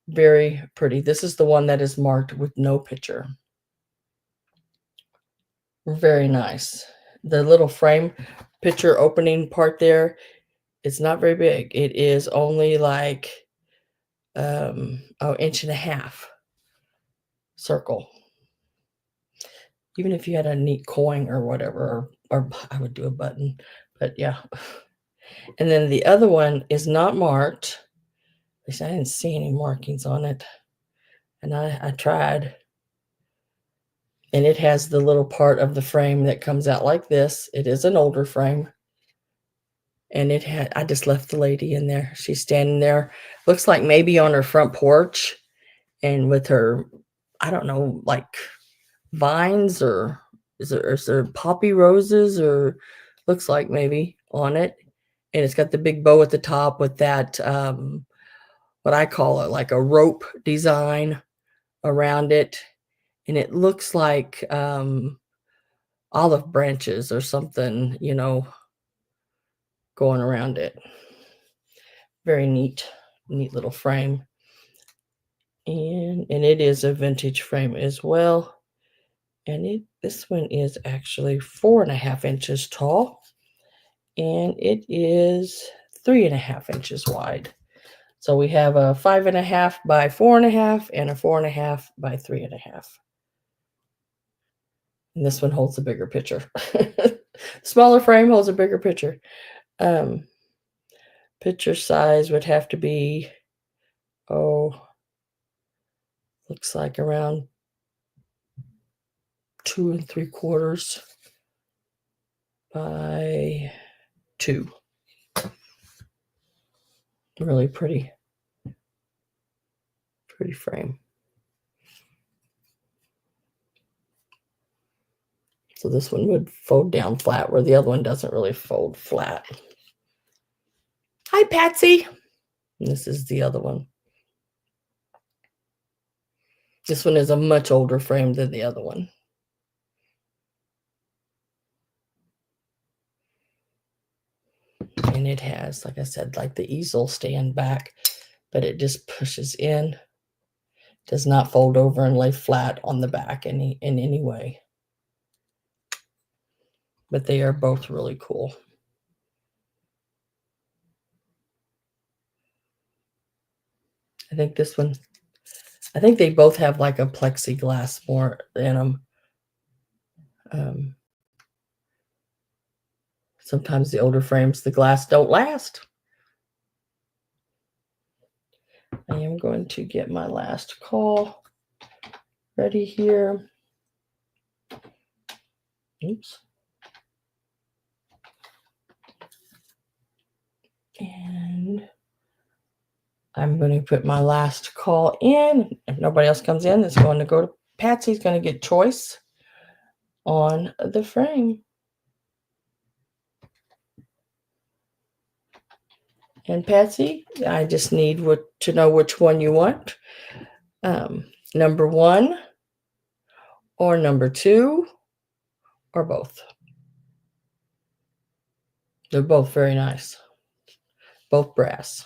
S1: Very pretty. This is the one that is marked with no picture. Very nice. The little frame picture opening part there, it's not very big. It is only like inch and a half circle. Even if you had a neat coin or whatever, or I would do a button, but yeah. And then the other one is not marked. At least I didn't see any markings on it. And I tried. And it has the little part of the frame that comes out like this. It is an older frame. And I just left the lady in there. She's standing there. Looks like maybe on her front porch. And with her, I don't know, like vines, or is there poppy roses, or looks like maybe on it. And it's got the big bow at the top with that, what I call it, like a rope design around it. And it looks like olive branches or something, going around it. Very neat little frame. And it is a vintage frame as well. And this one is actually 4.5 inches tall. And it is 3.5 inches wide. So we have a 5.5 by 4.5 and a 4.5 by 3.5. And this one holds a bigger picture. Smaller frame holds a bigger picture. Picture size would have to be, looks like around 2 3/4 by 2. Really pretty frame. So this one would fold down flat, where the other one doesn't really fold flat. Hi, Patsy. And this is the other one. This one is a much older frame than the other one. And it has, like I said, like the easel stand back, but it just pushes in. Does not fold over and lay flat on the back in any way. But they are both really cool. I think they both have like a plexiglass more in them. Sometimes the older frames, the glass don't last. I am going to get my last call ready here. Oops. And I'm going to put my last call in. If nobody else comes in, it's going to go to Patsy's going to get choice on the frame. And Patsy, I just need to know which one you want. Number 1 or number 2 or both. They're both very nice. Both brass.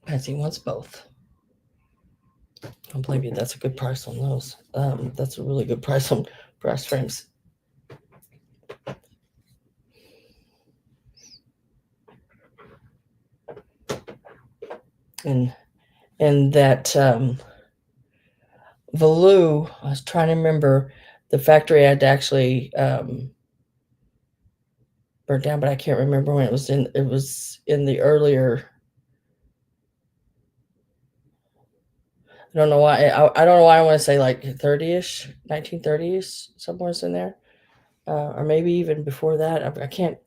S1: Patsy wants both. Don't blame you. That's a good price on those. That's a really good price on brass frames. And that Veloux, I was trying to remember the factory had actually burnt down, but I can't remember when it was in. It was in the earlier. I don't know why. I don't know why I want to say like 30ish, 1930s, somewhere in there, or maybe even before that. I can't.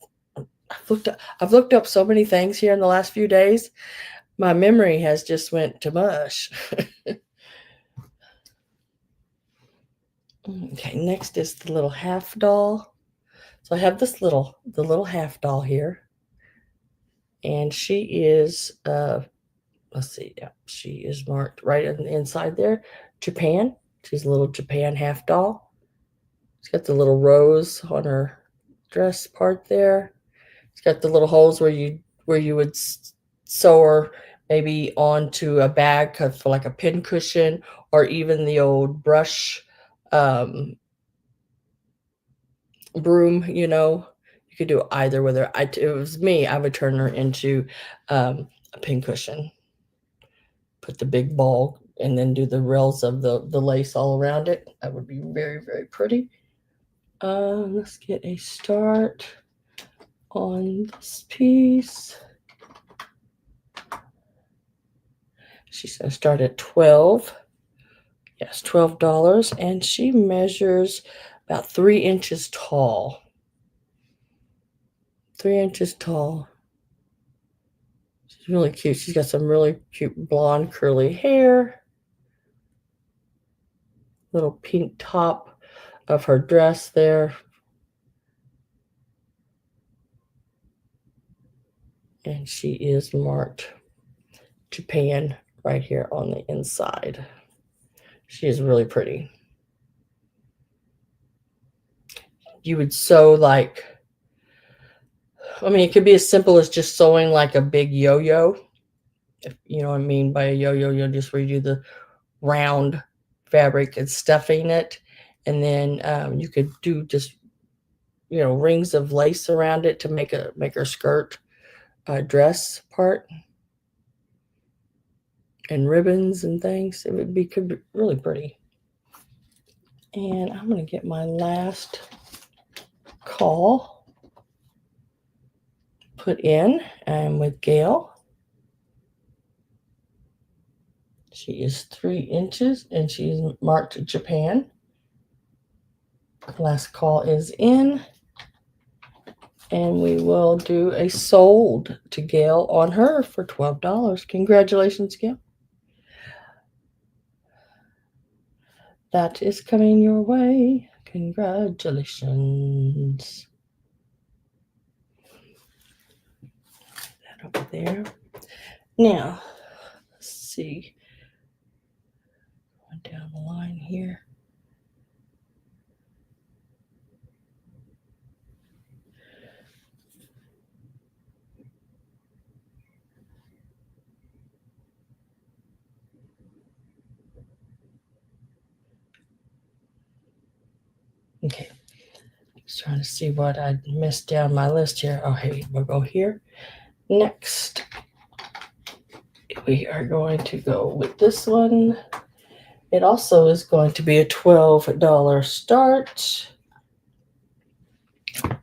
S1: I've looked up so many things here in the last few days. My memory has just went to mush. Okay, next is the little half doll. So I have the little half doll here, and she is let's see, yeah, she is marked right on the inside there, Japan. She's a little Japan half doll. She's got the little rose on her dress part there. It's got the little holes where you would sew her maybe onto a bag for like a pin cushion, or even the old brush um, broom. You could do either with her. If it was me, I would turn her into a pin cushion, put the big ball, and then do the rails of the lace all around it. That would be very, very pretty. Let's get a start on this piece. She's going to start at 12. Yes, $12. And she measures about 3 inches tall. 3 inches tall. She's really cute. She's got some really cute blonde curly hair. Little pink top of her dress there. And she is marked Japan right here on the inside. She is really pretty. You would sew like, it could be as simple as just sewing like a big yo-yo. If you know what I mean by a yo-yo, just where you do the round fabric and stuffing it. And then you could do just, rings of lace around it to make her skirt dress part, and ribbons and things. Could be really pretty. And I'm going to get my last call put in. I'm with Gail. She is 3 inches and she's marked Japan. Last call is in. And we will do a sold to Gail on her for $12. Congratulations, Gail. That is coming your way. Congratulations. That over there. Now, let's see. Going down the line here. Okay. Just trying to see what I missed down my list here. Oh, hey, we'll go here. Next, we are going to go with this one. It also is going to be a $12 start.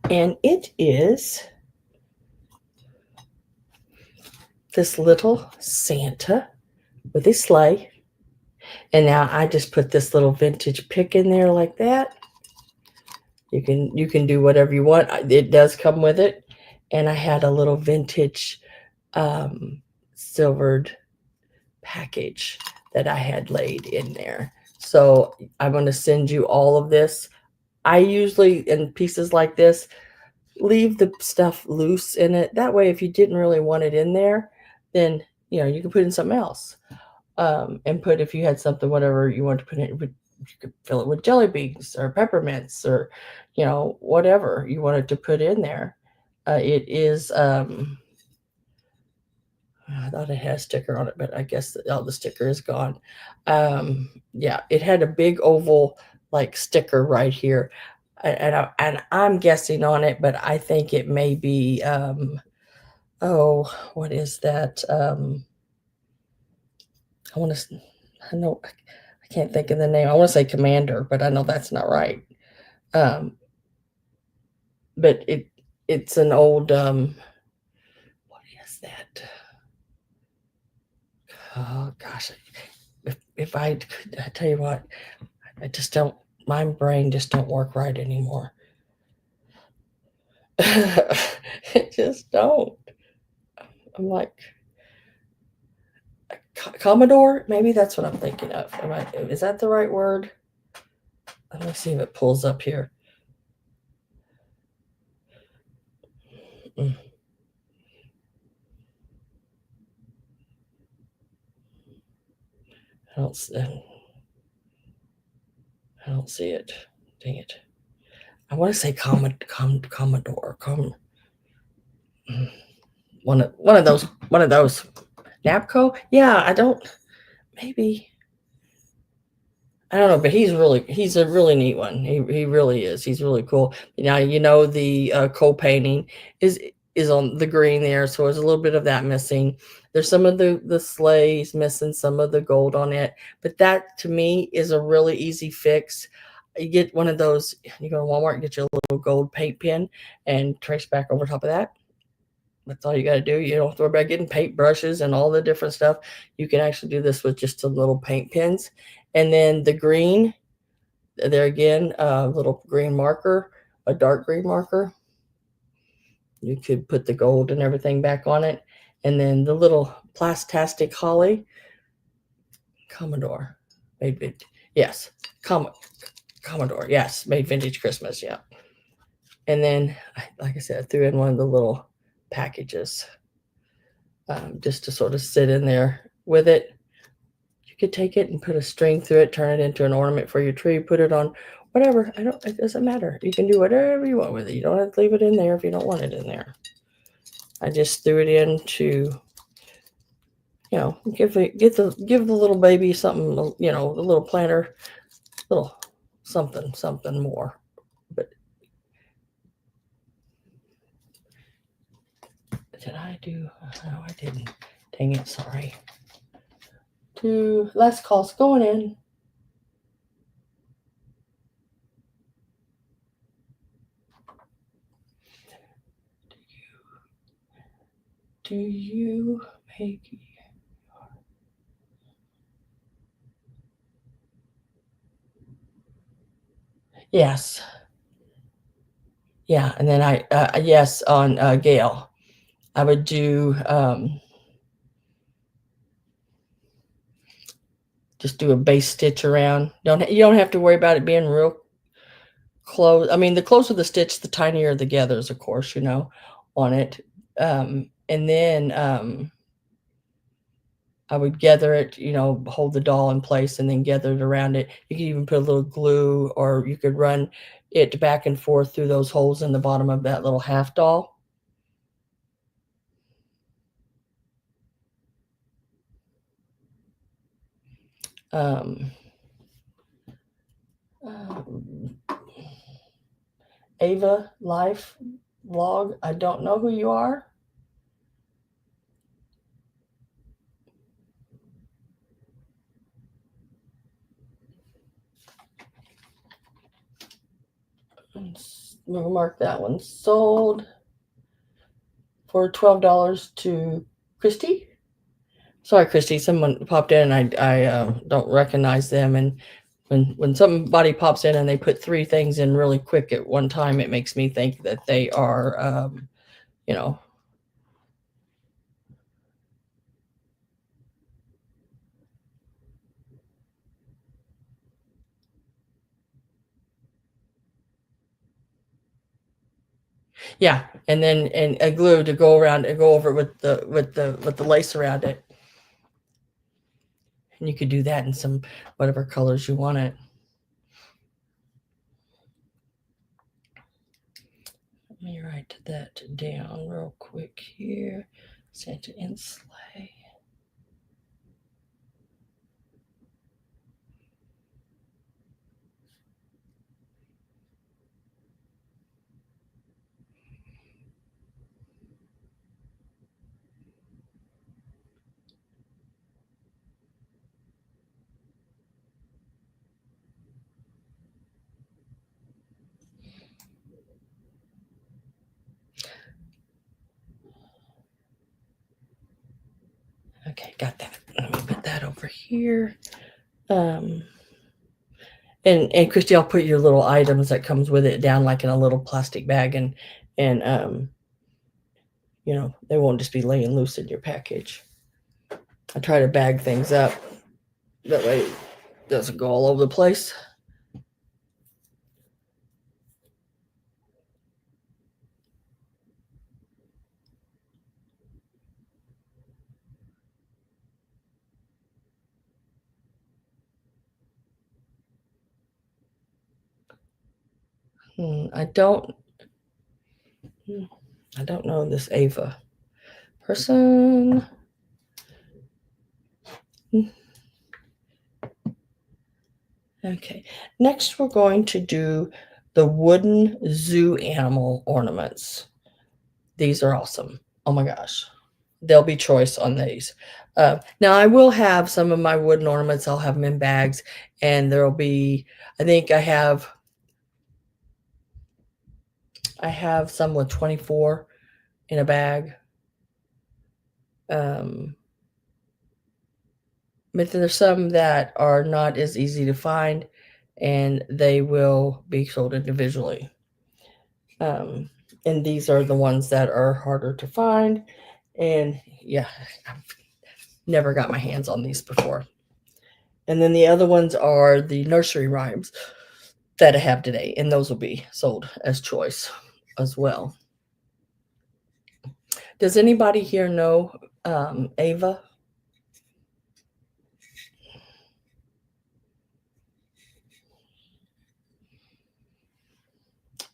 S1: And it is this little Santa with a sleigh. And now I just put this little vintage pick in there like that. You can do whatever you want. It does come with it. And I had a little vintage silvered package that I had laid in there. So I'm going to send you all of this. I usually, in pieces like this, leave the stuff loose in it. That way, if you didn't really want it in there, then you can put in something else. And put, if you had something, whatever you want to put in, you could fill it with jelly beans or peppermints or whatever you wanted to put in there. It is I thought it had a sticker on it, but I guess all the sticker is gone. Yeah, it had a big oval like sticker right here, and I'm guessing on it, but I think it may be what is that? I know I I can't think of the name. I want to say Commander, but I know that's not right. Um, but it's an old what is that? Oh gosh, if I tell you what, I just don't. My brain just don't work right anymore. It just don't. I'm like Commodore. Maybe that's what I'm thinking of. Is that the right word? Let me see if it pulls up here. Mm, I don't. I don't see it. Dang it. I want to say Commodore. One of those. Napco? Yeah, I don't. Maybe I don't know, but he's a really neat one. He really is. He's really cool. Now the coal painting is on the green there, so there's a little bit of that missing. There's some of the sleighs missing, some of the gold on it, but that to me is a really easy fix. You get one of those. You go to Walmart and get your little gold paint pen and trace back over top of that. That's all you got to do. You don't have to worry about getting paint brushes and all the different stuff. You can actually do this with just some little paint pens. And then the green, there again, a little green marker, a dark green marker. You could put the gold and everything back on it. And then the little plastastic holly, Commodore. Made yes, Commodore. Yes, made vintage Christmas. Yeah. And then, like I said, I threw in one of the little packages just to sort of sit in there with it. You could take it and put a string through it, turn it into an ornament for your tree, put it on whatever. It doesn't matter. You can do whatever you want with it. You don't have to leave it in there if you don't want it in there. I just threw it in to, give the little baby something, the little planter, little something more. But did I do? No, I didn't. Dang it, sorry. Last call's going in. Do you make? Yes. Yeah, and then yes, on Gale, I would do just do a base stitch around. You don't have to worry about it being real close. I mean, the closer the stitch, the tinier the gathers, of course, on it. And then I would gather it, hold the doll in place and then gather it around it. You could even put a little glue, or you could run it back and forth through those holes in the bottom of that little half doll. Um, Ava Life Vlog. I don't know who you are. We'll mark that one sold for $12 to Christy. Sorry, Christy. Someone popped in, and I don't recognize them. And when somebody pops in and they put three things in really quick at one time, it makes me think that they are, you know. Yeah, and then a glue to go around and go over with the lace around it. And you could do that in some whatever colors you want it. Let me write that down real quick here. Santa and sleigh. Okay, got that. Let me put that over here. And Christy, I'll put your little items that comes with it down like in a little plastic bag, and they won't just be laying loose in your package. I try to bag things up that way it doesn't go all over the place. I don't know this Ava person. Okay, next we're going to do the wooden zoo animal ornaments. These are awesome. Oh my gosh. There'll be choice on these. Now I will have some of my wooden ornaments. I'll have them in bags, and there'll be, I think I have some with 24 in a bag. But there's some that are not as easy to find, and they will be sold individually. And these are the ones that are harder to find. And yeah, I've never got my hands on these before. And then the other ones are the nursery rhymes that I have today, and those will be sold as choice as well. Does anybody here know Ava?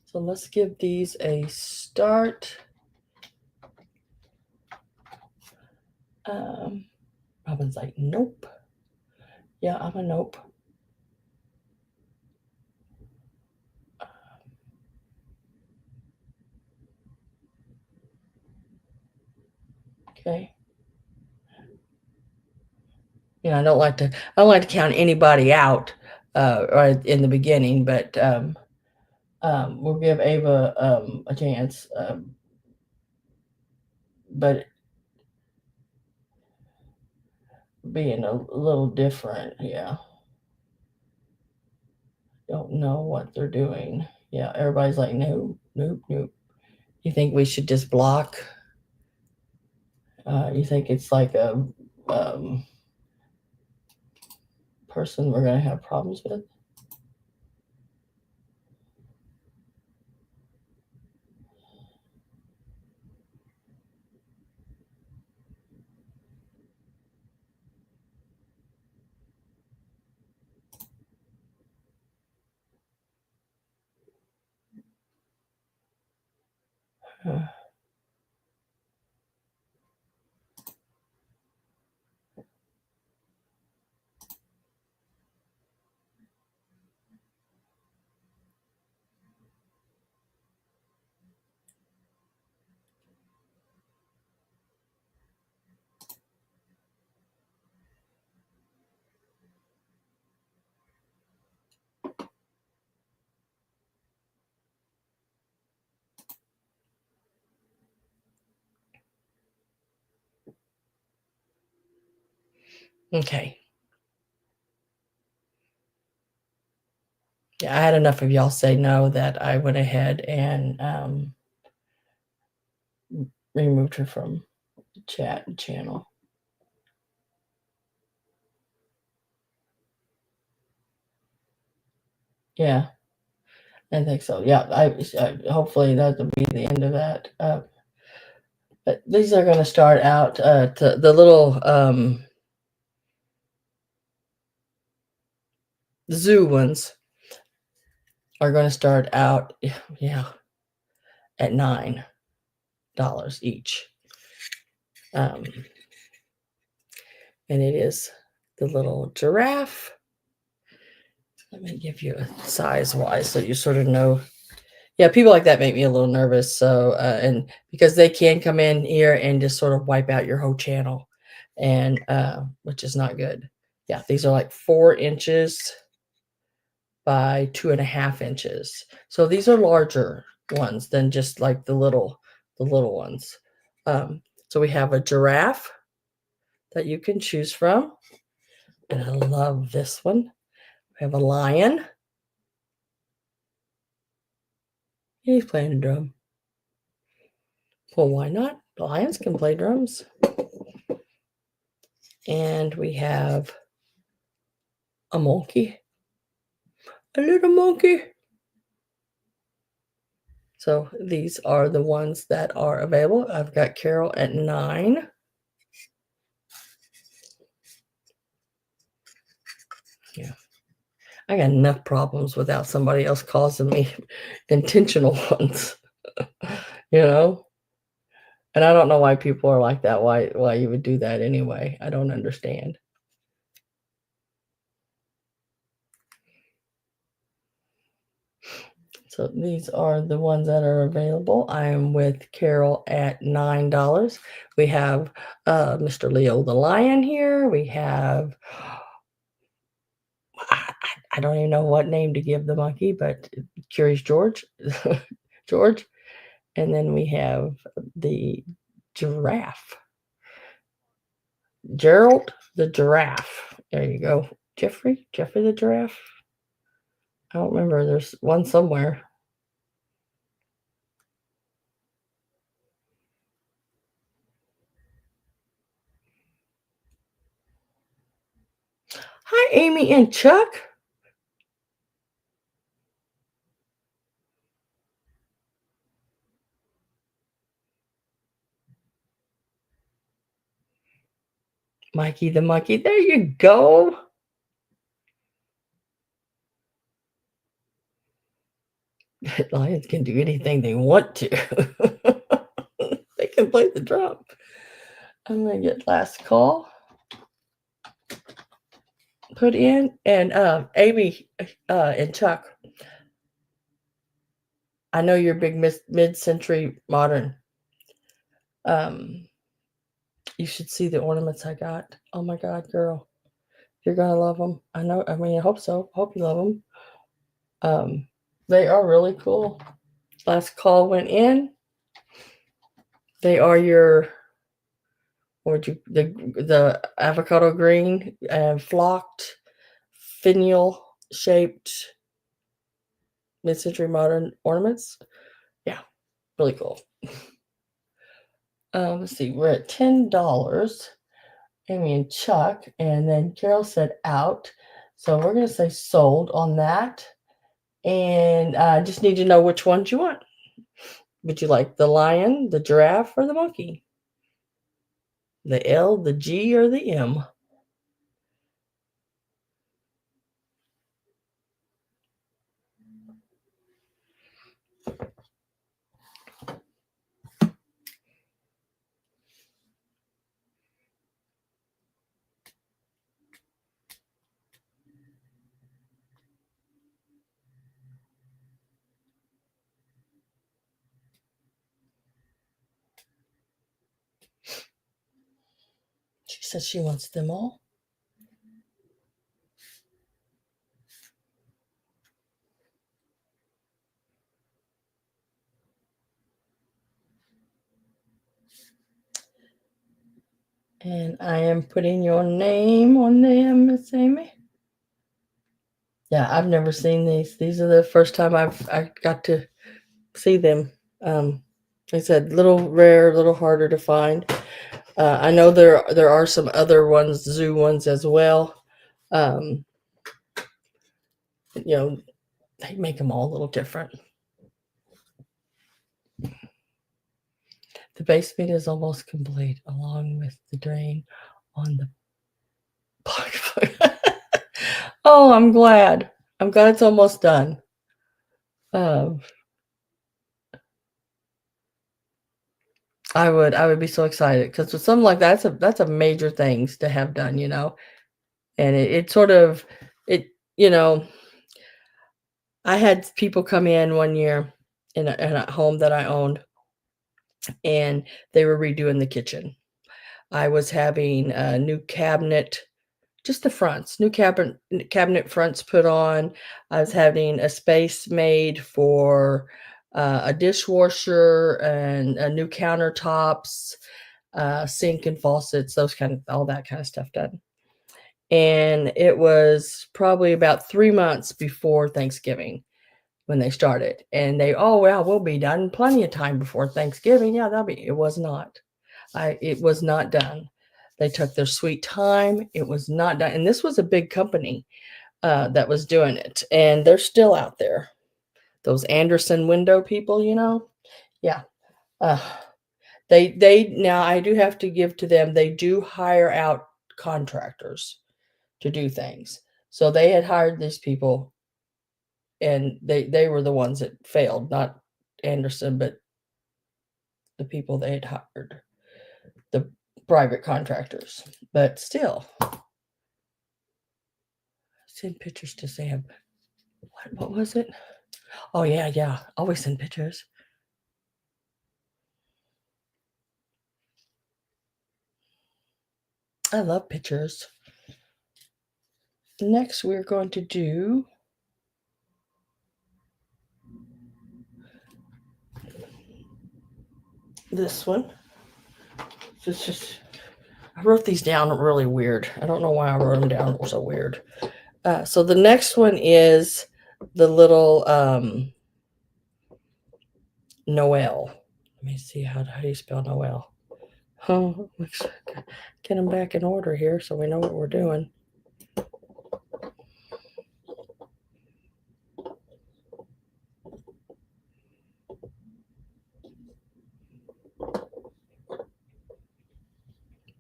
S1: So let's give these a start. Robin's like, nope. Yeah, I'm a nope. Okay. I don't like to count anybody out right in the beginning, but we'll give Ava a chance. But being a little different, yeah. Don't know what they're doing. Yeah, everybody's like, nope, nope, nope. You think we should just block? You think it's like a person we're going to have problems with? Okay. Yeah, I had enough of y'all say no that I went ahead and removed her from the chat channel. Yeah, I think so. Yeah, I hopefully that'll be the end of that. But these are going to start out to the little zoo ones are going to start out, yeah, at $9 each. And it is the little giraffe. Let me give you a size wise so you sort of know. Yeah, people like that make me a little nervous. So, and because they can come in here and just sort of wipe out your whole channel, and which is not good. Yeah, these are like 4 inches by 2.5 inches. So these are larger ones than just like the little ones. So we have a giraffe that you can choose from. And I love this one. We have a lion. He's playing a drum. Well, why not? Lions can play drums. And we have a monkey. A little monkey. So these are the ones that are available. I've got Carol at 9. Yeah. I got enough problems without somebody else causing me intentional ones. You know? And I don't know why people are like that. Why you would do that anyway? I don't understand. So these are the ones that are available. I am with Carol at $9. We have Mr. Leo the Lion here. We have, I don't even know what name to give the monkey, but Curious George. George. And then we have the giraffe. Gerald the giraffe. There you go. Jeffrey the giraffe. I don't remember. There's one somewhere. Hi, Amy and Chuck. Mikey the monkey. There you go. Lions can do anything they want to. They can play the drum. I'm going to get last call put in. And Amy and Chuck, I know you're big mid-century modern. You should see the ornaments I got. Oh my God, girl. You're going to love them. I know. I mean, I hope so. Hope you love them. They are really cool. Last call went in. They are your, the avocado green and flocked finial shaped mid-century modern ornaments. Yeah, really cool. Let's see, we're at $10. Amy and Chuck, and then Carol said out. So we're going to say sold on that. And I just need to know which ones you want. Would you like the lion, the giraffe, or the monkey? The L, the G, or the M? She says she wants them all. And I am putting your name on them, Miss Amy. Yeah, I've never seen these. These are the first time I got to see them. Like I said, little rare, little harder to find. I know there are some other ones, zoo ones as well. They make them all a little different. The basement is almost complete, along with the drain on the. Oh, I'm glad. I'm glad it's almost done. I would be so excited because with something like that, that's a major things to have done, and it sort of it I had people come in one year in a home that I owned, and they were redoing the kitchen. I was having a new cabinet, just the fronts, new cabinet fronts put on. I was having a space made for a dishwasher and a new countertops. sink and faucets, all that kind of stuff done. And it was probably about 3 months before Thanksgiving when they started. And we'll be done plenty of time before Thanksgiving. Yeah, it was not. It was not done. They took their sweet time. It was not done. And this was a big company that was doing it. And they're still out there. Those Anderson window people, Yeah. Now I do have to give to them. They do hire out contractors to do things. So they had hired these people, and they were the ones that failed, not Anderson, but the people they had hired, the private contractors. But still, send pictures to Sam. What was it? Oh yeah. Always send pictures. I love pictures. Next, we're going to do this one. I wrote these down really weird. I don't know why I wrote them down so weird. So the next one is the little Noel. Let me see, how do you spell Noel? Let's get them back in order here so we know what we're doing.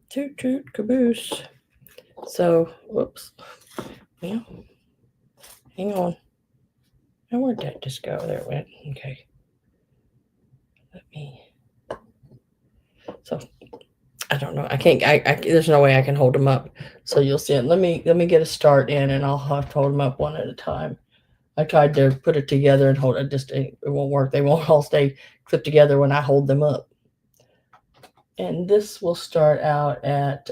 S1: Toot toot caboose. So, whoops. Yeah. Hang on. Now where'd that just go? There it went. Okay. So I don't know. I can't. There's no way I can hold them up. So you'll see it. Let me get a start in, and I'll have to hold them up one at a time. I tried to put it together and hold it. It won't work. They won't all stay clipped together when I hold them up. And this will start out at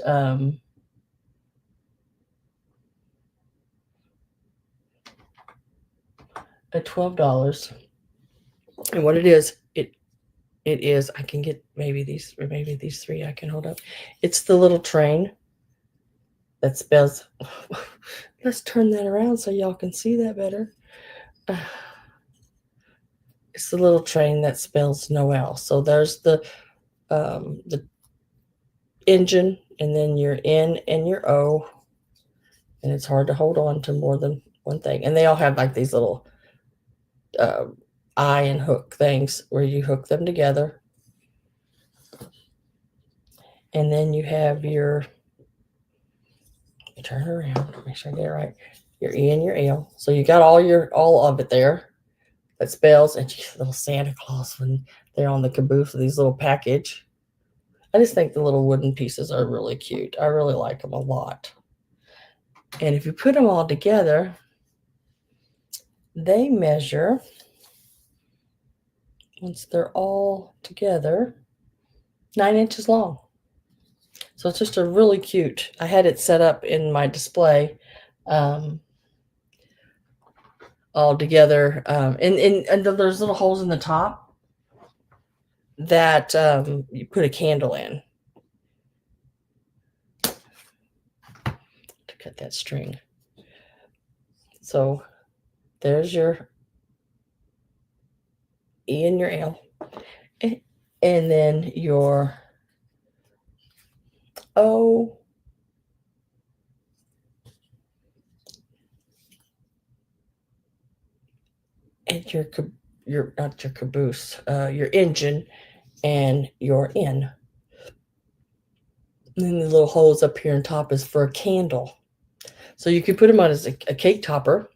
S1: $12. And what it is, it is, I can get maybe these three I can hold up. It's the little train that spells. Let's turn that around so y'all can see that better. It's the little train that spells Noel. So there's the engine, and then your N and your O, and it's hard to hold on to more than one thing. And they all have like these little eye and hook things where you hook them together. And then you have your, turn it around, make sure I get it right, your E and your L. So you got all of it there that spells. And geez, little Santa Claus when they're on the caboose of these little package. I just think the little wooden pieces are really cute. I really like them a lot. And if you put them all together, they measure, once they're all together, 9 inches long. So it's just a really cute. I had it set up in my display all together. And there's little holes in the top that you put a candle in to cut that string. So there's your E and your L. And then your O, and your not your caboose, your engine, and your N. And then the little holes up here on top is for a candle. So you can put them on as a cake topper,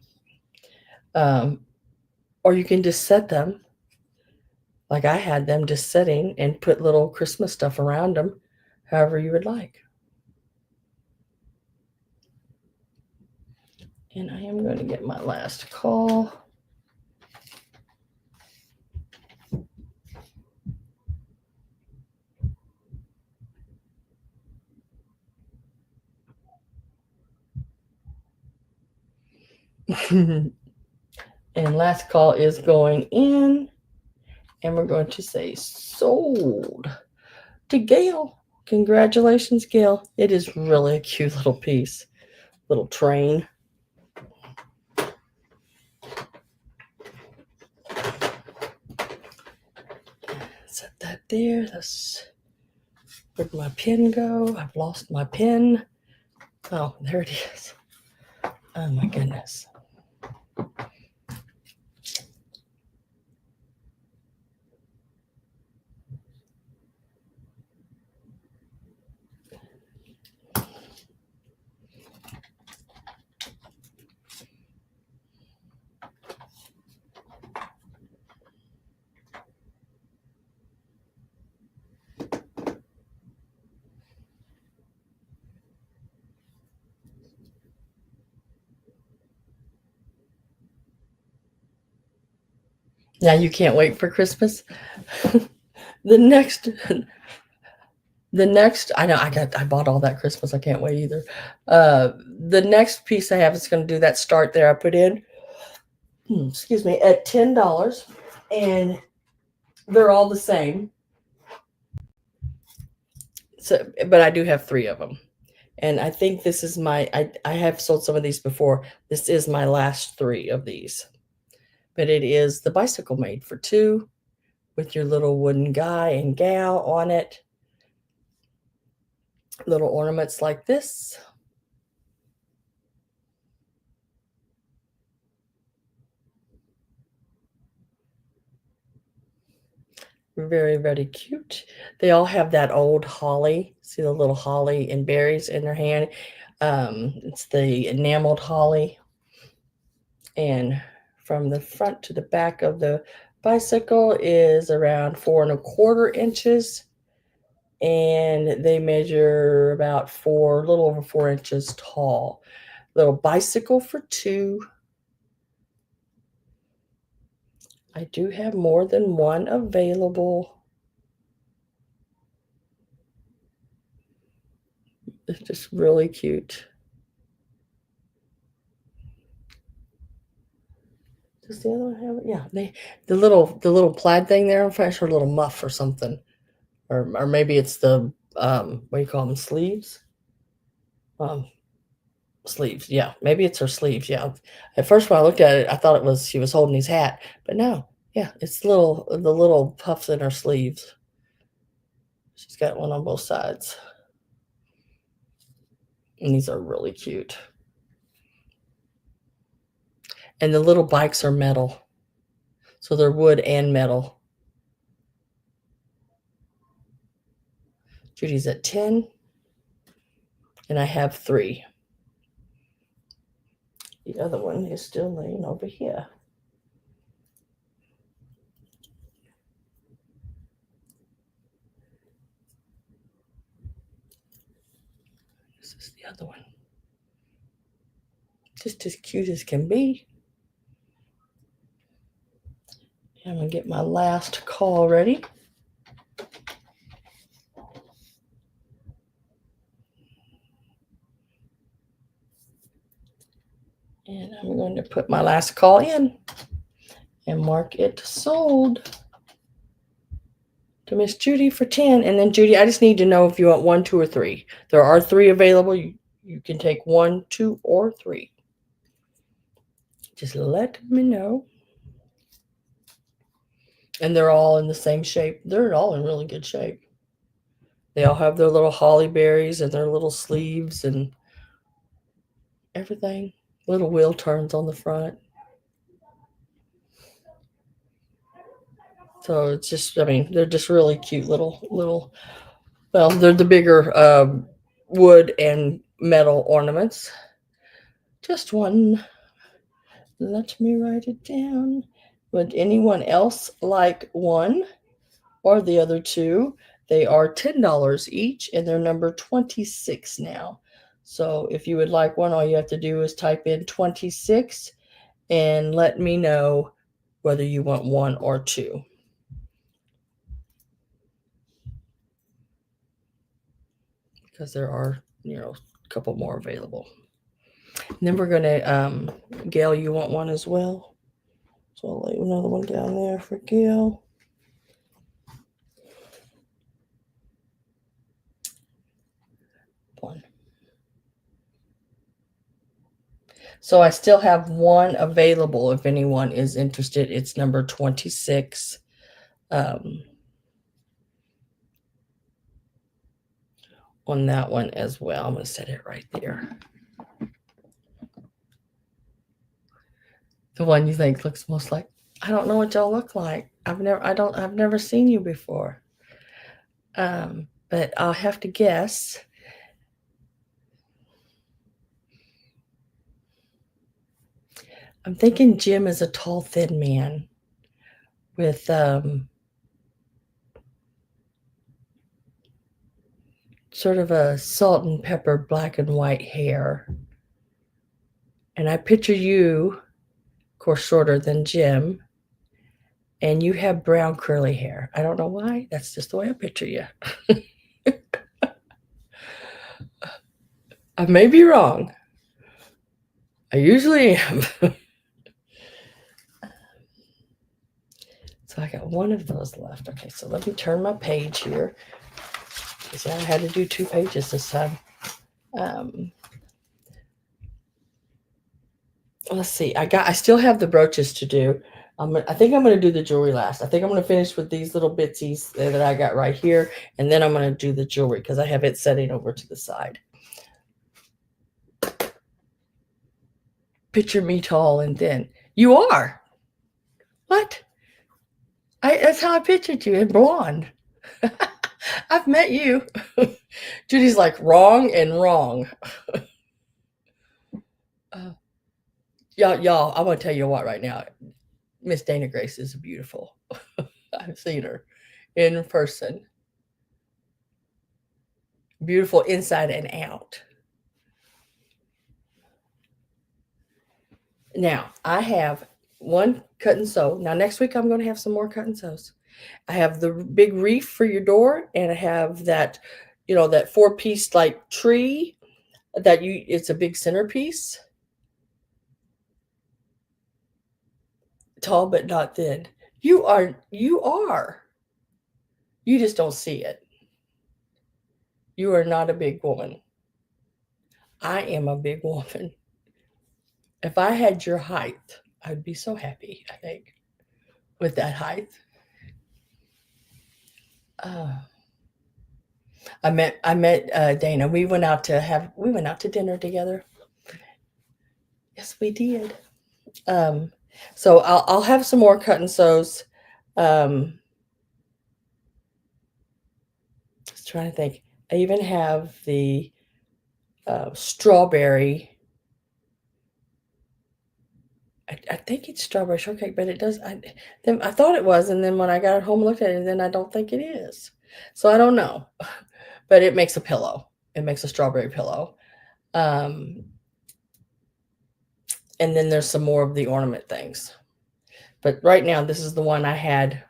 S1: or you can just set them like I had them, just setting, and put little Christmas stuff around them, however you would like. And I am going to get my last call. And last call is going in, and we're going to say sold to Gail. Congratulations, Gail. It is really a cute little piece. Little train. Set that there. Where'd my pin go? I've lost my pin. Oh, there it is. Oh my goodness. Now you can't wait for Christmas. the next I know I bought all that Christmas. I can't wait either. The next piece I have is going to do that start there I put in, excuse me, at $10, and they're all the same. So, but I do have 3 of them, and I think this is I have sold some of these before. This is my last 3 of these, but it is the bicycle made for 2 with your little wooden guy and gal on it. Little ornaments like this. Very, very cute. They all have that old holly. See the little holly and berries in their hand. It's the enameled holly. And from the front to the back of the bicycle is around 4¼ inches. And they measure about a little over 4 inches tall. Little bicycle for 2. I do have more than one available. It's just really cute. Does the other one have it? Yeah, the little plaid thing there. I'm pretty sure a little muff or something, or maybe it's the what do you call them, sleeves? Sleeves. Yeah, maybe it's her sleeves. Yeah. At first, when I looked at it, I thought she was holding his hat, but no. Yeah, it's the little puffs in her sleeves. She's got one on both sides, and these are really cute. And the little bikes are metal, so they're wood and metal. Judy's at 10, and I have 3. The other one is still laying over here. This is the other one. Just as cute as can be. I'm going to get my last call ready. And I'm going to put my last call in and mark it sold to Miss Judy for 10. And then, Judy, I just need to know if you want 1, 2, or 3. There are 3 available. You can take 1, 2, or 3. Just let me know. And they're all in the same shape. They're all in really good shape. They all have their little holly berries and their little sleeves and everything. Little wheel turns on the front. So it's just, they're just really cute little, well, they're the bigger wood and metal ornaments. Just one. Let me write it down. Would anyone else like one or the other 2? They are $10 each, and they're number 26 now. So if you would like one, all you have to do is type in 26 and let me know whether you want 1 or 2. Because there are, a couple more available. And then we're going to, Gail, you want one as well? So I'll lay another one down there for Gail. one. So I still have one available if anyone is interested. It's number 26. On that one as well. I'm going to set it right there. The one you think looks most like, I don't know what y'all look like. I've never seen you before. But I'll have to guess. I'm thinking Jim is a tall, thin man with sort of a salt and pepper black and white hair. And I picture you, of course, shorter than Jim, and you have brown curly hair. I don't know why. That's just the way I picture you. I may be wrong. I usually am. So I got one of those left. Okay, so let me turn my page here. Because I had to do 2 pages this time. Let's see. I still have the brooches to do. I think I'm going to do the jewelry last. I think I'm going to finish with these little bitsies that I got right here. And then I'm going to do the jewelry because I have it setting over to the side. Picture me tall and thin. You are. What? That's how I pictured you, and blonde. I've met you. Judy's like, wrong and wrong. Y'all, I'm going to tell you what right now. Miss Dana Grace is beautiful. I've seen her in person. Beautiful inside and out. Now, I have one cut and sew. Now, next week, I'm going to have some more cut and sews. I have the big wreath for your door, and I have that, that 4-piece like tree that it's a big centerpiece. Tall but not thin. You are. You just don't see it. You are not a big woman. I am a big woman. If I had your height, I'd be so happy, I think, with that height. I met Dana. We went out to dinner together. Yes, we did. So I'll have some more cut and sews. Just trying to think. I even have the strawberry. I think it's strawberry shortcake, but it does. I thought it was, and then when I got it home and looked at it, then I don't think it is. So I don't know. But it makes a pillow. It makes a strawberry pillow. And then there's some more of the ornament things. But right now, this is the one I had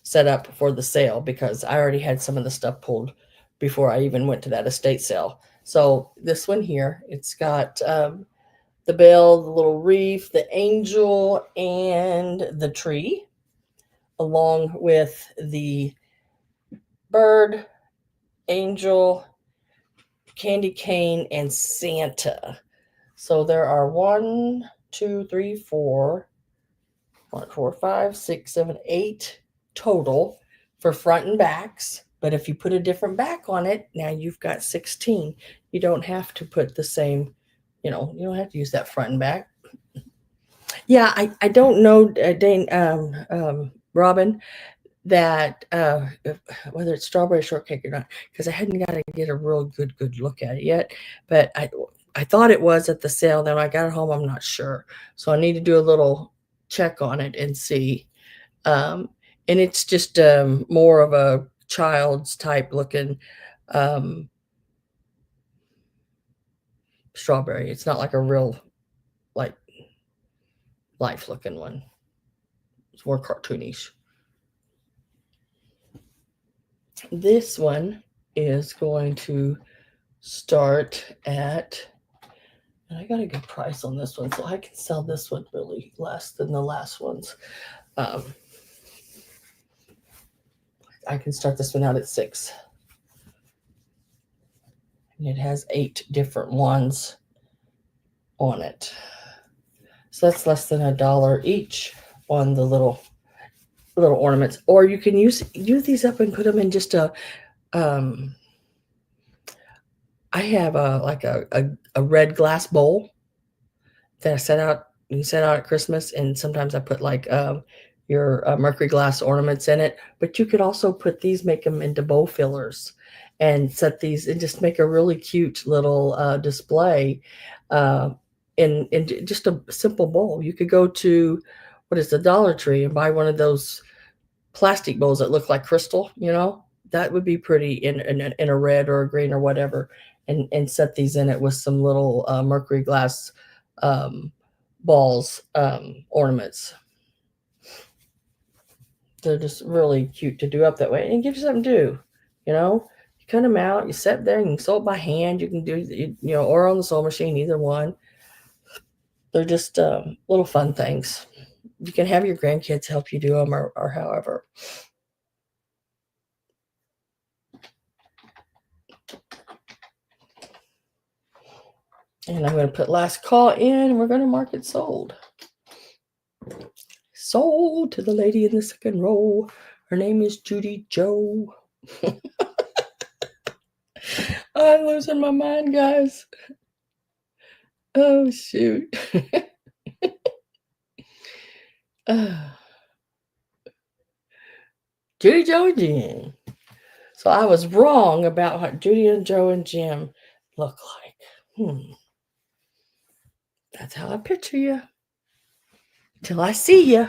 S1: set up for the sale because I already had some of the stuff pulled before I even went to that estate sale. So this one here, it's got the bell, the little wreath, the angel, and the tree, along with the bird, angel, candy cane, and Santa. So there are 1, 2, 3, 4, 5, 6, 7, 8 total for front and backs. But if you put a different back on it, now you've got 16. You don't have to put the same, you don't have to use that front and back. Yeah, I don't know, Dane, Robin, that whether it's strawberry shortcake or not, because I hadn't got to get a real good look at it yet. But I thought it was at the sale. Then when I got it home, I'm not sure. So I need to do a little check on it and see. And it's just more of a child's type looking strawberry. It's not like a real like life looking one. It's more cartoonish. This one is going to start at, and I got a good price on this one, so I can sell this one really less than the last ones. I can start this one out at $6. And it has 8 different ones on it. So that's less than $1 each on the little ornaments. Or you can use these up and put them in just a I have a red glass bowl that I set out. You can set out at Christmas, and sometimes I put like your mercury glass ornaments in it. But you could also put these, make them into bowl fillers, and set these and just make a really cute little display in just a simple bowl. You could go to the Dollar Tree and buy one of those plastic bowls that look like crystal. That would be pretty in a red or a green or whatever, and set these in it with some little mercury glass balls ornaments. They're just really cute to do up that way, and it gives you something to do. You cut them out, you set there, you can sew it by hand, you can do or on the sewing machine, either one. They're just little fun things. You can have your grandkids help you do them, or however. And I'm going to put last call in, and we're going to mark it sold. Sold to the lady in the second row. Her name is Judy Joe. I'm losing my mind, guys. Oh, shoot. Judy, Joe, and Jim. So I was wrong about what Judy and Joe and Jim look like. That's how I picture you. Till I see you.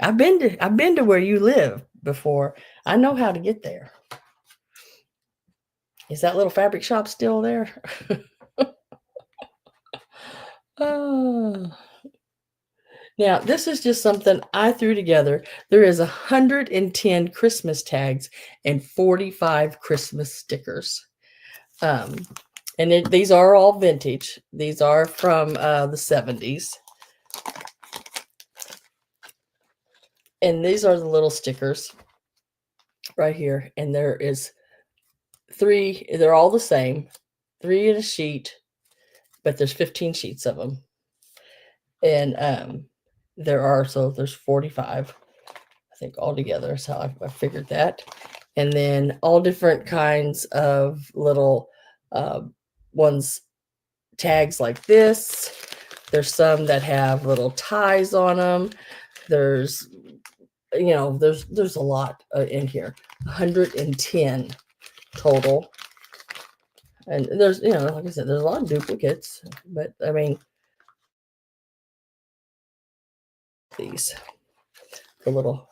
S1: I've been to where you live before. I know how to get there. Is that little fabric shop still there? Oh. Now, this is just something I threw together. There is 110 Christmas tags and 45 Christmas stickers. And these are all vintage. These are from the 70s. And these are the little stickers right here. And there is 3. They're all the same. 3 in a sheet. But there's 15 sheets of them. And there's 45, I think, altogether. Is how I figured that. And then all different kinds of little ones, tags like this. There's some that have little ties on them. There's a lot in here. 110 total. And there's, like I said, there's a lot of duplicates, but I mean, the little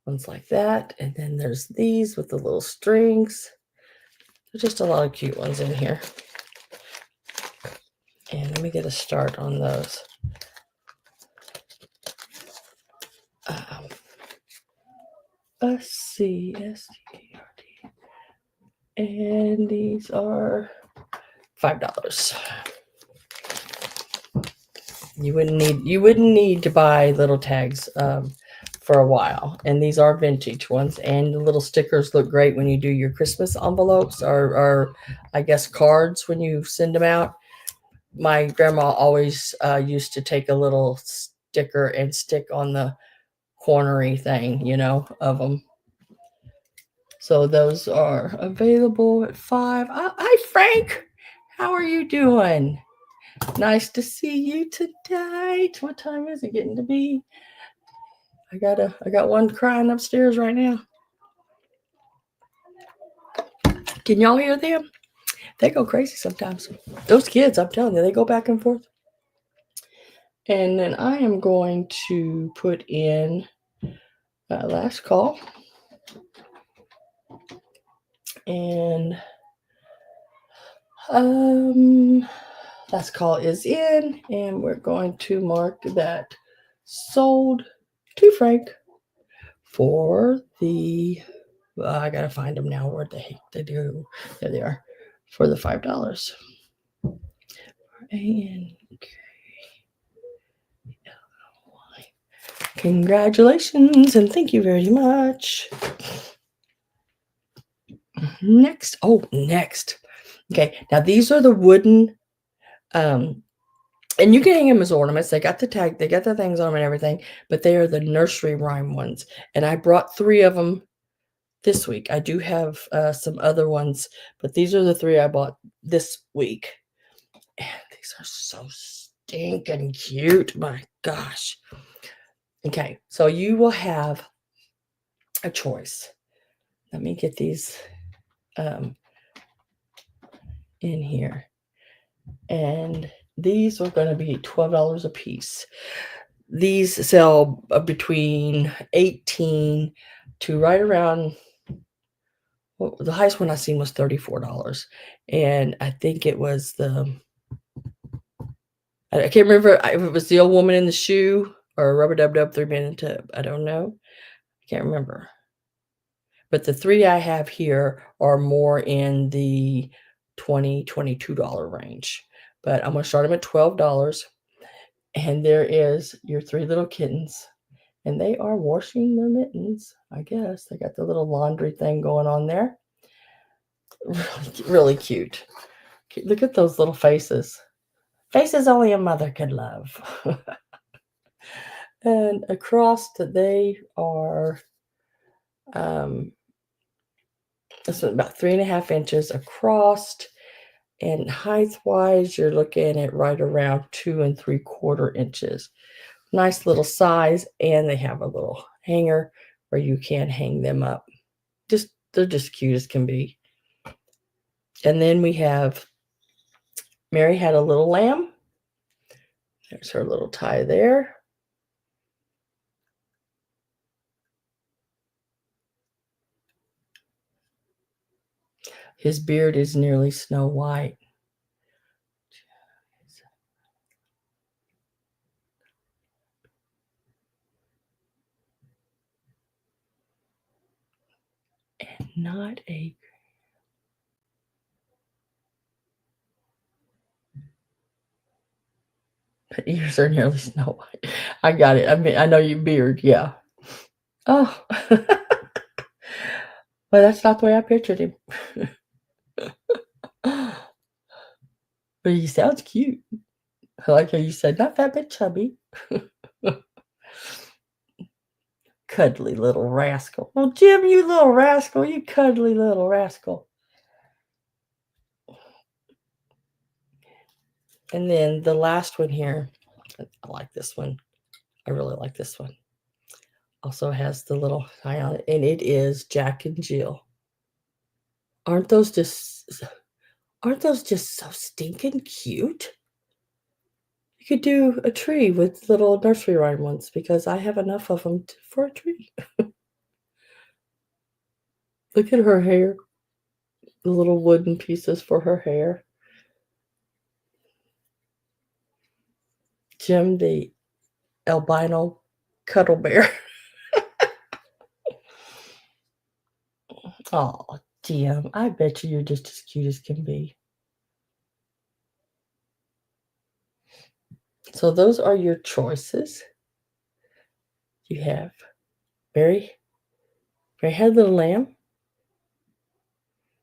S1: ones like that. And then there's these with the little strings. There's just a lot of cute ones in here. And let me get a start on those. CST. And these are $5. You wouldn't need to buy little tags for a while. And these are vintage ones. And the little stickers look great when you do your Christmas envelopes or I guess cards when you send them out. My grandma always used to take a little sticker and stick on the cornery thing, of them. So those are available at $5. Hi, Frank. How are you doing? Nice to see you tonight. What time is it getting to be? I got one crying upstairs right now. Can y'all hear them? They go crazy sometimes. Those kids, I'm telling you, they go back and forth. And then I am going to put in last call. And last call is in, and we're going to mark that sold to Frank for the, I gotta find them now. Where the heck they do? There they are, for the $5. Congratulations and thank you very much. Next. Okay, now these are the wooden, and you can hang them as ornaments. They got the tag, they got the things on them and everything, but they are the nursery rhyme ones. And I brought 3 of them this week. I do have some other ones, but these are the 3 I bought this week. And these are so stinking cute. My gosh. Okay, so you will have a choice. Let me get these in here. And these are going to be $12 a piece. These sell between 18 to right around, well, the highest one I seen was $34. And I think it was I can't remember if it was the old woman in the shoe or a rubber dub dub 3-minute tub. I don't know. I can't remember. But the 3 I have here are more in the $20, $22 range. But I'm going to start them at $12. And there is your 3 little kittens. And they are washing their mittens, I guess. They got the little laundry thing going on there. Really, really cute. Look at those little faces. Faces only a mother could love. And across they are this is about 3.5 inches across, and height wise you're looking at right around 2 3/4 inches. Nice little size, and they have a little hanger where you can hang them up. They're just cute as can be. And then we have Mary had a little lamb. There's her little tie there. His beard is nearly snow white. And not a... The ears are nearly snow white. I got it. I mean, I know you beard, yeah. Oh. Well, that's not the way I pictured him. But he sounds cute. I like how you said, not fat but chubby. Cuddly little rascal. Oh, Jim, you little rascal. You cuddly little rascal. And then the last one here, I like this one. I really like this one. Also has the little eye on it, and it is Jack and Jill. Aren't those just so stinking cute? You could do a tree with little nursery rhyme ones because I have enough of them for a tree. Look at her hair. The little wooden pieces for her hair. Jim, the albino cuddle bear. Oh, Jim, I bet you're just as cute as can be. So those are your choices. You have Mary had a little lamb.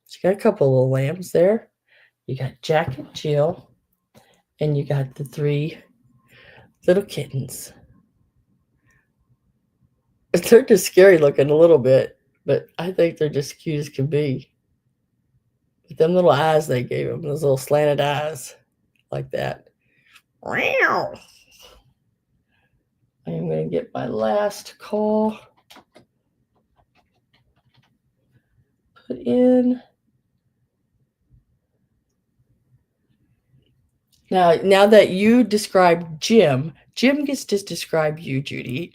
S1: She got a couple of little lambs there. You got Jack and Jill, and you got the 3 little kittens. They're just scary looking a little bit, but I think they're just cute as can be. With them little eyes they gave them, those little slanted eyes, like that. Wow. I am going to get my last call put in. Now that you described Jim gets to describe you, Judy.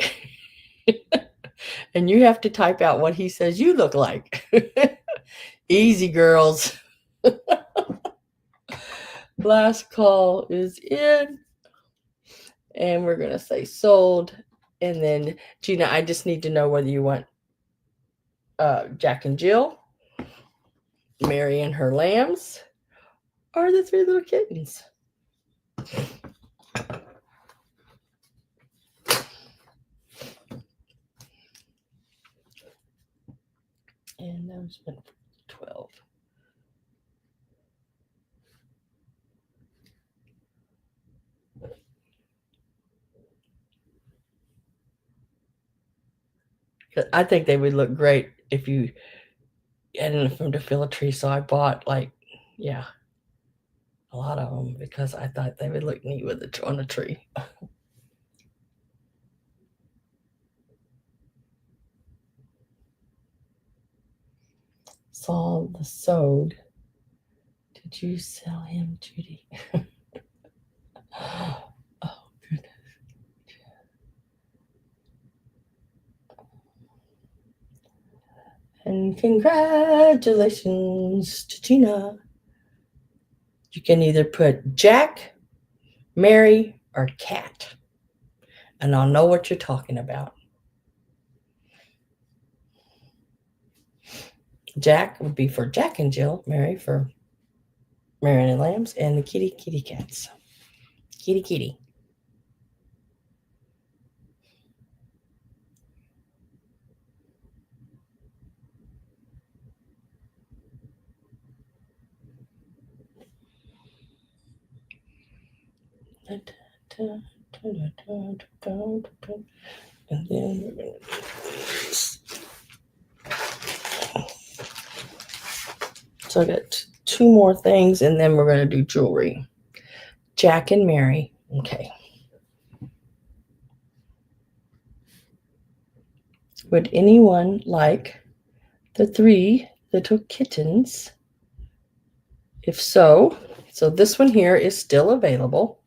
S1: And you have to type out what he says you look like. Easy, girls. Last call is in. And we're going to say sold. And then, Gina, I just need to know whether you want Jack and Jill, Mary and her lambs, or the 3 little kittens. And those been 12. I think they would look great if you had them to fill a tree. So I bought yeah, a lot of them because I thought they would look neat with on a tree. Saw the sewed. Did you sell him, Judy? Oh, goodness. And congratulations to Gina. You can either put Jack, Mary, or Cat, and I'll know what you're talking about. Jack would be for Jack and Jill, Mary for Marion and Lambs, and the kitty cats. Kitty. And then we're going to so I got two more things, and then we're going to do jewelry. Jack and Mary. Okay. Would anyone like the 3 little kittens? If so this one here is still available.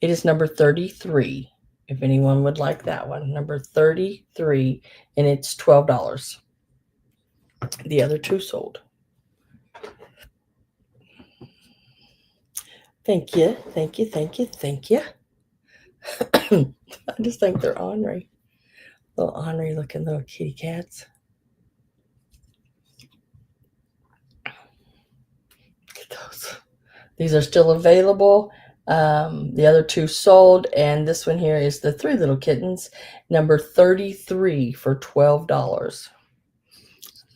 S1: It is number 33. If anyone would like that one, number 33, and it's $12. The other 2 sold. Thank you. I just think they're ornery. Little ornery looking little kitty cats. Look at those. These are still available. The other 2 sold, and this one here is the 3 little kittens, number 33 for $12.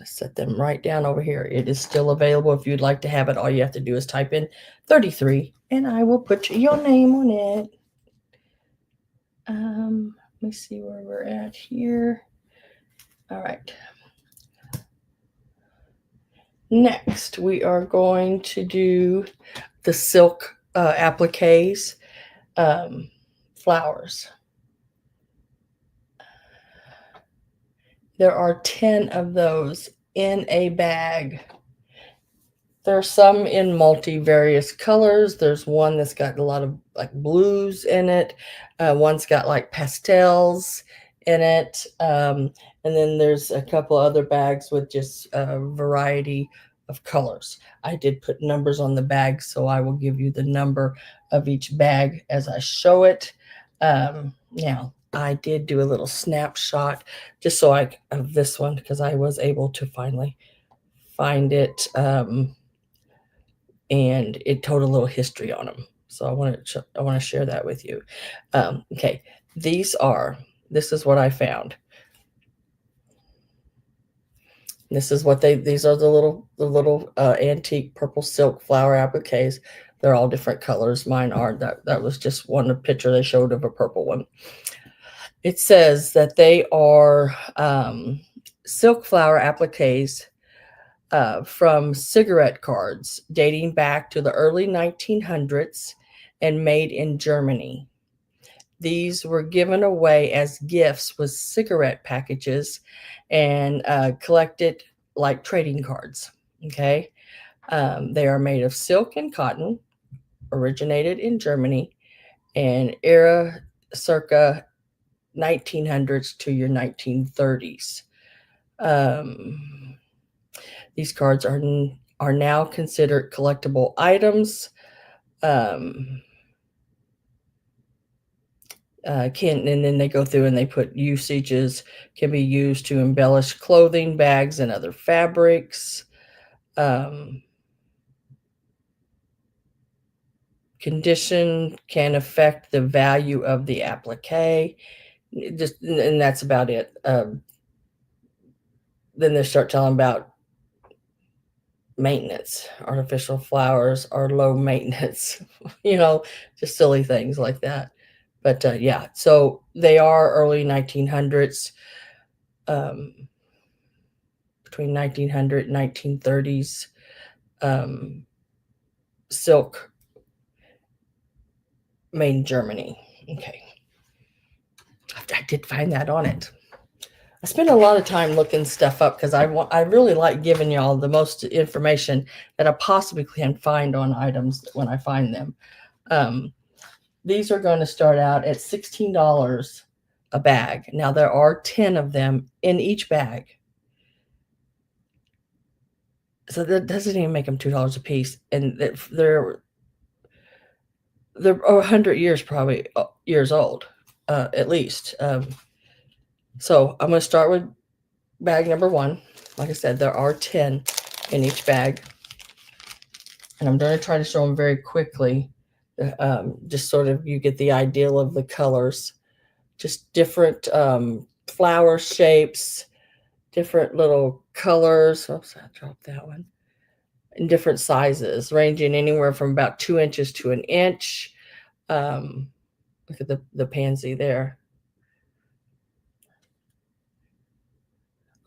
S1: I set them right down over here. It is still available. If you'd like to have it, all you have to do is type in 33, and I will put your name on it. Let me see where we're at here. All right. Next, we are going to do the silk appliques flowers. There are 10 of those in a bag. There's some in various colors. There's one that's got a lot of like blues in it. One's got like pastels in it. And then there's a couple other bags with just a variety of colors. I did put numbers on the bag, so I will give you the number of each bag as I show it. Now, I did do a little snapshot just so of this one because I was able to finally find it. And it told a little history on them. So I want to share that with you. Okay, this is what I found. This is what these are the little antique purple silk flower appliques. They're all different colors. Mine aren't. That was just one picture they showed of a purple one. It says that they are silk flower appliques from cigarette cards dating back to the early 1900s and made in Germany. These were given away as gifts with cigarette packages and collected like trading cards. Okay. They are made of silk and cotton, originated in Germany, and era circa 1900s to your 1930s. These cards are now considered collectible items. And then they go through and they put usages can be used to embellish clothing, bags, and other fabrics. Condition can affect the value of the applique. And that's about it. Then they start telling about maintenance. Artificial flowers are low maintenance, just silly things like that. But yeah, so they are early 1900s. between 1900 and 1930s silk made in Germany. Okay. I did find that on it. I spend a lot of time looking stuff up because I really like giving y'all the most information that I possibly can find on items when I find them. These are going to start out at $16 a bag. Now there are 10 of them in each bag. So that doesn't even make them $2 a piece. And they're 100 years, probably years old, at least. So I'm going to start with bag number 1. Like I said, there are 10 in each bag. And I'm going to try to show them very quickly. Just sort of you get the idea of the colors. Just different flower shapes, different little colors. Oops, I dropped that one. In different sizes, ranging anywhere from about 2 inches to an inch. Look at the pansy there.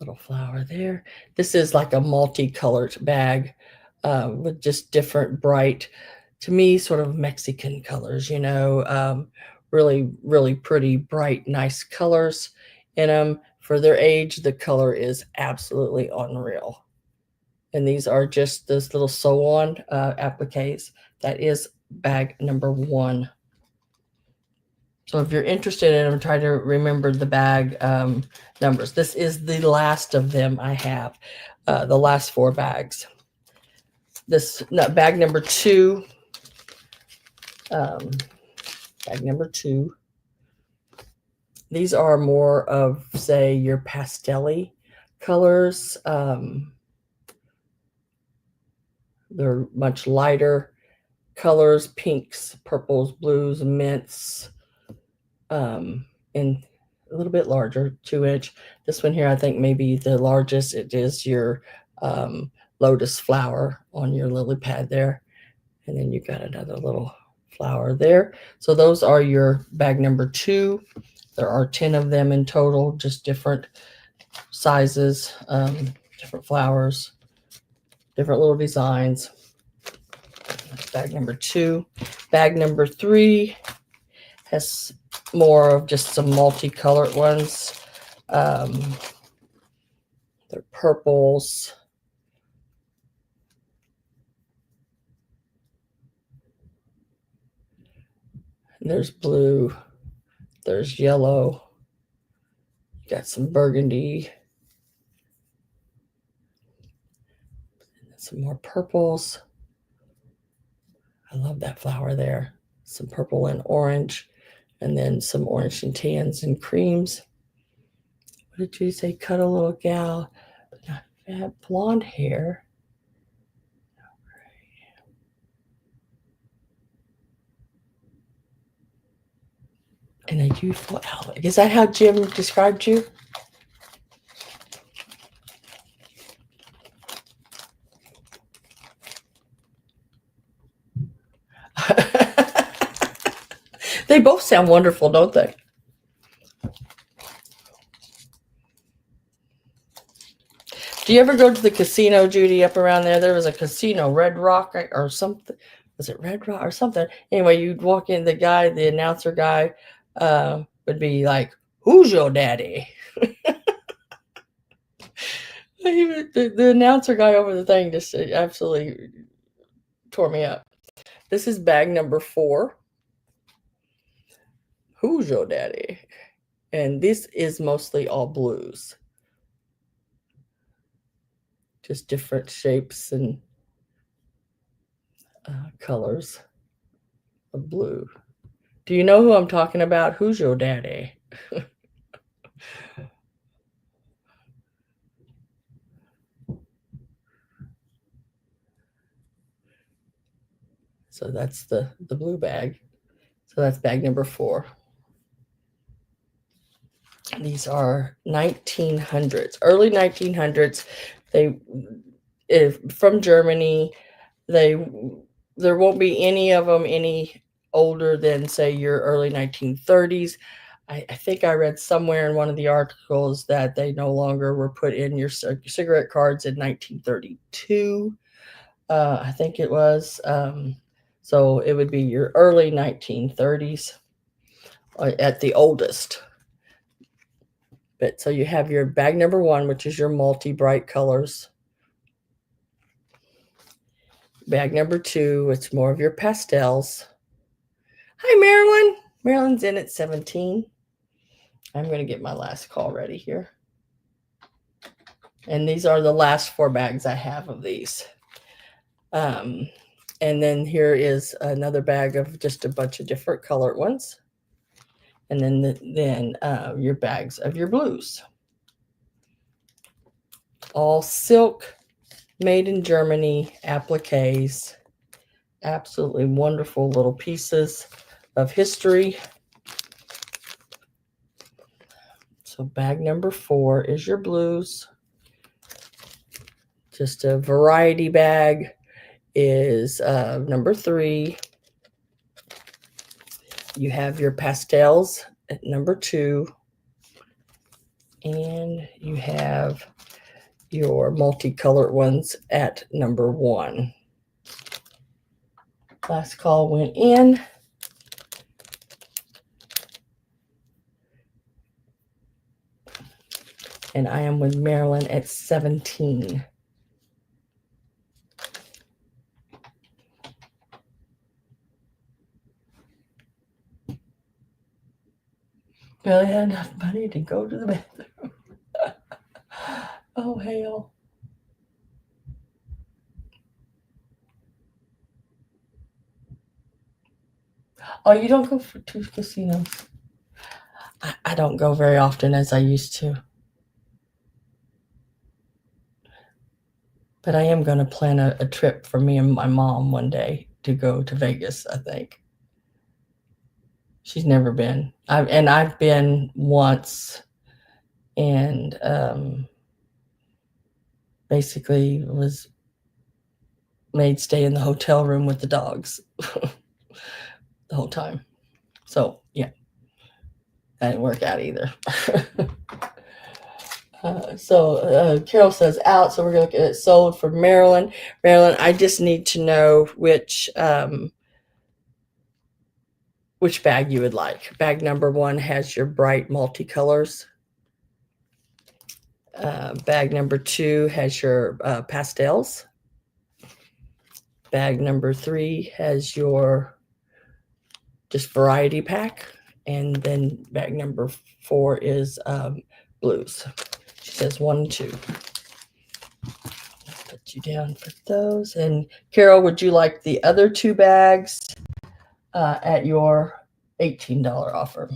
S1: Little flower there. This is like a multicolored bag with just different bright, to me, sort of Mexican colors, really, really pretty, bright, nice colors in them. For their age, the color is absolutely unreal. And these are just this little sew-on appliques. That is bag number 1. So if you're interested in them, try to remember the bag numbers. This is the last of them I have, the last 4 bags. Bag number 2. Bag number 2. These are more of, say, your pastel-y colors. They're much lighter colors, pinks, purples, blues, mints, and a little bit larger, 2 inch. This one here, I think maybe the largest. It is your lotus flower on your lily pad there. And then you've got another little flower there. So those are your bag number 2. There are 10 of them in total, just different sizes, different flowers, different little designs. That's bag number 2. Bag number 3 has more of just some multicolored ones. They're purples. There's blue. There's yellow. You got some burgundy. Some more purples. I love that flower there. Some purple and orange. And then some orange and tans and creams. What did you say? Cut a little gal. Had blonde hair. And a youthful outlook. Is that how Jim described you? They both sound wonderful, don't they? Do you ever go to the casino, Judy, up around there? There was a casino, Red Rock or something. Was it Red Rock or something? Anyway, you'd walk in, the announcer guy would be like, "Who's your daddy?" The announcer guy over the thing just absolutely tore me up. This is bag number 4. Who's your daddy? And this is mostly all blues. Just different shapes and colors of blue. Do you know who I'm talking about? Who's your daddy? So that's the blue bag. So that's bag number 4. These are 1900s, early 1900s. From Germany. There won't be any of them any older than, say, your early 1930s. I think I read somewhere in one of the articles that they no longer were put in your cigarette cards in 1932. I think it was. So it would be your early 1930s at the oldest. But so you have your bag number 1, which is your multi bright colors. Bag number 2, it's more of your pastels. Hi, Marilyn. Marilyn's in at 17. I'm going to get my last call ready here. And these are the last 4 bags I have of these. And then here is another bag of just a bunch of different colored ones. And then your bags of your blues. All silk, made in Germany, appliques. Absolutely wonderful little pieces of history. So bag number 4 is your blues. Just a variety bag is number 3. You have your pastels at number 2. And you have your multicolored ones at number 1. Last call went in. And I am with Marilyn at 17. Barely had enough money to go to the bathroom. Oh, hell. Oh, you don't go to casinos? I don't go very often as I used to. But I am going to plan a trip for me and my mom one day to go to Vegas, I think. She's never been. I've been once, and basically was made stay in the hotel room with the dogs the whole time. So, yeah, that didn't work out either. Carol says out, so we're going to get it sold for Marilyn. Marilyn, I just need to know which bag you would like. Bag number 1 has your bright multicolors. Bag number 2 has your pastels. Bag number 3 has your just variety pack. And then bag number 4 is blues. She says 1 and 2. I'll put you down for those. And Carol, would you like the other 2 bags at your $18 offer?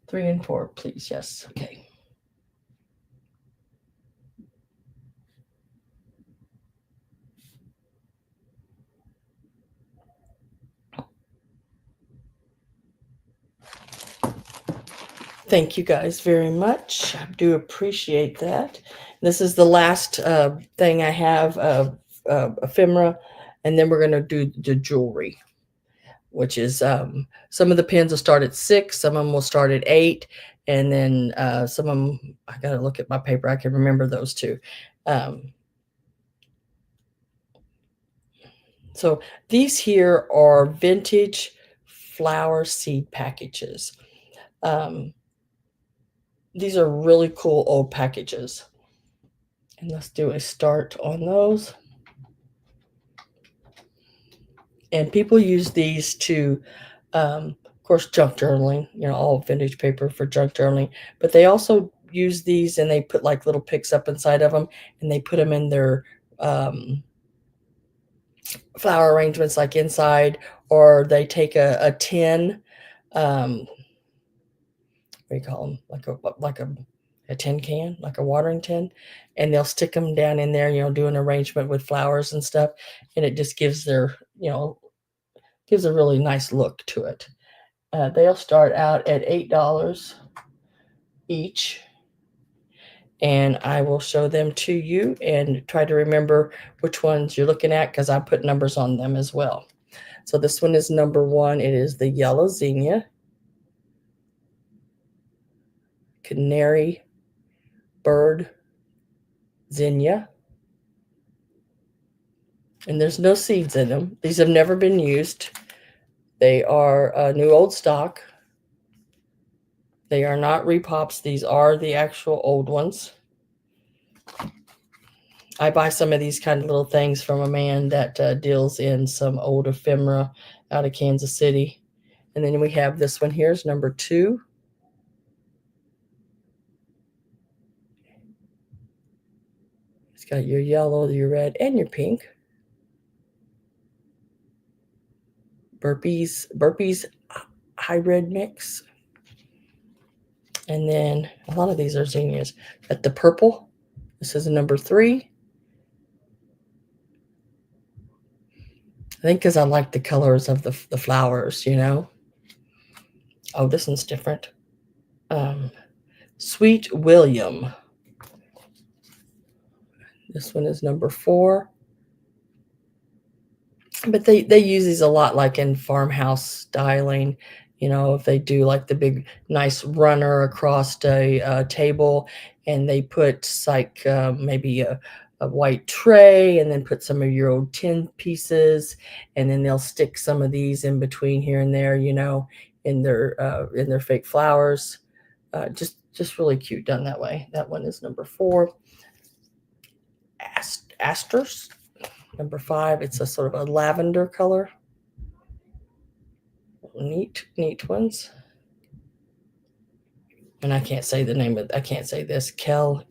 S1: Three and 4, please. Yes. Okay. Thank you guys very much. I do appreciate that. This is the last thing I have of ephemera, and then we're going to do the jewelry, which is some of the pins will start at 6, some of them will start at 8, and then some of them, I got to look at my paper. I can remember those too. So these here are vintage flower seed packages. These are really cool old packages. And let's do a start on those. And people use these to, of course, junk journaling, all vintage paper for junk journaling. But they also use these and they put like little picks up inside of them, and they put them in their flower arrangements like inside, or they take a tin, what do you call them? Like a tin can, like a watering tin, and they'll stick them down in there, do an arrangement with flowers and stuff, and it just gives a really nice look to it. They'll start out at $8 each. And I will show them to you and try to remember which ones you're looking at because I put numbers on them as well. So this one is number 1. It is the yellow zinnia, canary bird zinnia. And there's no seeds in them. These have never been used. They are new old stock. They are not repops. These are the actual old ones. I buy some of these kind of little things from a man that deals in some old ephemera out of Kansas City. And then we have this one here is number 2. It's got your yellow, your red, and your pink. Burpees hybrid mix. And then a lot of these are zinnias. Got the purple. This is number 3. I think because I like the colors of the flowers, you know. Oh, this one's different. Sweet William. This one is number 4. But they use these a lot like in farmhouse styling. You know, if they do like the big nice runner across a table and they put like maybe a white tray and then put some of your old tin pieces and then they'll stick some of these in between here and there, you know, in their fake flowers. Just really cute done that way. That one is number 4. Asters. Number 5, it's a sort of a lavender color. Neat ones. And I can't say the name of I can't say this. Calendula.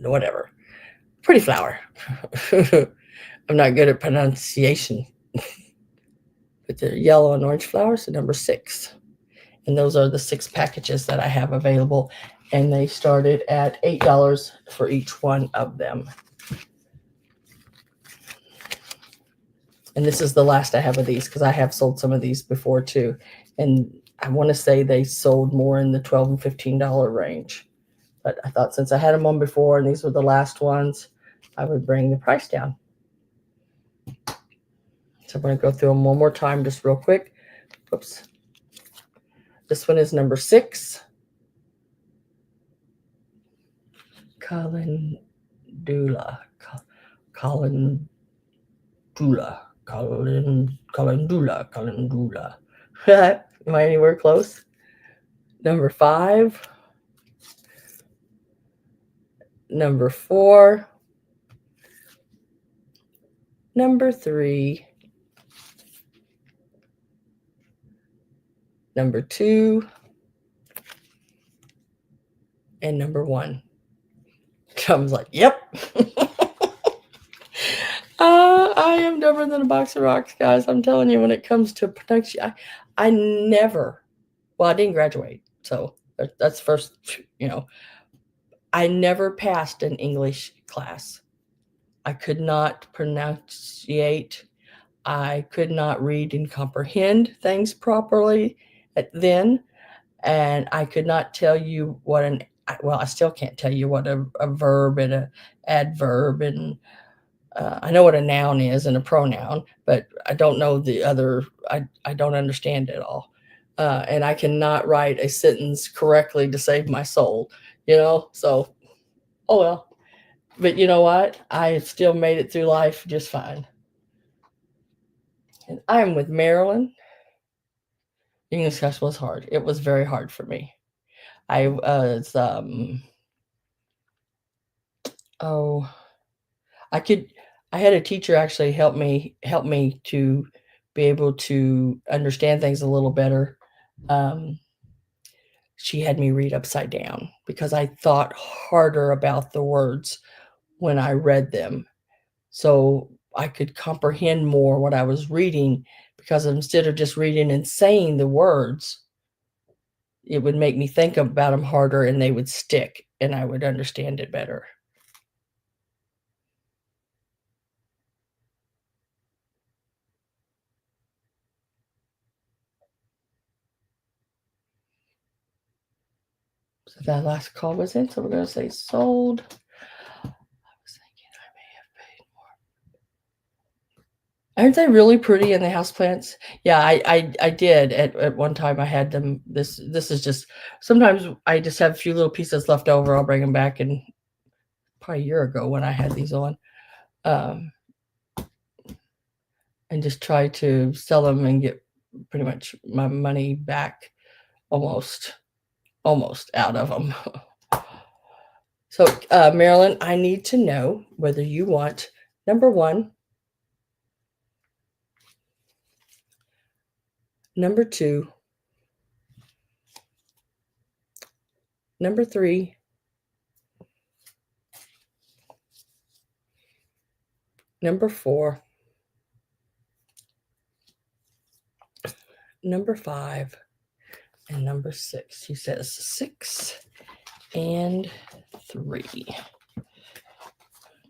S1: Whatever. Pretty flower. I'm not good at pronunciation. But the yellow and orange flowers are number 6. And those are the 6 packages that I have available. And they started at $8 for each one of them. And this is the last I have of these because I have sold some of these before too. And I want to say they sold more in the $12 and $15 range. But I thought since I had them on before and these were the last ones, I would bring the price down. So I'm going to go through them one more time just real quick. Oops. This one is number 6. Calendula. Am I anywhere close? Number 5. Number 4. Number 3. Number 2. And number 1. I was like, yep. I am dumber than a box of rocks, guys. I'm telling you, when it comes to production, I never, well, I didn't graduate. So that's first, you know, I never passed an English class. I could not pronunciate. I could not read and comprehend things properly then. And I could not tell you what I still can't tell you what a verb and an adverb and I know what a noun is and a pronoun, but I don't know the other. I don't understand it all. And I cannot write a sentence correctly to save my soul, you know? So, oh well. But you know what? I still made it through life just fine. And I'm with Marilyn. English class was hard. It was very hard for me. I was, I had a teacher actually help me to be able to understand things a little better. She had me read upside down because I thought harder about the words when I read them. So I could comprehend more what I was reading because instead of just reading and saying the words, it would make me think about them harder and they would stick and I would understand it better. So that last call was in, so we're going to say sold. I was thinking I may have paid more. Aren't they really pretty in the houseplants? Yeah, I did at one time. I had them. This is just, sometimes I just have a few little pieces left over. I'll bring them back, and probably a year ago when I had these on, and just try to sell them and get pretty much my money back almost out of them. So, Marilyn, I need to know whether you want number 1, number 2, number 3, number 4, number 5, and number 6. She says 6 and 3.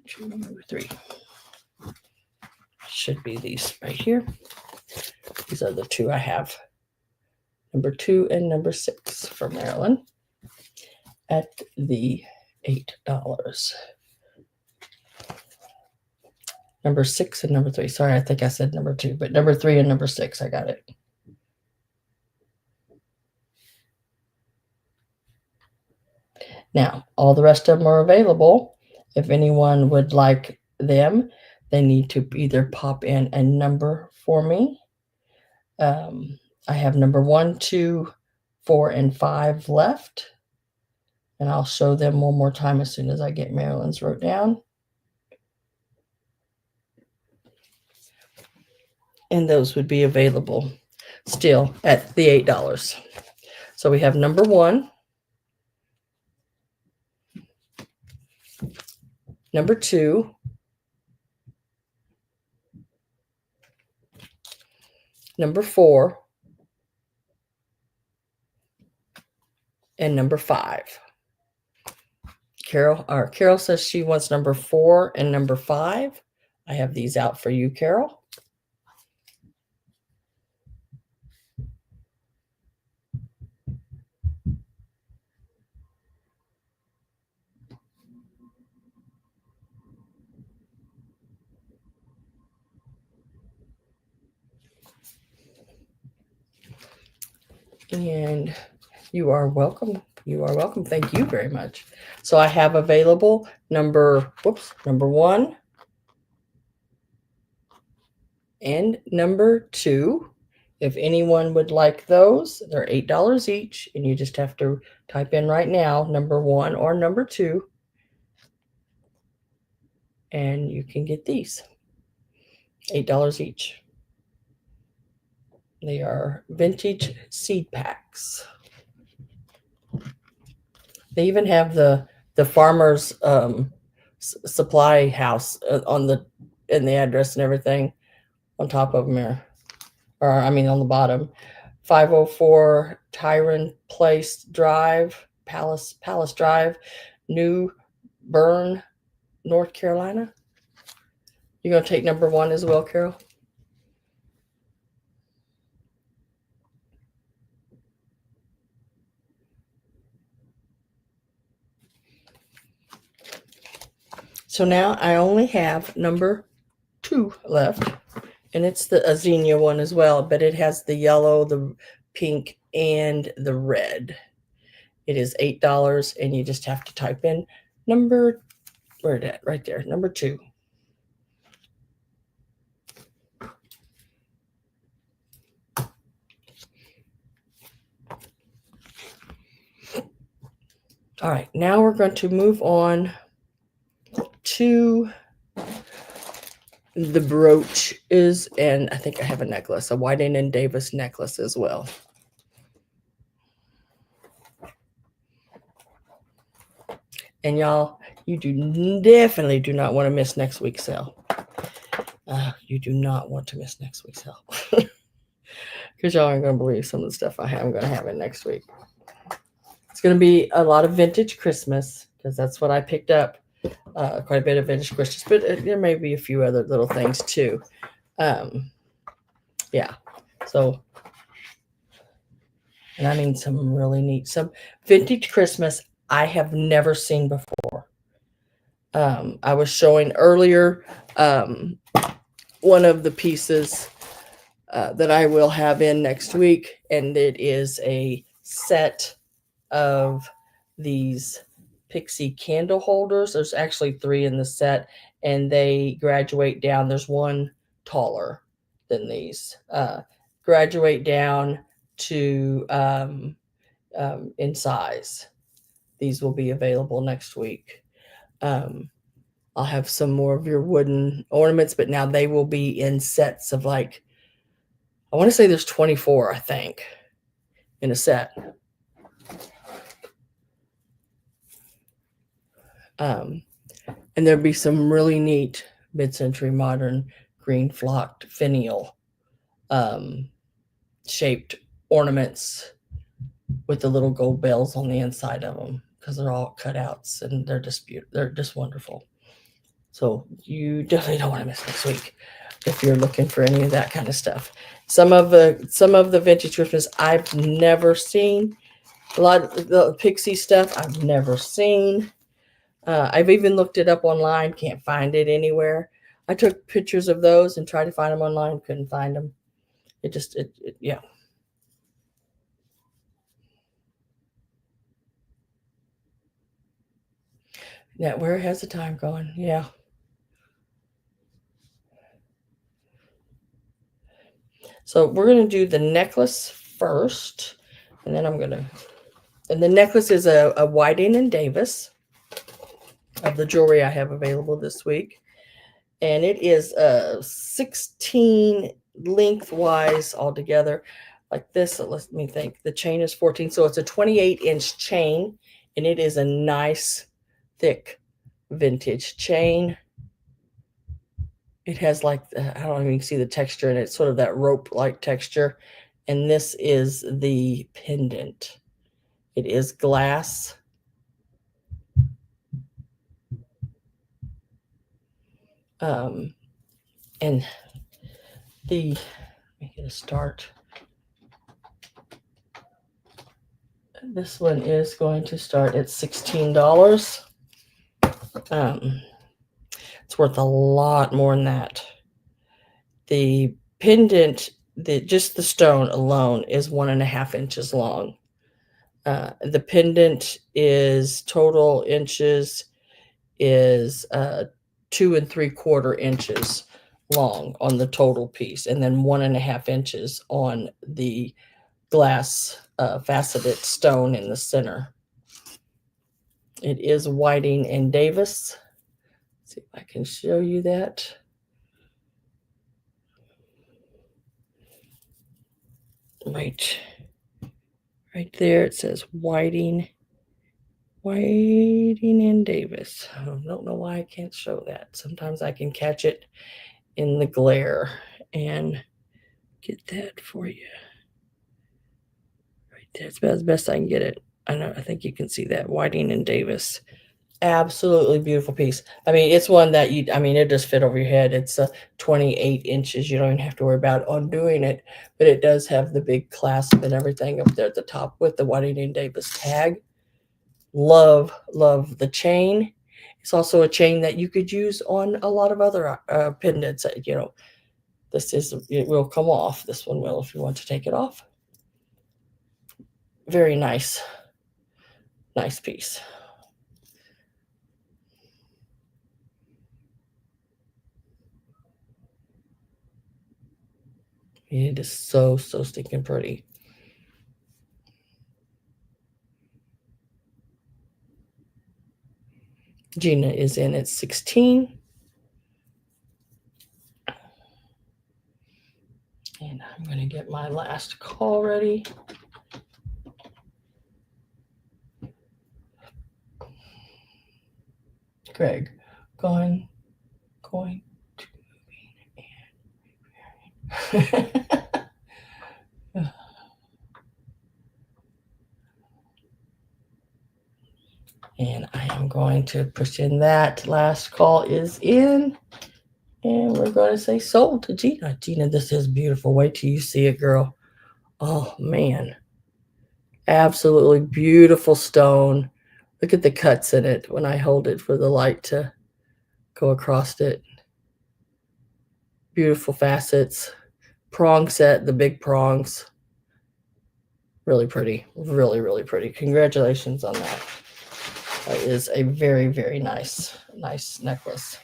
S1: 2, 3. Should be these right here. These are the 2 I have. Number 2 and number 6 for Marilyn at the $8. Number 6 and number 3. Sorry, I think I said number 2, but number 3 and number 6, I got it. Now, all the rest of them are available. If anyone would like them, they need to either pop in a number for me. I have number 1, 2, 4, and 5 left. And I'll show them one more time as soon as I get Marilyn's wrote down. And those would be available still at the $8. So we have number 1, number 2, number 4, and number 5. Carol says she wants number 4 and number 5. I have these out for you, Carol. And you are welcome. You are welcome. Thank you very much. So I have available number 1 and number 2. If anyone would like those, they're $8 each, and you just have to type in right now number 1 or number 2, and you can get these. $8 each. They are vintage seed packs. They even have the farmer's supply house in the address and everything on top of them there, on the bottom. 504 Tyron Place Drive, Palace Drive, New Bern, North Carolina. You're going to take number 1 as well, Carol? So now I only have number 2 left, and it's the Azenia one as well, but it has the yellow, the pink, and the red. It is $8, and you just have to type in number, where it at? Right there, number 2. All right, now we're going to move on to the brooch and I think I have a necklace, a Whiting and Davis necklace as well. And y'all, you definitely do not want to miss next week's sale. You do not want to miss next week's sale. Because y'all aren't going to believe some of the stuff I'm going to have in next week. It's going to be a lot of vintage Christmas because that's what I picked up. Quite a bit of vintage Christmas, but there may be a few other little things too. Yeah. So, and I mean some really neat, some vintage Christmas I have never seen before. I was showing earlier one of the pieces that I will have in next week, and it is a set of these pixie candle holders. There's actually 3 in the set, and they graduate down. There's one taller than these. Graduate down to in size. These will be available next week. I'll have some more of your wooden ornaments, but now they will be in sets of like, I want to say there's 24, I think, in a set. And there'll be some really neat mid-century modern green flocked finial shaped ornaments with the little gold bells on the inside of them because they're all cutouts and they're just beautiful. They're just wonderful. So you definitely don't want to miss next week if you're looking for any of that kind of stuff. Some of the vintage Christmas I've never seen. A lot of the pixie stuff I've never seen. I've even looked it up online, can't find it anywhere. I took pictures of those and tried to find them online, couldn't find them. Yeah. Yeah, where has the time gone? Yeah. So we're going to do the necklace first, and then and the necklace is a Whiting and Davis of the jewelry I have available this week. And it is 16 lengthwise altogether like this. So let me think. The chain is 14. So it's a 28-inch chain, and it is a nice, thick vintage chain. It has like, I don't even see the texture in it. It's sort of that rope-like texture. And this is the pendant. It is glass. And let me get a start. This one is going to start at $16. It's worth a lot more than that. The pendant, just the stone alone is 1.5 inches long. The pendant is total inches is 2 3/4 inches long on the total piece, and then 1.5 inches on the glass faceted stone in the center. It is Whiting and Davis. Let's see if I can show you that. Right there it says Whiting and Davis. I don't know why I can't show that. Sometimes I can catch it in the glare and get that for you. Right there. It's about as best I can get it. I think you can see that. Whiting and Davis. Absolutely beautiful piece. I mean, it's one that it just fit over your head. It's 28 inches. You don't even have to worry about undoing it, but it does have the big clasp and everything up there at the top with the Whiting and Davis tag. Love the chain. It's also a chain that you could use on a lot of other pendants. It will come off. This one will if you want to take it off. Very nice piece. It is so stinking pretty. Gina is in at 16. And I'm going to get my last call ready. Greg, going to And I am going to push in that last call is in. And we're going to say sold to Gina. Gina, this is beautiful. Wait till you see it, girl. Oh, man. Absolutely beautiful stone. Look at the cuts in it when I hold it for the light to go across it. Beautiful facets. Prong set, the big prongs. Really pretty. Really, really pretty. Congratulations on that. That is a very, very nice necklace.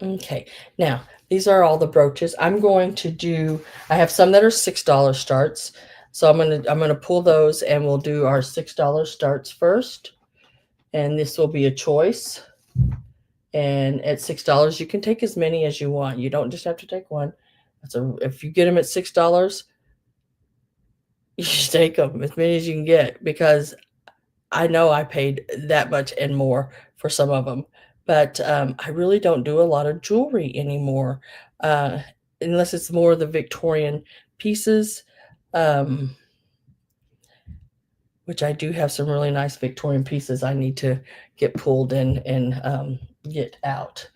S1: Okay, now these are all the brooches. I'm going to do, I have some that are $6 starts. So I'm gonna pull those and we'll do our $6 starts first. And this will be a choice. And at $6, you can take as many as you want. You don't just have to take one. If you get them at $6, you should take them as many as you can get, because I know I paid that much and more for some of them. But I really don't do a lot of jewelry anymore, uh, unless it's more of the Victorian pieces, um, which I do have some really nice Victorian pieces I need to get pulled in and get out.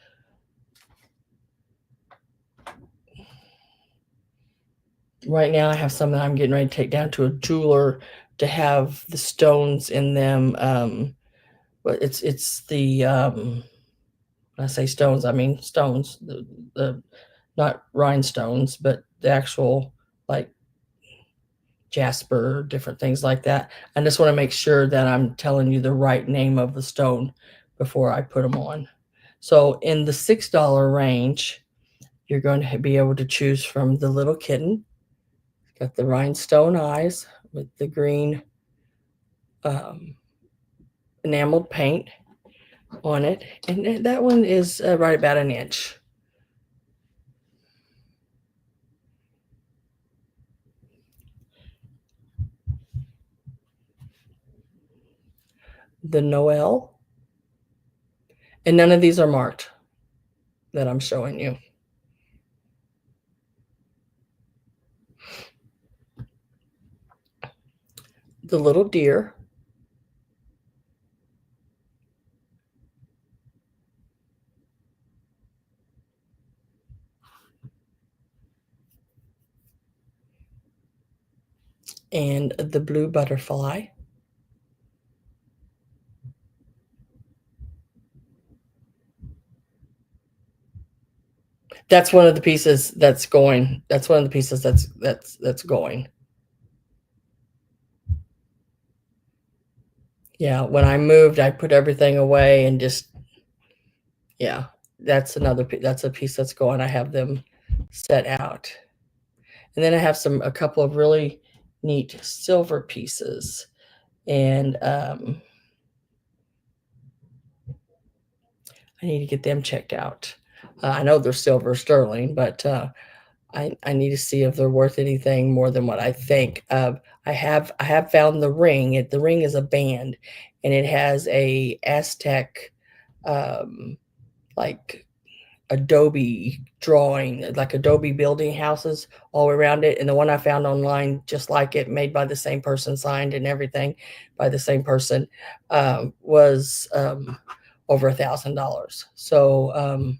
S1: Right now, I have some that I'm getting ready to take down to a jeweler to have the stones in them. But it's the when I say stones, I mean stones. The not rhinestones, but the actual, like, jasper, different things like that. I just want to make sure that I'm telling you the right name of the stone before I put them on. So in the $6 range, you're going to be able to choose from the little kitten. Got the rhinestone eyes with the green enameled paint on it. And that one is right about an inch. The Noel. And none of these are marked that I'm showing you. The little deer. And the blue butterfly. That's one of the pieces that's going. That's one of the pieces that's going. Yeah, when I moved, I put everything away and just, yeah, that's a piece that's going. I have them set out. And then I have a couple of really neat silver pieces. And I need to get them checked out. I know they're silver sterling, but I need to see if they're worth anything more than what I think. I have found the ring. The ring is a band, and it has a Aztec, like Adobe drawing, like Adobe building houses all around it. And the one I found online, just like it, made by the same person, signed and everything by the same person, was over $1,000. So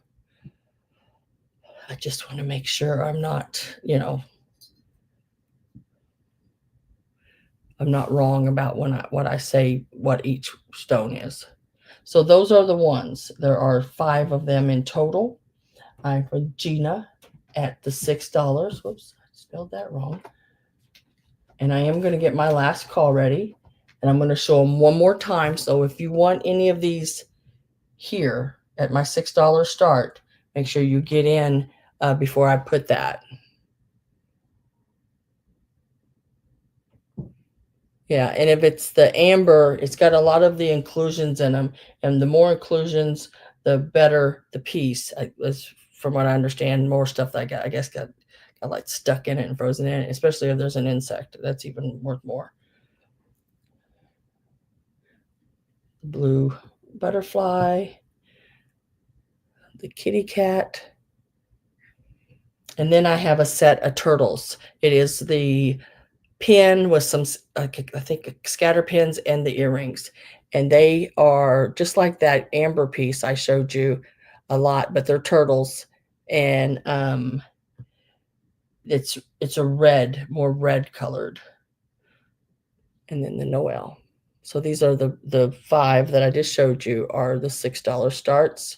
S1: I just want to make sure I'm not, I'm not wrong about what I say what each stone is. So those are the ones. There are 5 of them in total. I'm for Gina at the $6. Whoops, I spelled that wrong. And I am going to get my last call ready, and I'm going to show them one more time. So if you want any of these here at my $6 start, make sure you get in before I put that. Yeah, and if it's the amber, it's got a lot of the inclusions in them, and the more inclusions, the better the piece. From what I understand, more stuff that I guess got like stuck in it and frozen in it, especially if there's an insect. That's even worth more. Blue butterfly, the kitty cat. And then I have a set of turtles. It is the pin with some, I think, scatter pins and the earrings. And they are just like that amber piece I showed you a lot, but they're turtles. And it's a red, more red colored. And then the Noel. So these are the 5 that I just showed you are the $6 starts.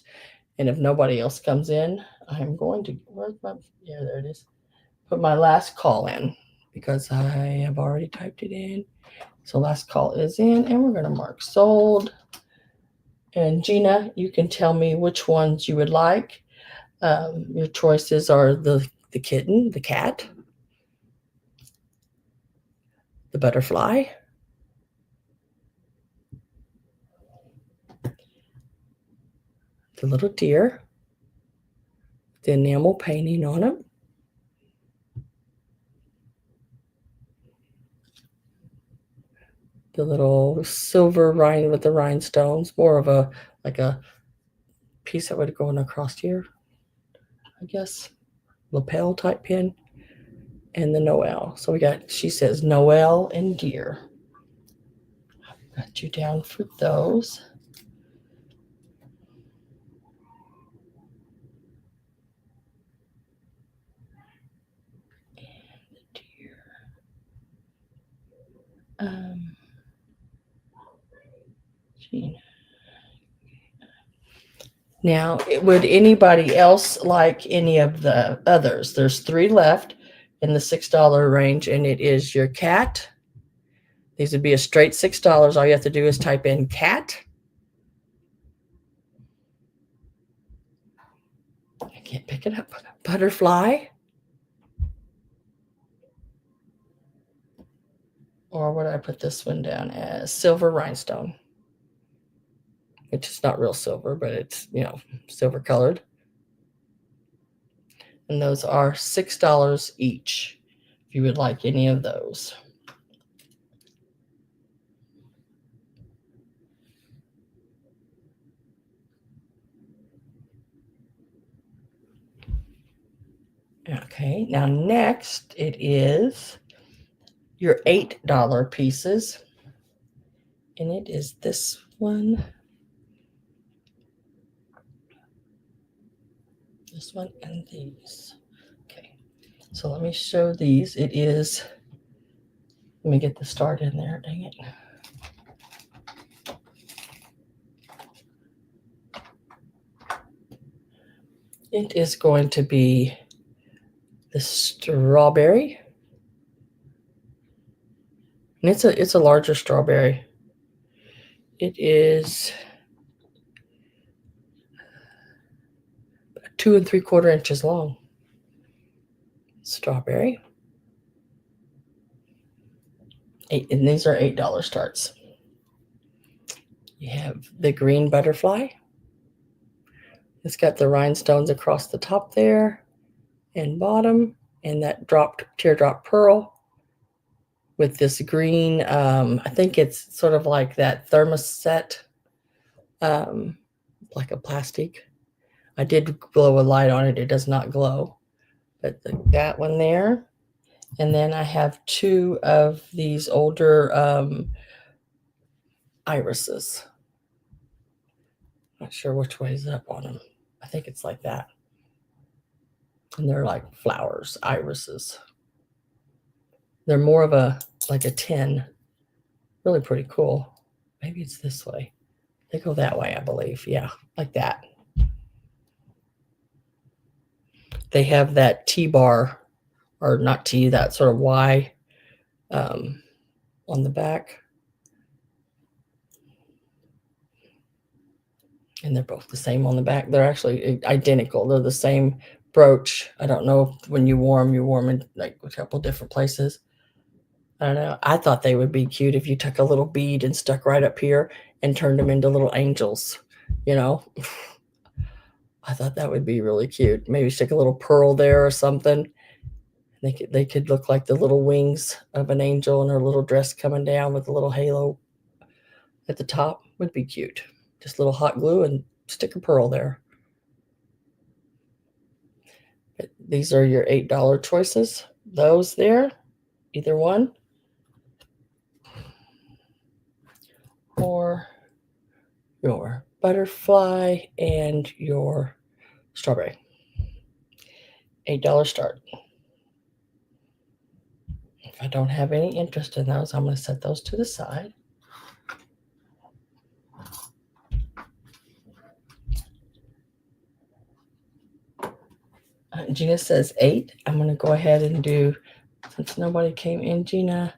S1: And if nobody else comes in, I'm going to, yeah, there it is. Put my last call in because I have already typed it in. So last call is in, and we're going to mark sold. And Gina, you can tell me which ones you would like. Your choices are the kitten, the cat, the butterfly, the little deer, the enamel painting on it, the little silver rind with the rhinestones, more of a like a piece that would go in across here, I guess, lapel type pin, and the Noel. So we got, she says Noel and deer. Got you down for those. And the deer. Gina. Now, would anybody else like any of the others? There's 3 left in the $6 range, and it is your cat. These would be a straight $6. All you have to do is type in cat. I can't pick it up. Butterfly. Or what did I put this one down as? Silver rhinestone. Which is not real silver, but it's, silver colored. And those are $6 each if you would like any of those. Okay, now next it is your $8 pieces. And it is this one. This one and these. Okay, so let me show these. It is, let me get the start in there, dang it. It is going to be the strawberry. And it's a larger strawberry. It is 2 3/4 inches long. Strawberry. And these are $8 starts. You have the green butterfly. It's got the rhinestones across the top there and bottom, and that teardrop pearl with this green, I think it's sort of like that thermoset, like a plastic. I did blow a light on it. It does not glow, but that one there. And then I have 2 of these older irises. Not sure which way is up on them. I think it's like that. And they're like flowers, irises. They're more of like a tin. Really pretty cool. Maybe it's this way. They go that way, I believe. Yeah, like that. They have that T-bar, or not T, that sort of Y on the back. And they're both the same on the back. They're actually identical. They're the same brooch. I don't know if when you wore them in like a couple different places. I don't know. I thought they would be cute if you took a little bead and stuck right up here and turned them into little angels, I thought that would be really cute. Maybe stick a little pearl there or something. They could look like the little wings of an angel and her little dress coming down with a little halo at the top. Would be cute. Just a little hot glue and stick a pearl there. These are your $8 choices. Those there, either one, or your butterfly and your strawberry. $8 start. If I don't have any interest in those, I'm going to set those to the side. Gina says 8. I'm going to go ahead and do, since nobody came in, Gina,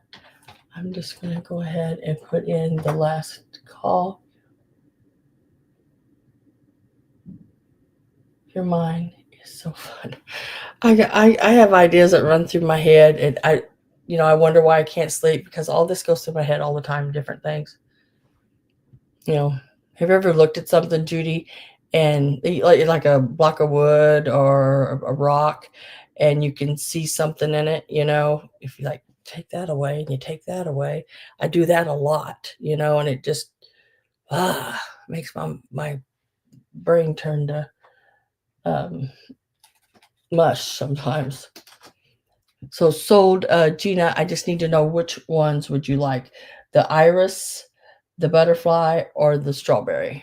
S1: I'm just going to go ahead and put in the last call. Your mind is so fun. I have ideas that run through my head, and I wonder why I can't sleep, because all this goes through my head all the time, different things. Have you ever looked at something, Judy, and like a block of wood or a rock, and you can see something in it, if you like take that away and you take that away. I do that a lot, and it just makes my brain turn to mush sometimes. So sold, Gina, I just need to know, which ones would you like? The iris, the butterfly, or the strawberry?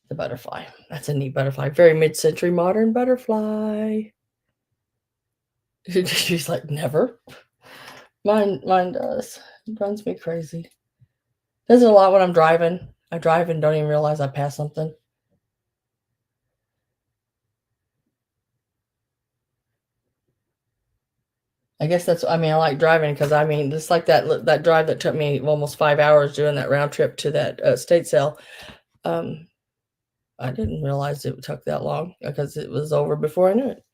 S1: The butterfly. That's a neat butterfly. Very mid-century modern butterfly. She's like, never. Mine does. It runs me crazy. Does it a lot when I'm driving. I drive and don't even realize I passed something. I guess I like driving, because just like that drive that took me almost 5 hours doing that round trip to that state sale. I didn't realize it took that long, because it was over before I knew it.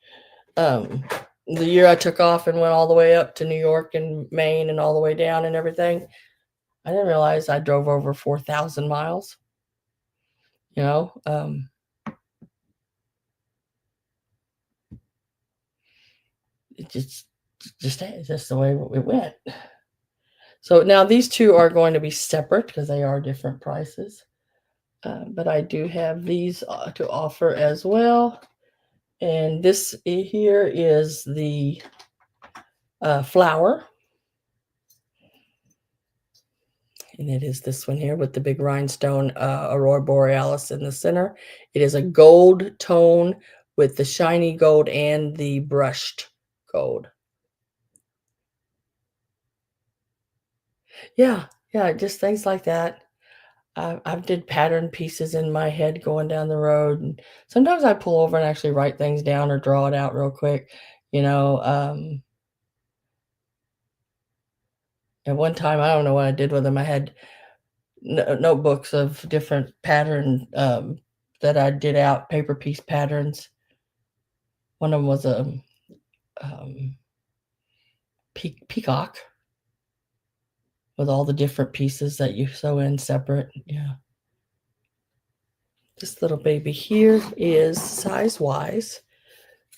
S1: The year I took off and went all the way up to New York and Maine and all the way down and everything, I didn't realize I drove over 4,000 miles. It just the way it went. So now these two are going to be separate, because they are different prices. But I do have these to offer as well. And this here is the flower. And it is this one here with the big rhinestone Aurora Borealis in the center. It is a gold tone with the shiny gold and the brushed gold. Yeah, just things like that. I've did pattern pieces in my head going down the road, and sometimes I pull over and actually write things down or draw it out real quick. At one time, I don't know what I did with them. I had notebooks of different pattern that I did out, paper piece patterns. One of them was a peacock with all the different pieces that you sew in separate. Yeah. This little baby here is size wise,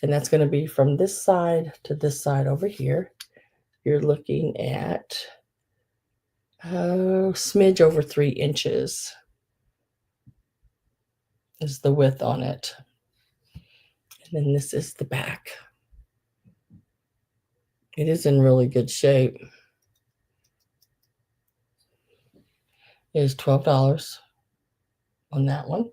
S1: and that's going to be from this side to this side over here. You're looking at a smidge over 3 inches is the width on it. And then this is the back. It is in really good shape. It is $12 on that one.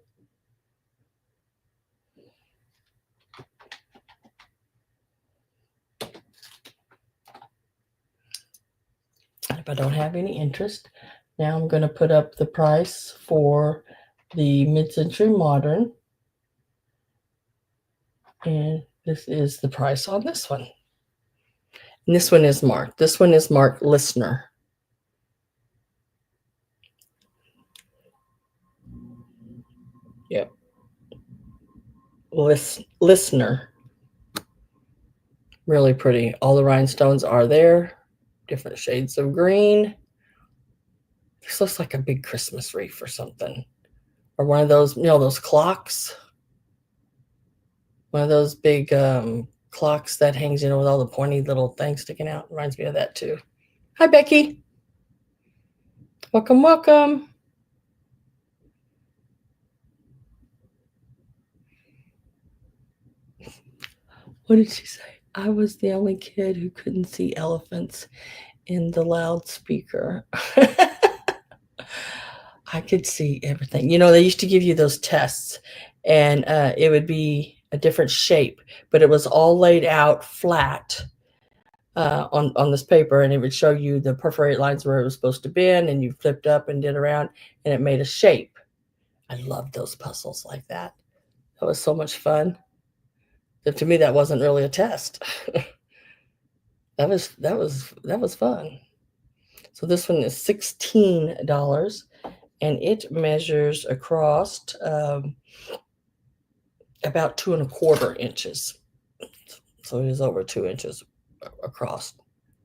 S1: If I don't have any interest, now I'm going to put up the price for the mid-century modern. And this is the price on this one. And this one is marked. This one is marked listener. Yep. Listener. Really pretty. All the rhinestones are there. Different shades of green. This looks like a big Christmas wreath or something. Or one of those, those clocks. One of those big clocks that hangs, with all the pointy little things sticking out. Reminds me of that too. Hi, Becky. Welcome, welcome. What did she say? I was the only kid who couldn't see elephants in the loudspeaker. I could see everything. You know, they used to give you those tests, and it would be a different shape, but it was all laid out flat on this paper, and it would show you the perforated lines where it was supposed to bend, and you flipped up and did around, and it made a shape. I loved those puzzles like that. That was so much fun. But to me, that wasn't really a test. that was fun. So this one is $16, and it measures across about 2¼ inches. So it is over 2 inches across.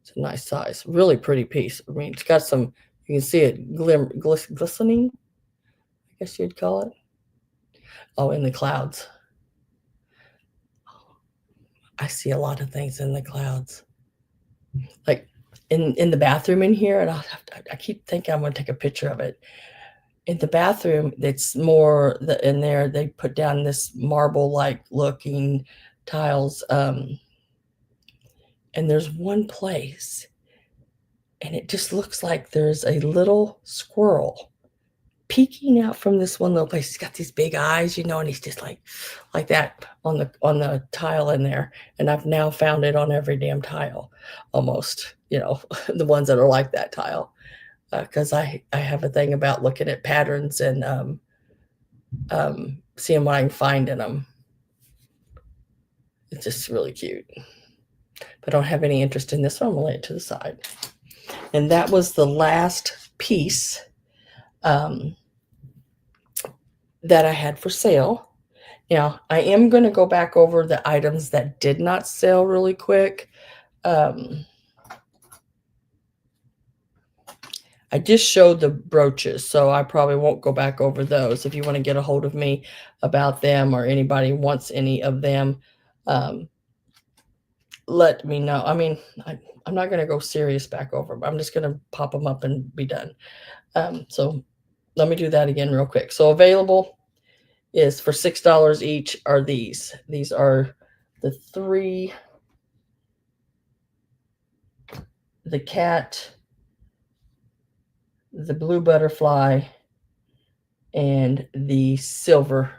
S1: It's a nice size, really pretty piece. I mean, it's got some. You can see it glistening. I guess you'd call it. Oh, in the clouds. I see a lot of things in the clouds. Like in the bathroom in here, and I keep thinking I'm going to take a picture of it. In the bathroom, it's more in there. They put down this marble-like looking tiles, and there's one place, and it just looks like there's a little squirrel peeking out from this one little place. He's got these big eyes, and he's just like that on the tile in there. And I've now found it on every damn tile, almost. The ones that are like that tile, because I have a thing about looking at patterns and seeing what I can find in them. It's just really cute. But I don't have any interest in this one. I'm gonna lay it to the side. And that was the last piece that I had for sale. Now, I am going to go back over the items that did not sell really quick. I just showed the brooches, so I probably won't go back over those. If you want to get a hold of me about them, or anybody wants any of them, let me know. I mean, I'm not going to go serious back over them. I'm just going to pop them up and be done. So let me do that again real quick. So available is for $6 each are these. These are the 3, the cat, the blue butterfly, and the silver.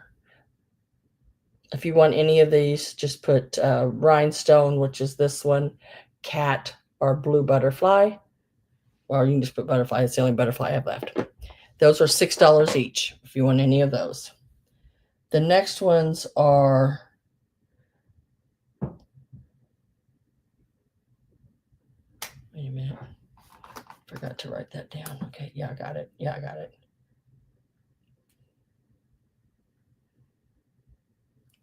S1: If you want any of these, just put rhinestone, which is this one, cat, or blue butterfly. Or you can just put butterfly. It's the only butterfly I have left. Those are $6 each if you want any of those. The next ones are wait a minute. Forgot to write that down. Okay, yeah, I got it.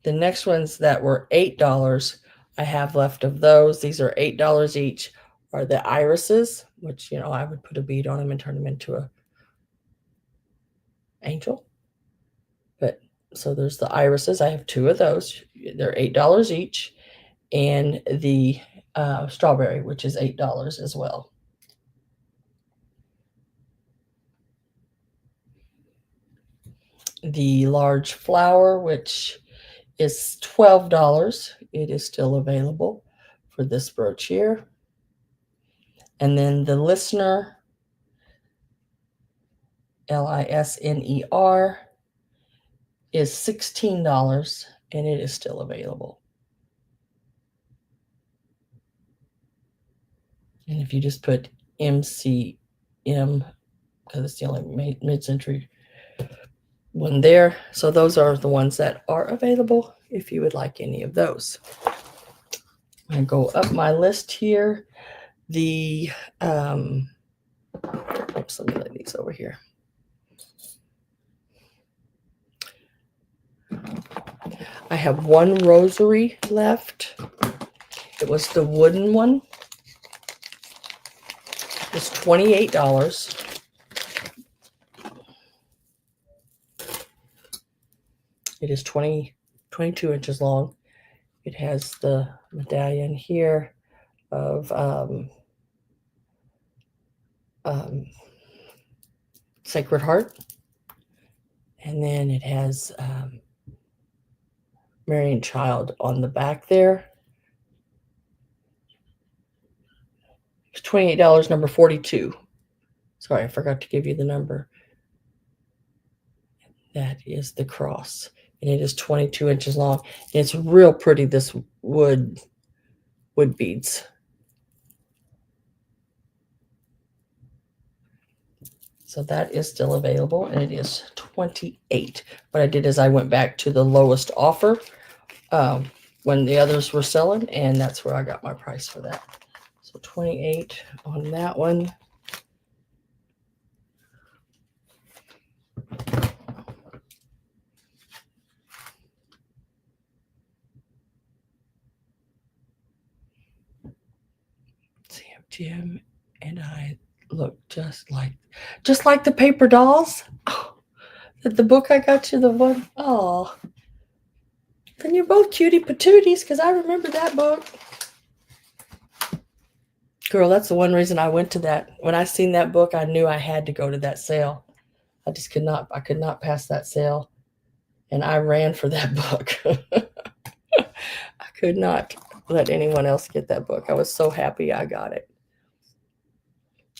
S1: The next ones that were $8, I have left of those. These are $8 each. Are the irises, which I would put a bead on them and turn them into a angel. But so there's the irises. I have 2 of those. They're $8 each, and the strawberry, which is $8 as well. The large flower, which is $12. It is still available for this brooch here. And then the listener, LISNER, is $16, and it is still available. And if you just put MCM, because it's the only mid-century one there. So those are the ones that are available if you would like any of those. I go up my list here. The oops, let me lay these over here. I have one rosary left. It was the wooden one. It's $28. It is 22 inches long. It has the medallion here of Sacred Heart. And then it has Mary and Child on the back there. $28, number 42. Sorry, I forgot to give you the number. That is the cross. And it is 22 inches long. And it's real pretty, this wood beads. So that is still available, and it is 28. What I did is I went back to the lowest offer when the others were selling, and that's where I got my price for that. So 28 on that one. Jim and I look just like the paper dolls. Oh, the book I got you, the one. Oh, then you're both cutie patooties, because I remember that book. Girl, that's the one reason I went to that. When I seen that book, I knew I had to go to that sale. I could not pass that sale. And I ran for that book. I could not let anyone else get that book. I was so happy I got it.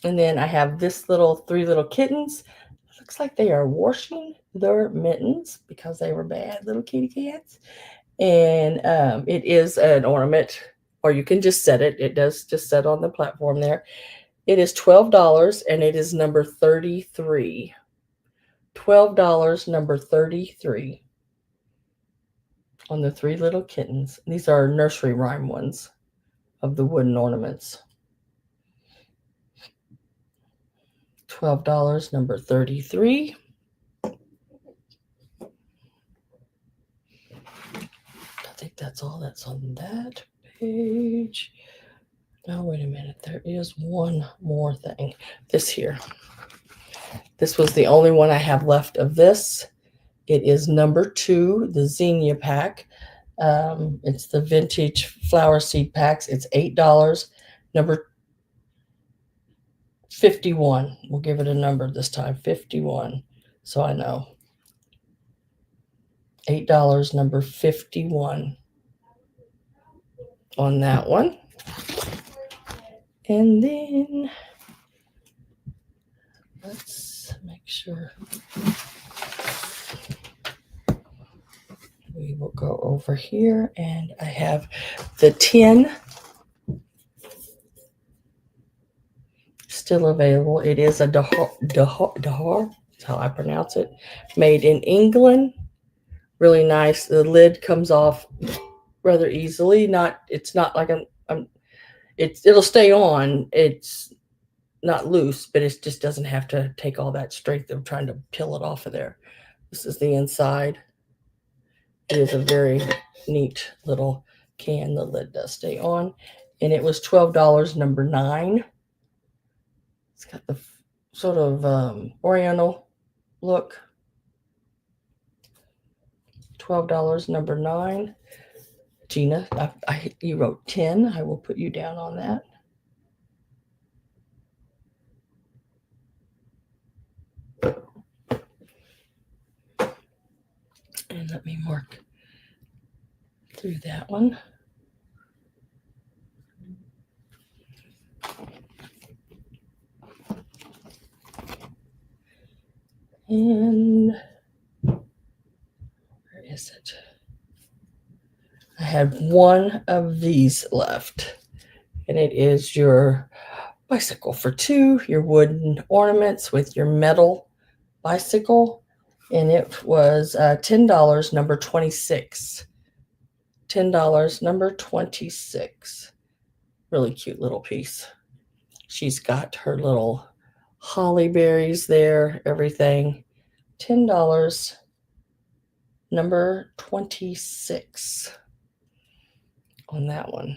S1: And then I have this three little kittens. It looks like they are washing their mittens because they were bad little kitty cats. And it is an ornament, or you can just set it. It does just set on the platform there. It is $12, and it is number 33. $12, number 33 on the three little kittens. These are nursery rhyme ones of the wooden ornaments. $12, number 33. I think that's all that's on that page. Now, wait a minute. There is one more thing. This here. This was the only one I have left of this. It is number 2, the Xenia pack. It's the vintage flower seed packs. It's $8. Number 51. We'll give it a number this time. 51. So I know. $8, number 51 on that one. And then let's make sure we will go over here, and I have the tin still available. It is a Dahar, that's how I pronounce it, made in England. Really nice. The lid comes off rather easily. It's not like it'll stay on. It's not loose, but it just doesn't have to take all that strength of trying to peel it off of there. This is the inside. It is a very neat little can. The lid does stay on. And it was $12, number 9. It's got the sort of oriental look. $12, number 9. Gina, you wrote 10. I will put you down on that. And let me mark through that one. And where is it? I have one of these left, and it is your bicycle for 2, your wooden ornaments with your metal bicycle, and it was $10, number 26. $10, number 26. Really cute little piece. She's got her little holly berries there, everything. $10, number 26 on that one.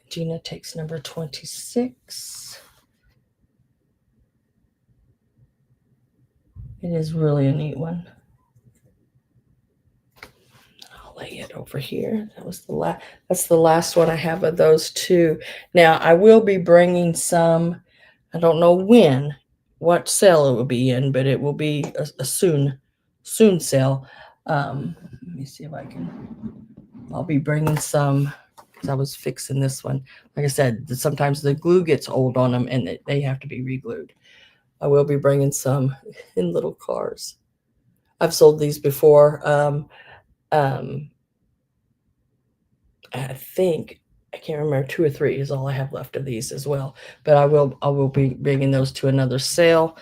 S1: Gina takes number 26. It is really a neat one. I'll lay it over here. That's the last one I have of those two. Now I will be bringing some. I don't know what sale it will be in, but it will be a soon sale. Let me see if I can. I'll be bringing some because I was fixing this one. Like I said, sometimes the glue gets old on them and they have to be re-glued. I will be bringing some in little cars. I've sold these before. I think I can't remember, 2 or 3 is all I have left of these as well. But I will be bringing those to another sale.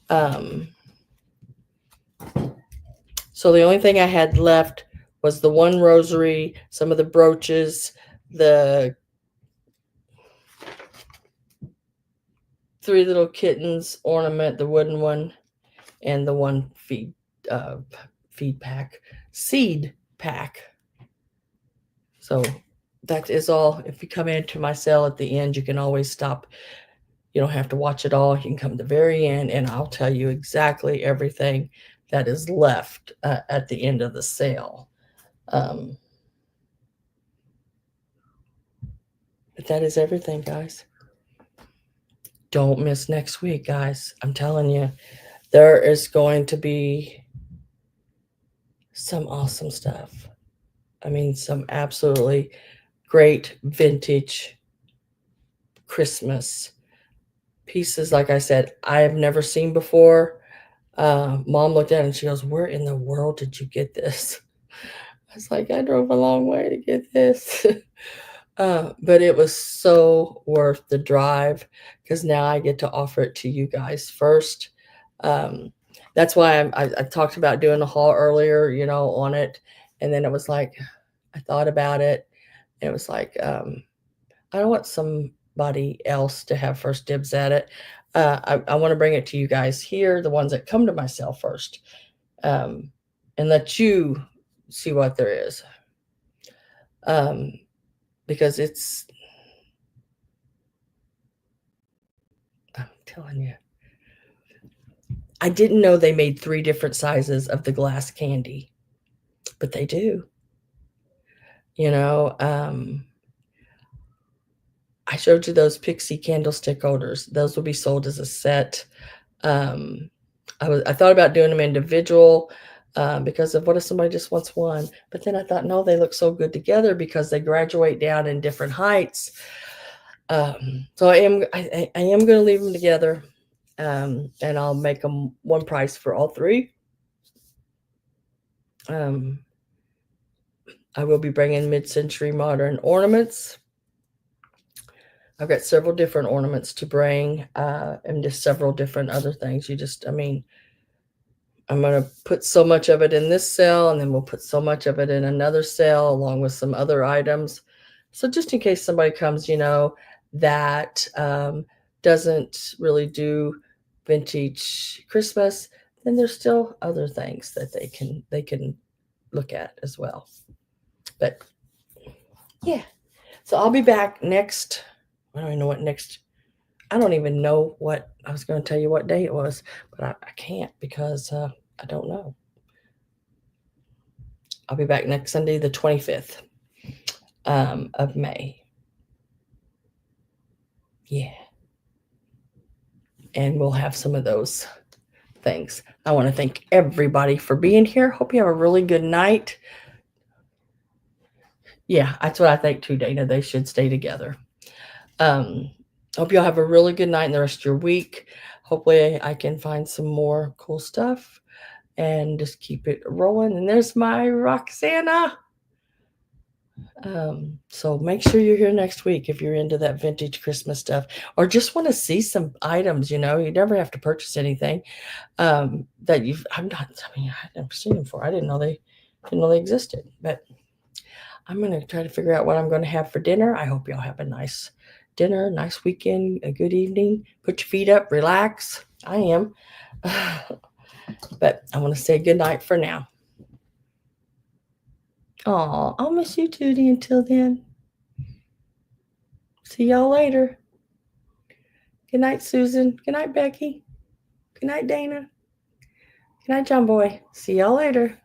S1: So the only thing I had left was the one rosary, some of the brooches, the 3 little kittens ornament, the wooden one, and the one seed pack. So that is all. If you come into my sale at the end, you can always stop. You don't have to watch it all. You can come to the very end, and I'll tell you exactly everything that is left at the end of the sale. But that is everything, guys. Don't miss next week, guys. I'm telling you, there is going to be some awesome stuff. I mean, some absolutely great vintage Christmas pieces. Like I said, I have never seen before. Mom looked at it and she goes, "Where in the world did you get this?" I was like, "I drove a long way to get this." But it was so worth the drive because now I get to offer it to you guys first. That's why I talked about doing a haul earlier, on it. And then it was like, I thought about it. And it was like, I don't want somebody else to have first dibs at it. I want to bring it to you guys here, the ones that come to my sale first, and let you see what there is. Because I'm telling you, I didn't know they made 3 different sizes of the glass candy, but they do. I showed you those pixie candlestick holders. Those will be sold as a set. I thought about doing them individual because of what if somebody just wants one? But then I thought, no, they look so good together because they graduate down in different heights. So I am going to leave them together, and I'll make them one price for all 3. I will be bringing mid-century modern ornaments. I've got several different ornaments to bring, and just several different other things. I'm going to put so much of it in this sale, and then we'll put so much of it in another sale along with some other items. So just in case somebody comes, that doesn't really do vintage Christmas, then there's still other things that they can look at as well. But yeah, so I'll be back next. I don't even know what next. I don't even know what I was going to tell you what day it was, but I can't because I don't know. I'll be back next Sunday, the 25th of May. Yeah. And we'll have some of those things. I want to thank everybody for being here. Hope you have a really good night. Yeah, that's what I think too, Dana. They should stay together. Hope y'all have a really good night and the rest of your week. Hopefully I can find some more cool stuff and just keep it rolling. And there's my Roxana. So make sure you're here next week if you're into that vintage Christmas stuff or just want to see some items. You never have to purchase anything that I've never seen them before. I didn't know they existed, but I'm going to try to figure out what I'm going to have for dinner. I hope y'all have a nice dinner, nice weekend, a good evening. Put your feet up, relax. I am. But I want to say good night for now. Aw, I'll miss you, Tootie, until then. See y'all later. Good night, Susan. Good night, Becky. Good night, Dana. Good night, John Boy. See y'all later.